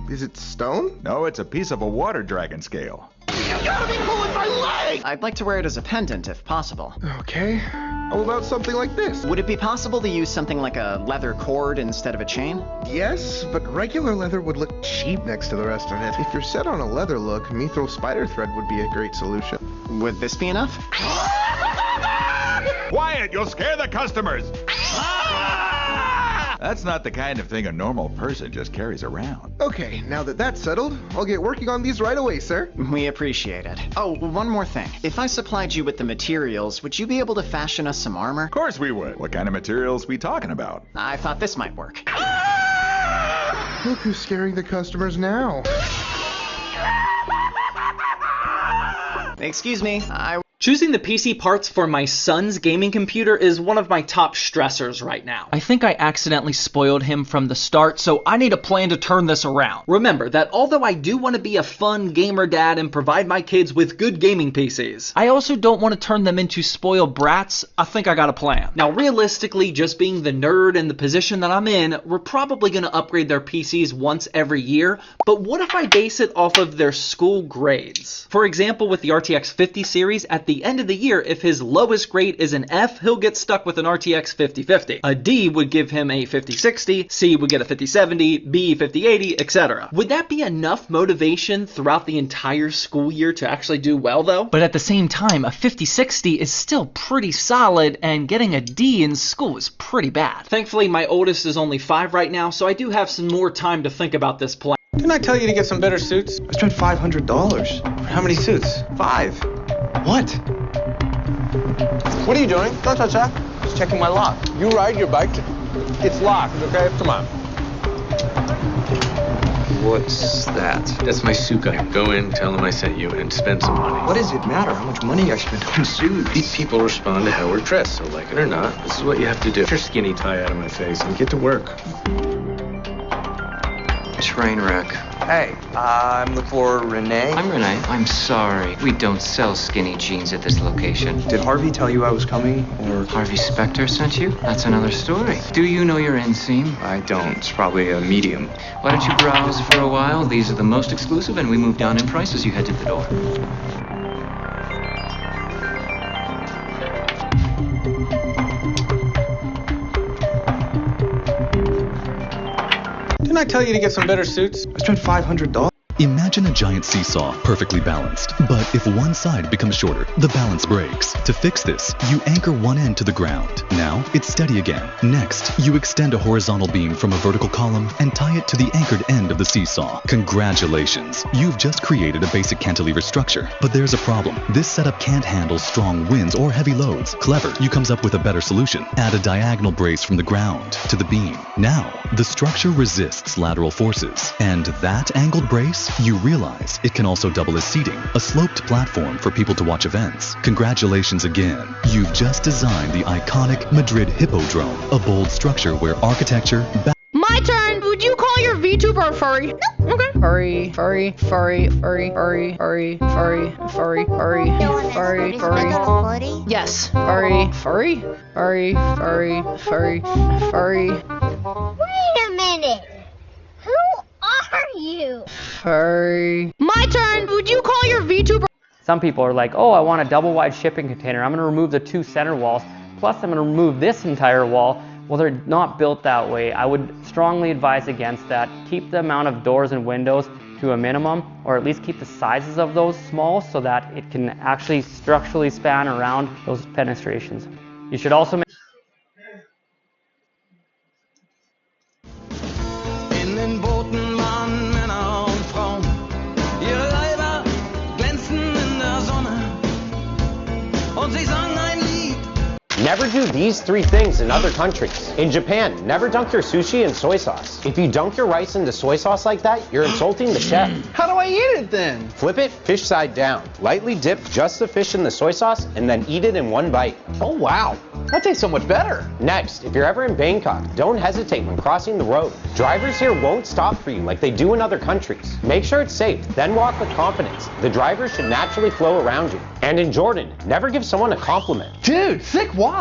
Is it stone? No, it's a piece of a water dragon scale. You gotta be pulling my leg! I'd like to wear it as a pendant if possible. Okay. How about something like this? Would it be possible to use something like a leather cord instead of a chain? Yes, but regular leather would look cheap next to the rest of it. If you're set on a leather look, mithril spider thread would be a great solution. Would this be enough? Quiet! You'll scare the customers! That's not the kind of thing a normal person just carries around. Okay, now that that's settled, I'll get working on these right away, sir. We appreciate it. Oh, one more thing. If I supplied you with the materials, would you be able to fashion us some armor? Of course we would. What kind of materials we talking about? I thought this might work. Look who's scaring the customers now. Excuse me, Choosing the PC parts for my son's gaming computer is one of my top stressors right now. I think I accidentally spoiled him from the start, so I need a plan to turn this around. Remember that although I do want to be a fun gamer dad and provide my kids with good gaming PCs, I also don't want to turn them into spoiled brats. I think I got a plan. Now realistically, just being the nerd and the position that I'm in, we're probably going to upgrade their PCs once every year, but what if I base it off of their school grades? For example, with the RTX 50 series, at the end of the year, if his lowest grade is an F, he'll get stuck with an RTX 5050. A D would give him a 5060, C would get a 5070, B 5080, etc. Would that be enough motivation throughout the entire school year to actually do well though? But at the same time, a 5060 is still pretty solid, and getting a D in school is pretty bad. Thankfully, my oldest is only 5 right now, so I do have some more time to think about this plan. Didn't I tell you to get some better suits? I spent $500. How many suits? 5. What? What are you doing? Don't touch that. Just checking my lock. You ride your bike? It's locked, okay? Come on. What's that? That's my suit guy. Go in, tell him I sent you, and spend some money. What does it matter how much money I spend on suits? These people respond to how we're dressed, so like it or not, this is what you have to do. Get your skinny tie out of my face and get to work. Train wreck. Hey, I'm looking for Renee. I'm Renee. I'm sorry. We don't sell skinny jeans at this location. Did Harvey tell you I was coming, or? Harvey Specter sent you? That's another story. Do you know your inseam? I don't. It's probably a medium. Why don't you browse for a while? These are the most exclusive, and we move down in price as you head to the door. Didn't I tell you to get some better suits? I spent $500. Imagine a giant seesaw, perfectly balanced. But if one side becomes shorter, the balance breaks. To fix this, you anchor one end to the ground. Now, it's steady again. Next, you extend a horizontal beam from a vertical column and tie it to the anchored end of the seesaw. Congratulations! You've just created a basic cantilever structure. But there's a problem. This setup can't handle strong winds or heavy loads. Clever, you comes up with a better solution. Add a diagonal brace from the ground to the beam. Now, the structure resists lateral forces. And that angled brace, you realize it can also double as seating, a sloped platform for people to watch events. Congratulations again. You've just designed the iconic Madrid Hippodrome, a bold structure where architecture... My turn! Would you call your VTuber furry? No. Okay. Furry, furry, furry, furry, furry, furry, furry, furry, furry, furry, furry. Yes. Furry, furry, furry, furry, furry, furry. Wait a minute. Who are you? Furry. My turn! Would you call your VTuber? Some people are like, oh, I want a double wide shipping container. I'm gonna remove the 2 center walls, plus I'm gonna remove this entire wall. Well, they're not built that way. I would strongly advise against that. Keep the amount of doors and windows to a minimum, or at least keep the sizes of those small so that it can actually structurally span around those fenestrations. You should also make Never do these 3 things in other countries. In Japan, never dunk your sushi in soy sauce. If you dunk your rice into soy sauce like that, you're insulting the chef. How do I eat it then? Flip it fish side down. Lightly dip just the fish in the soy sauce and then eat it in one bite. Oh wow, that tastes so much better. Next, if you're ever in Bangkok, don't hesitate when crossing the road. Drivers here won't stop for you like they do in other countries. Make sure it's safe, then walk with confidence. The driver should naturally flow around you. And in Jordan, never give someone a compliment. Dude, sick watch.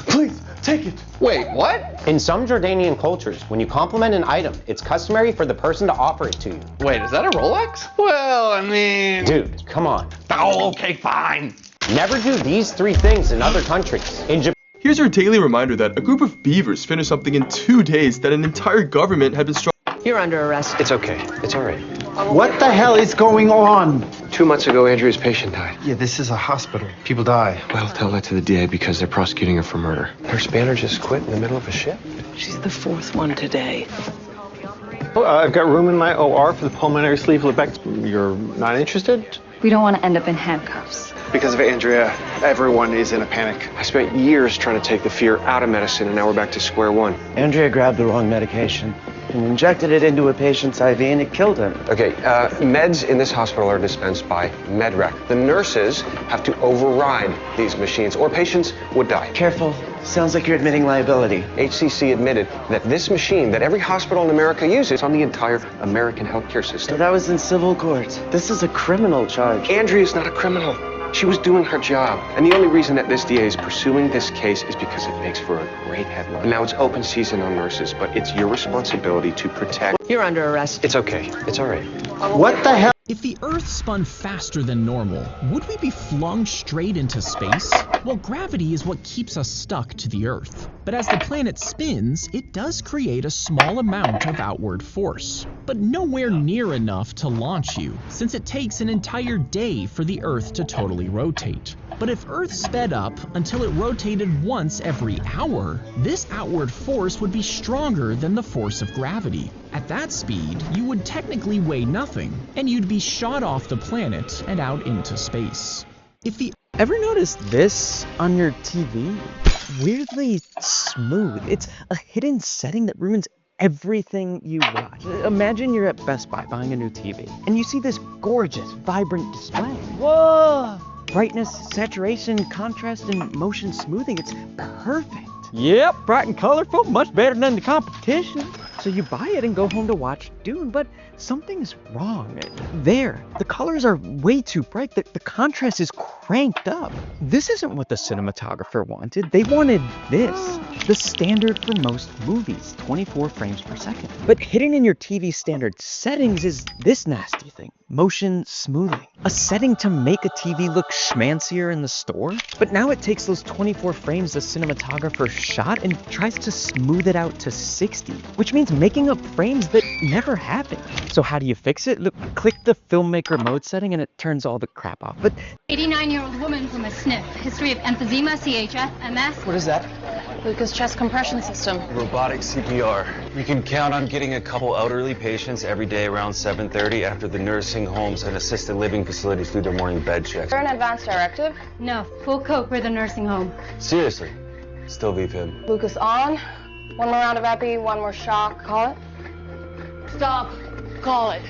Please, take it. Wait, what? In some Jordanian cultures, when you compliment an item, it's customary for the person to offer it to you. Wait, is that a Rolex? Well, I mean... Dude, come on. Oh, okay, fine. Never do these 3 things in other countries. In Japan... Here's your daily reminder that a group of beavers finished something in 2 days that an entire government had been struggling. You're under arrest. It's okay. It's all right. What the hell is going on? 2 months ago, Andrea's patient died. Yeah, this is a hospital. People die. Well, tell that to the DA because they're prosecuting her for murder. Nurse Banner just quit in the middle of a shift. She's the 4th one today. I've got room in my OR for the pulmonary sleeve lobectomy. You're not interested? We don't want to end up in handcuffs. Because of Andrea, everyone is in a panic. I spent years trying to take the fear out of medicine, and now we're back to square one. Andrea grabbed the wrong medication and injected it into a patient's IV, and it killed him. Okay, meds in this hospital are dispensed by MedRec. The nurses have to override these machines, or patients would die. Careful. Sounds like you're admitting liability. HCC admitted that this machine that every hospital in America uses on the entire American healthcare system. So that was in civil court. This is a criminal charge. Andrea's not a criminal. She was doing her job. And the only reason that this DA is pursuing this case is because it makes for a great headline. Now it's open season on nurses, but it's your responsibility to protect. You're under arrest. It's okay. It's all right. What the hell? If the Earth spun faster than normal, would we be flung straight into space? Well, gravity is what keeps us stuck to the Earth. But as the planet spins, it does create a small amount of outward force, but nowhere near enough to launch you, since it takes an entire day for the Earth to totally rotate. But if Earth sped up until it rotated once every hour, this outward force would be stronger than the force of gravity. At that speed, you would technically weigh nothing, and you'd be shot off the planet and out into space. If the Ever noticed this on your TV? Weirdly smooth. It's a hidden setting that ruins everything you watch. Imagine you're at Best Buy buying a new TV, and you see this gorgeous, vibrant display. Whoa! Brightness, saturation, contrast, and motion smoothing. It's perfect. Yep, bright and colorful, much better than the competition. So you buy it and go home to watch Dune, but something's wrong. There, the colors are way too bright. The contrast is cranked up. This isn't what the cinematographer wanted. They wanted this. The standard for most movies, 24 frames per second. But hidden in your TV standard settings is this nasty thing. Motion smoothing. A setting to make a TV look schmancier in the store. But now it takes those 24 frames the cinematographer shot and tries to smooth it out to 60, which means making up frames that never happened. So how do you fix it? Look, click the filmmaker mode setting and it turns all the crap off. But 89-year-old woman from a SNF. History of emphysema, CHF, MS. What is that? Lucas chest compression system. Robotic CPR. We can count on getting a couple elderly patients every day around 7:30 after the nursing homes and assisted living facilities do their morning bed checks. Is there an advance directive? No, full coat for the nursing home. Seriously, still VPIM. Lucas on. One more round of epi, one more shock. Call it. Stop. Call it.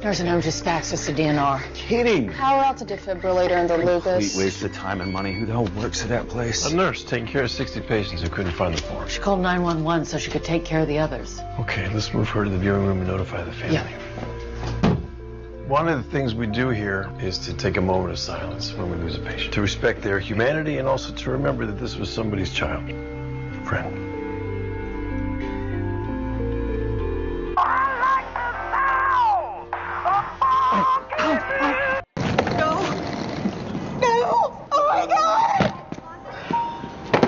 Nursing home just faxed us a DNR. Kidding. Power out to defibrillator into Lucas. Complete waste of time and money. Who the hell works at that place? A nurse taking care of 60 patients who couldn't find the form. She called 911 so she could take care of the others. Okay, let's move her to the viewing room and notify the family. Yeah. One of the things we do here is to take a moment of silence when we lose a patient, to respect their humanity and also to remember that this was somebody's child, friend.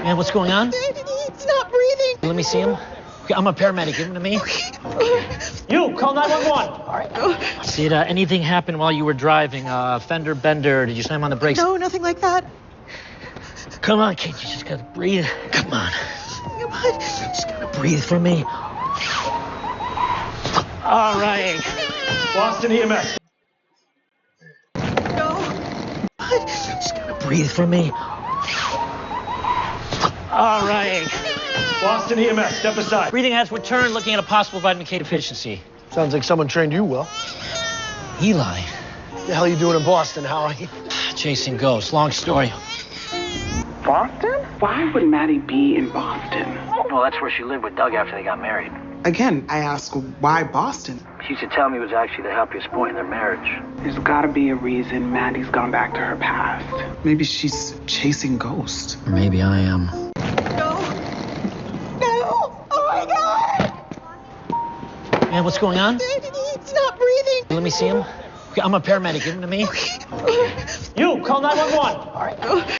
Man, what's going on? He's not breathing. Let me see him. Okay, I'm a paramedic. Give him to me. You, call 911. All right. Did anything happen while you were driving? Fender bender? Did you slam on the brakes? No, nothing like that. Come on, kid. You just gotta breathe. Come on. Come on. You just gotta breathe for me. All right. Boston EMS. No. You just gotta breathe for me. All right. Boston EMS, step aside. Breathing has returned, looking at a possible vitamin K deficiency. Sounds like someone trained you well. Eli. What the hell are you doing in Boston, Howie? Chasing ghosts. Long story. Boston? Why would Maddie be in Boston? Well, that's where she lived with Doug after they got married. Again, I ask, why Boston? She used to tell me it was actually the happiest point in their marriage. There's gotta be a reason Maddie's gone back to her past. Maybe she's chasing ghosts. Or maybe I am. Man, what's going on? He's not breathing. Let me see him. Okay, I'm a paramedic. Give him to me. You, call 911. All right.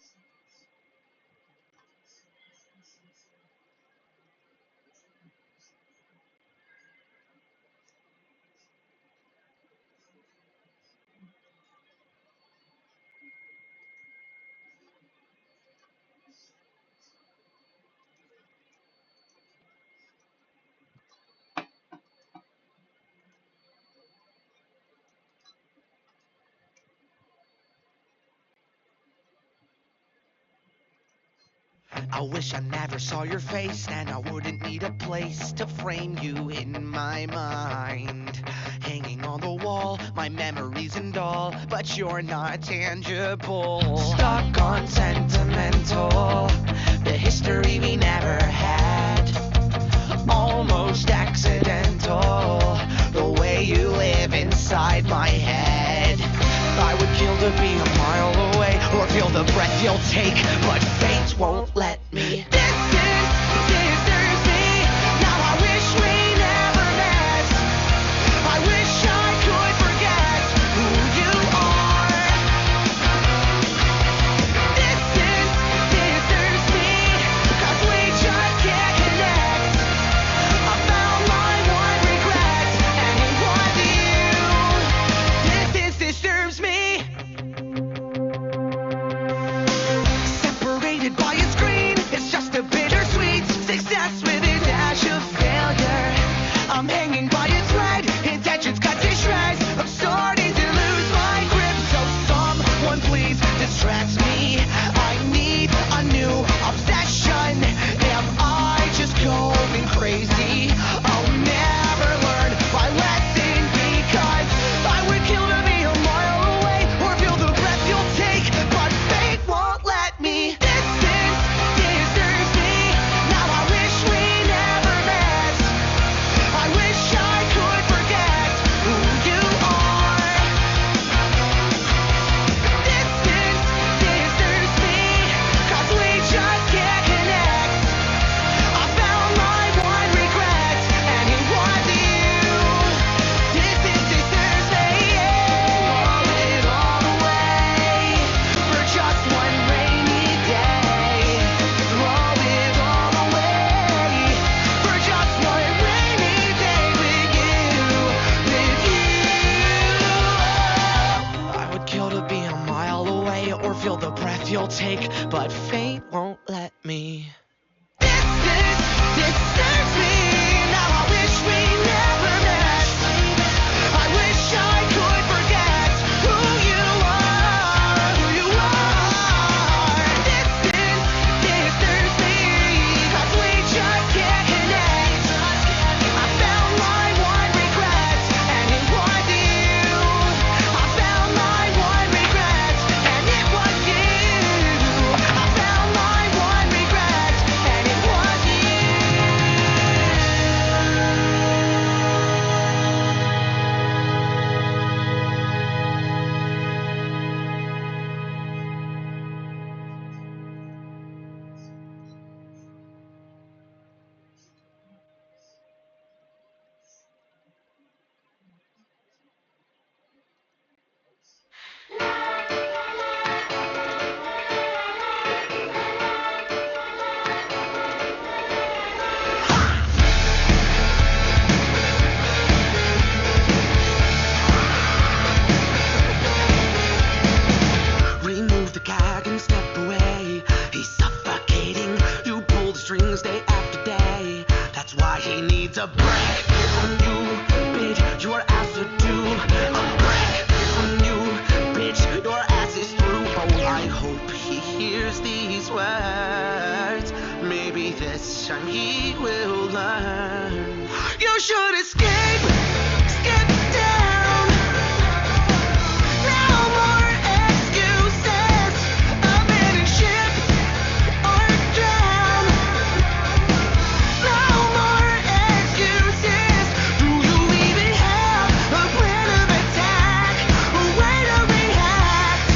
I wish I never saw your face, and I wouldn't need a place to frame you in my mind. Hanging on the wall, my memories and all, but you're not tangible. Stuck on sentimental, the history we never had. Almost accidental, the way you live inside my head. I would kill to be a mile away, or feel the breath you'll take, but fate won't let me. This is me. Now I wish we never met. I wish I could forget who you are. This is me, 'cause we just can't connect. I found my one regret, and it was you. This disturbs me. Separated by a screen, it's just a bittersweet success with a dash of failure. I'm hanging by a thread, intentions cut to shreds. I'm starting to lose my grip, so someone please distract me. I need a new obsession. Am I just going crazy? I'll never learn my lesson, because I would kill to be a mile away, or feel the breath you'll take, but fate won't let me. This disturbs me. Now I wish we never met. I wish I could forget who you are. This disturbs me, 'cause we just can't connect. I found my one regret, and it was you. This disturbs me. Throw it all away for just one rainy day. Throw it all away for just one rainy day with you. I would kill to be a mile away, or feel the breath you'll take, but fate won't let me. This disturbs me. Now I wish we never met. I wish I could forget who you are. This disturbs me, 'cause we just can't connect. I found my one regret, and it was you. I found my one regret, and it was you. I found my one regret, and it was you. Remove the gag and step away. He's suffocating. You pull the strings day after day. That's why he needs a break from you, bitch. Your ass to do a break from you, bitch. Your ass is through. Oh, I hope he hears these words. Maybe this time he will learn. You should escape, skip down. No more excuses. Abandon ship or drown. No more excuses. Do you even have a plan of attack? A way to react?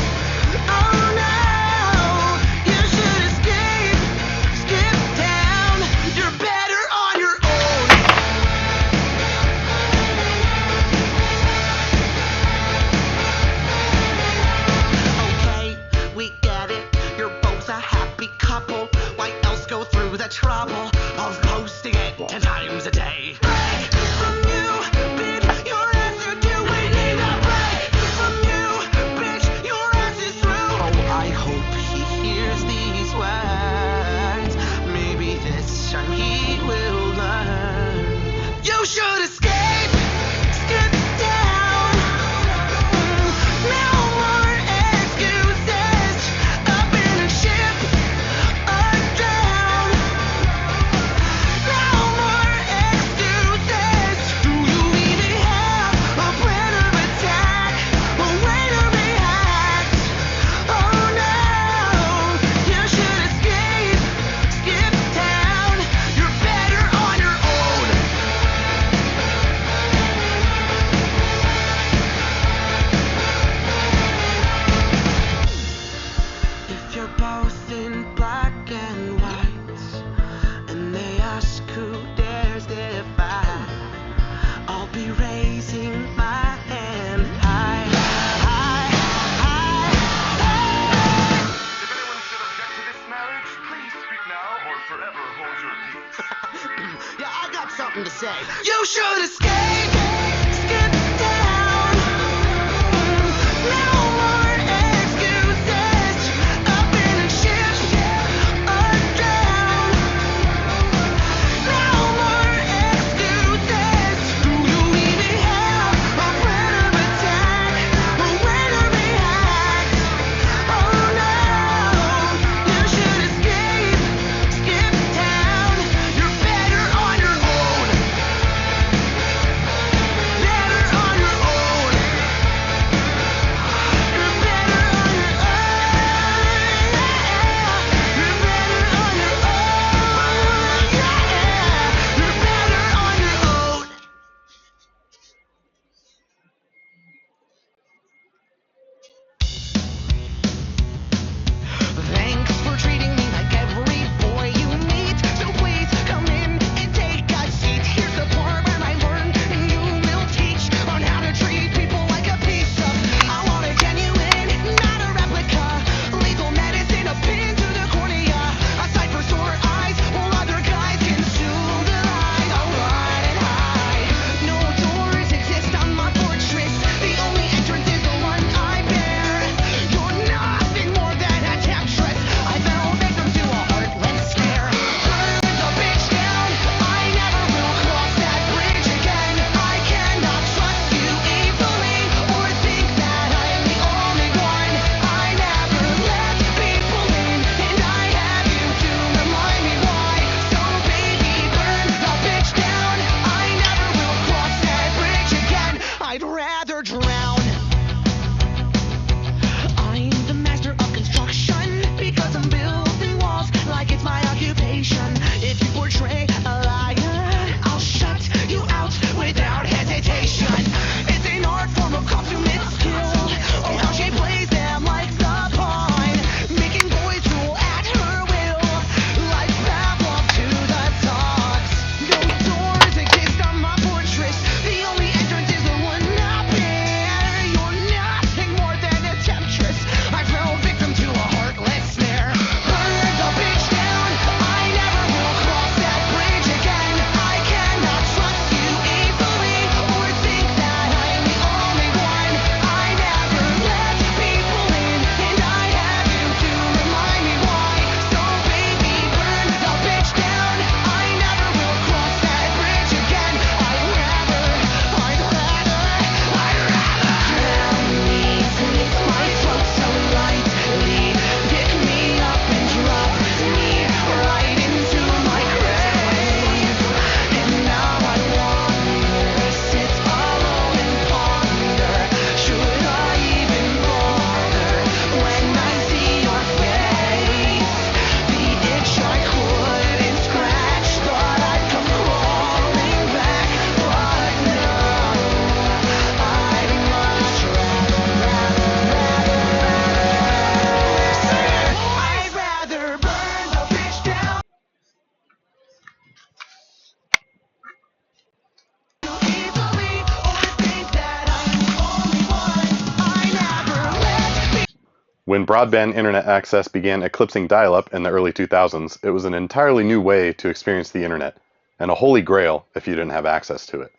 Oh no, you should escape, skip down. You're better on your own. something to say. You should escape, skip down. No more excuses. Up in a shift or down. No more excuses. Do you even have a plan of attack? Or where to react? Oh no, you should escape, skip town. You're better on your own. Better on your own. You're better on your own. You're better on your own. Yeah. You're better on your own. Thanks for treating me like every boy you meet. So please come in and take a seat. Here's the part where I learn and you will teach on how to treat people like a piece of meat. I want a genuine, not a replica. Lethal medicine, a pin to the cornea. A sight for sore eyes while other guys consume the lies. I'll run and hide. No doors exist on my fortress. The only entrance is the one I bear. You're nothing more than a temptress. I fell victim to a heartless snare. Burn the bitch down. I never will cross that bridge again. I cannot trust you easily or think that I'm the only one. I never let people in, and I have you to remind me why. So baby, burn the bitch down. I never will cross that bridge again. I'd rather drown. I'm the master of construction because I'm building walls like it's my occupation. If you portray a liar, I'll shut you out without hesitation. It's an art form of consummate skill. Oh, how she plays them like the pawn, making boys rule at her will, like Pavlov to the dogs. No doors exist on my fortress. The only entrance is the one up there. You're nothing more than a temptress. I fell victim to a heartless snare. Burn the bitch down. I never will cross that bridge again. I cannot trust you easily or think that I'm the only one. I never let people in, and I have you to remind me why. So baby, burn the bitch down. I never will cross that bridge again. I'd rather drown me, slit my throat so lightly, pick me up and drop me right into my grave. And now I wonder, sit alone and ponder, should I even bother when I see your face? The itch I couldn't scratch, thought I'd come crawling back, but no, I'd much rather burn the bitch down. Easily or think that I'm the only one. I never let When broadband internet access began eclipsing dial-up in the early 2000s, it was an entirely new way to experience the internet, and a holy grail if you didn't have access to it.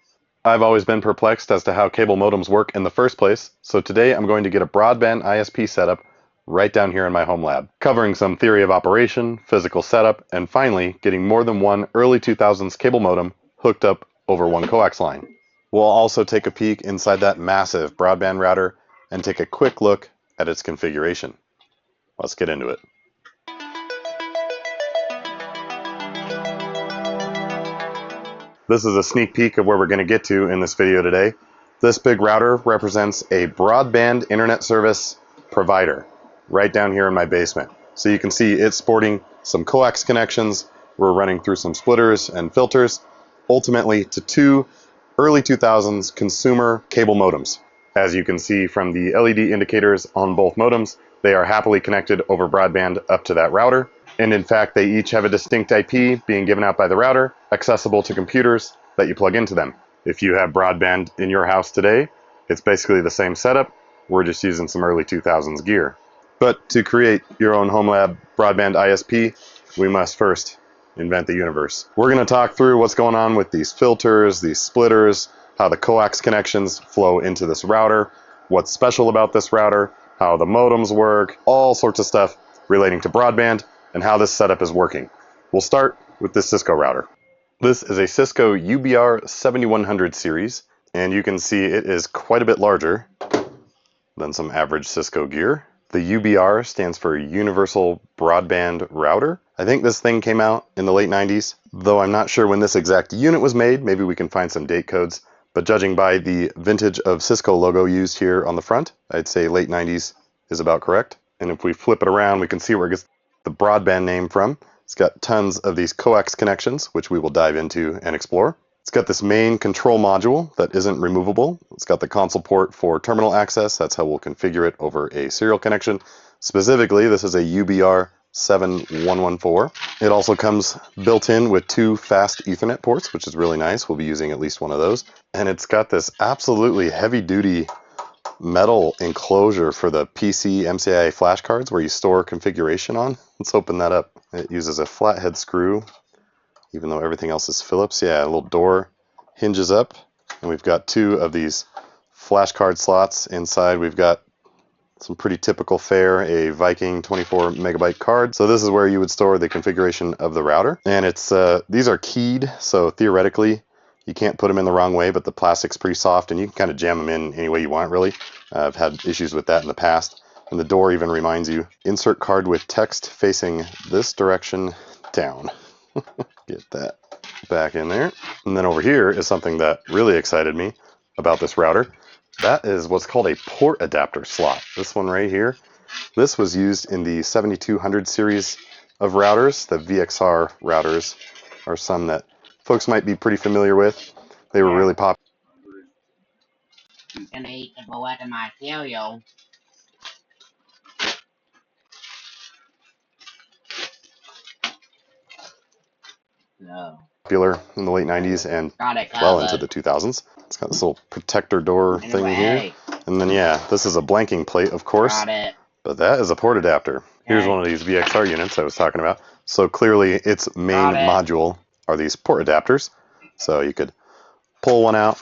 I've always been perplexed as to how cable modems work in the first place, so today I'm going to get a broadband ISP setup right down here in my home lab, covering some theory of operation, physical setup, and finally getting more than one early 2000s cable modem hooked up over one coax line. We'll also take a peek inside that massive broadband router and take a quick look at its configuration. Let's get into it. This is a sneak peek of where we're going to get to in this video today. This big router represents a broadband internet service provider right down here in my basement. So you can see it's sporting some coax connections. We're running through some splitters and filters, ultimately to two early 2000s consumer cable modems. As you can see from the LED indicators on both modems, they are happily connected over broadband up to that router. And in fact, they each have a distinct IP being given out by the router, accessible to computers that you plug into them. If you have broadband in your house today, it's basically the same setup. We're just using some early 2000s gear. But to create your own home lab broadband ISP, we must first invent the universe. We're going to talk through what's going on with these filters, these splitters, how the coax connections flow into this router, what's special about this router, how the modems work, all sorts of stuff relating to broadband, and how this setup is working. We'll start with this Cisco router. This is a Cisco UBR 7100 series, and you can see it is quite a bit larger than some average Cisco gear. The UBR stands for Universal Broadband Router. I think this thing came out in the late 90s, though I'm not sure when this exact unit was made. Maybe we can find some date codes. But judging by the vintage of Cisco logo used here on the front, I'd say late 90s is about correct. And if we flip it around, we can see where it gets the broadband name from. It's got tons of these coax connections, which we will dive into and explore. It's got this main control module that isn't removable. It's got the console port for terminal access. That's how we'll configure it over a serial connection. Specifically, this is a UBR 7114. It also comes built in with 2 fast Ethernet ports, which is really nice. We'll be using at least one of those. And it's got this absolutely heavy-duty metal enclosure for the PC MCI flash cards where you store configuration on. Let's open that up. It uses a flathead screw, even though everything else is Phillips. Yeah, a little door hinges up, and we've got 2 of these flash card slots. Inside we've got some pretty typical fare, a Viking 24 megabyte card. So this is where you would store the configuration of the router. And it's these are keyed, so theoretically you can't put them in the wrong way, but the plastic's pretty soft and you can kind of jam them in any way you want, really. I've had issues with that in the past. And the door even reminds you, insert card with text facing this direction down. Get that back in there. And then over here is something that really excited me about this router. That is what's called a port adapter slot. This one right here. This was used in the 7200 series of routers. The VXR routers are some that folks might be pretty familiar with. They were really popular. I'm gonna eat the bullet of my cereal. No. Popular in the late 90s and well into the 2000s. It's got this little protector door thing here. And then, yeah, this is a blanking plate, of course. But that is a port adapter. Here's one of these VXR units I was talking about. So clearly its main module are these port adapters. So you could pull one out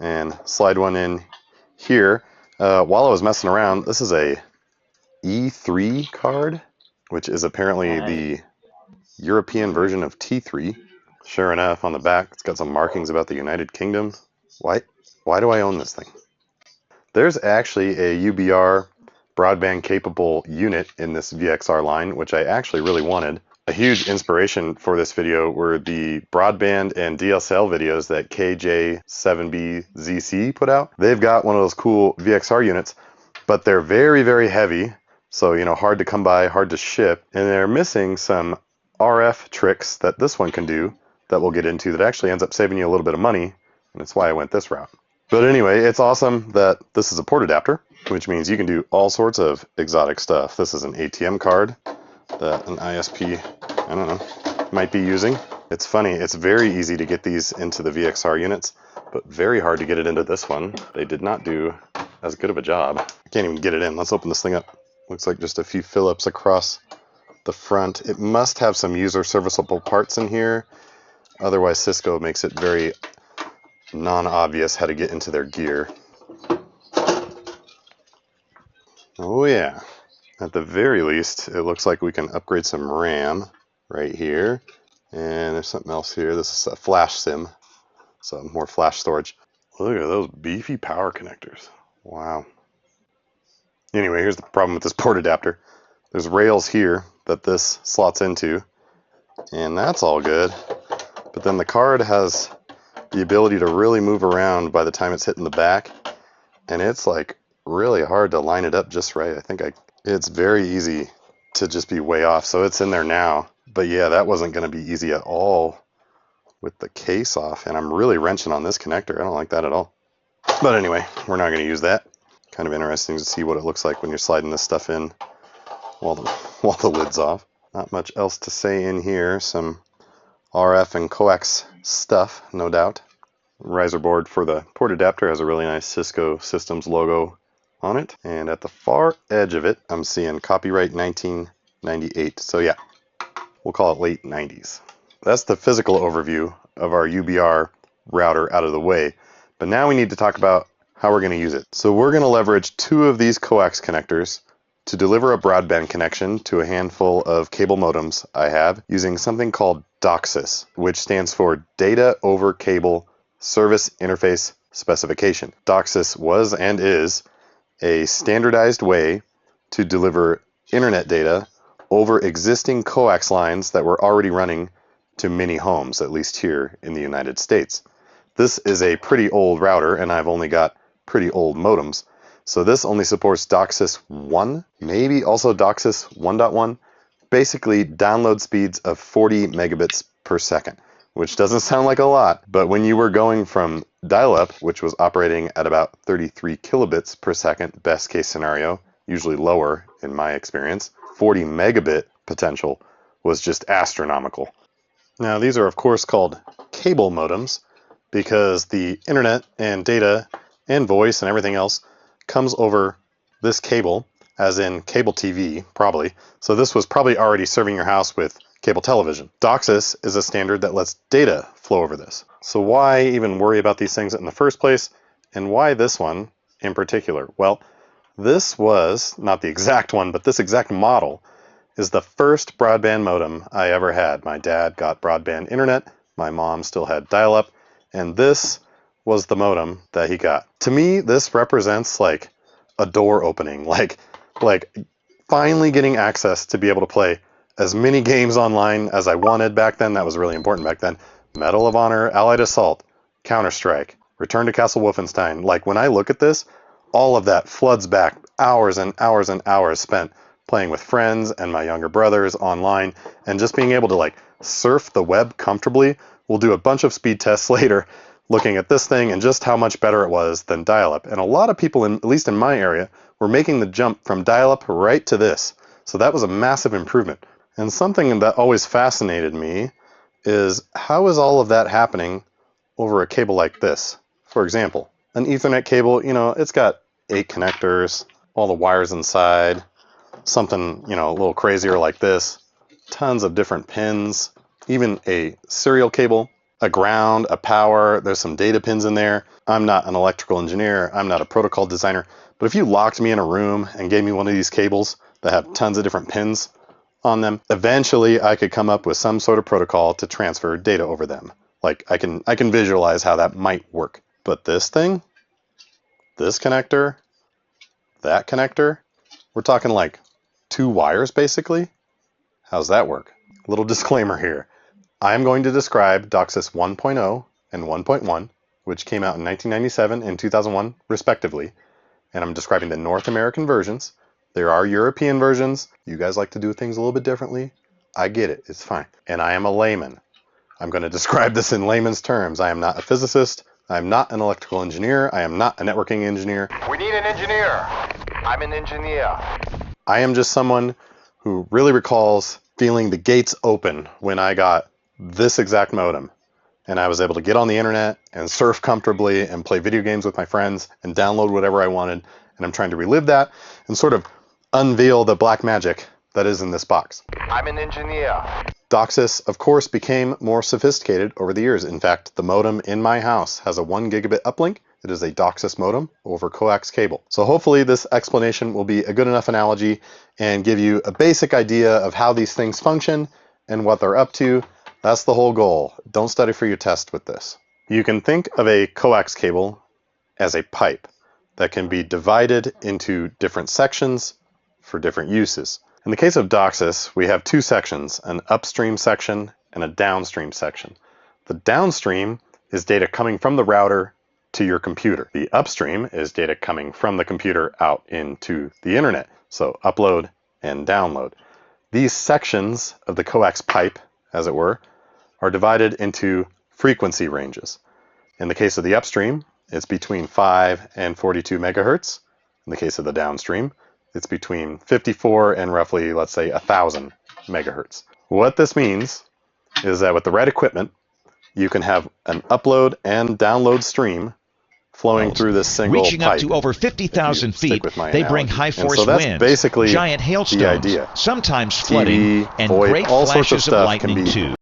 and slide one in here. While I was messing around, this is a E3 card, which is apparently the European version of T3. Sure enough, on the back, it's got some markings about the United Kingdom. Why do I own this thing? There's actually a UBR broadband capable unit in this VXR line, which I actually really wanted. A huge inspiration for this video were the broadband and DSL videos that KJ7BZC put out. They've got one of those cool VXR units, but they're very, very heavy. So, you know, hard to come by, hard to ship. And they're missing some RF tricks that this one can do that we'll get into that actually ends up saving you a little bit of money. And that's why I went this route. But anyway, it's awesome that this is a port adapter, which means you can do all sorts of exotic stuff. This is an ATM card that an ISP, I don't know, might be using. It's funny, it's very easy to get these into the VXR units, but very hard to get it into this one. They did not do as good of a job. I can't even get it in. Let's open this thing up. Looks like just a few Phillips across the front. It must have some user serviceable parts in here. Otherwise, Cisco makes it very non-obvious how to get into their gear. Oh yeah. At the very least, it looks like we can upgrade some RAM right here. And there's something else here. This is a flash SIM, so more flash storage. Look at those beefy power connectors. Wow. Anyway, here's the problem with this port adapter. There's rails here that this slots into, and that's all good. But then the card has the ability to really move around by the time it's hitting the back, and it's like really hard to line it up just right. I think it's very easy to just be way off. So it's in there now. But yeah, that wasn't going to be easy at all with the case off. And I'm really wrenching on this connector. I don't like that at all. But anyway, we're not going to use that. Kind of interesting to see what it looks like when you're sliding this stuff in while the lid's off. Not much else to say in here. Some RF and coax stuff, no doubt. Riser board for the port adapter has a really nice Cisco Systems logo on it. And at the far edge of it, I'm seeing copyright 1998. So yeah, we'll call it late 90s. That's the physical overview of our UBR router out of the way. But now we need to talk about how we're going to use it. So we're going to leverage 2 of these coax connectors to deliver a broadband connection to a handful of cable modems I have using something called DOCSIS, which stands for Data Over Cable Service Interface Specification. DOCSIS was and is a standardized way to deliver internet data over existing coax lines that were already running to many homes, at least here in the United States. This is a pretty old router, and I've only got pretty old modems. So this only supports DOCSIS 1, maybe also DOCSIS 1.1, basically download speeds of 40 megabits per second, which doesn't sound like a lot, but when you were going from dial-up, which was operating at about 33 kilobits per second, best case scenario, usually lower in my experience, 40 megabit potential was just astronomical. Now these are of course called cable modems because the internet and data and voice and everything else comes over this cable, as in cable TV, probably. So this was probably already serving your house with cable television. DOCSIS is a standard that lets data flow over this. So why even worry about these things in the first place? And why this one in particular? Well, this was, not the exact one, but this exact model is the first broadband modem I ever had. My dad got broadband internet, my mom still had dial-up, and this was the modem that he got. To me, this represents like a door opening, like finally getting access to be able to play as many games online as I wanted back then. That was really important back then. Medal of Honor, Allied Assault, Counter-Strike, Return to Castle Wolfenstein. Like when I look at this, all of that floods back, hours and hours and hours spent playing with friends and my younger brothers online, and just being able to like surf the web comfortably. We'll do a bunch of speed tests later looking at this thing and just how much better it was than dial-up. And a lot of people, at least in my area, were making the jump from dial-up right to this. So that was a massive improvement. And something that always fascinated me is how is all of that happening over a cable like this? For example, an Ethernet cable, you know, it's got 8 connectors, all the wires inside, something, you know, a little crazier like this, tons of different pins, even a serial cable, a ground, a power, there's some data pins in there. I'm not an electrical engineer, I'm not a protocol designer, but if you locked me in a room and gave me one of these cables that have tons of different pins on them, eventually I could come up with some sort of protocol to transfer data over them. Like I can visualize how that might work. But this thing, this connector, that connector, we're talking like 2 wires basically. How's that work? Little disclaimer here. I am going to describe DOCSIS 1.0 and 1.1, which came out in 1997 and 2001 respectively, and I'm describing the North American versions. There are European versions. You guys like to do things a little bit differently. I get it. It's fine. And I am a layman. I'm going to describe this in layman's terms. I am not a physicist. I am not an electrical engineer. I am not a networking engineer. We need an engineer. I'm an engineer. I am just someone who really recalls feeling the gates open when I got this exact modem. And I was able to get on the internet and surf comfortably and play video games with my friends and download whatever I wanted. And I'm trying to relive that and sort of unveil the black magic that is in this box. I'm an engineer. DOCSIS, of course, became more sophisticated over the years. In fact, the modem in my house has a 1 gigabit uplink. It is a DOCSIS modem over coax cable. So hopefully this explanation will be a good enough analogy and give you a basic idea of how these things function and what they're up to. That's the whole goal. Don't study for your test with this. You can think of a coax cable as a pipe that can be divided into different sections for different uses. In the case of DOCSIS, we have 2 sections, an upstream section and a downstream section. The downstream is data coming from the router to your computer. The upstream is data coming from the computer out into the internet, so upload and download. These sections of the coax pipe, as it were, are divided into frequency ranges. In the case of the upstream, it's between 5 and 42 megahertz. In the case of the downstream, it's between 54 and roughly, let's say, 1,000 megahertz. What this means is that with the right equipment, you can have an upload and download stream flowing through this single Reaching pipe. up to over 50,000 feet, they bring high-force so that's winds, basically giant the hailstones, idea. sometimes flooding, TV, and VoIP, great all sorts of flashes of stuff lightning can be too.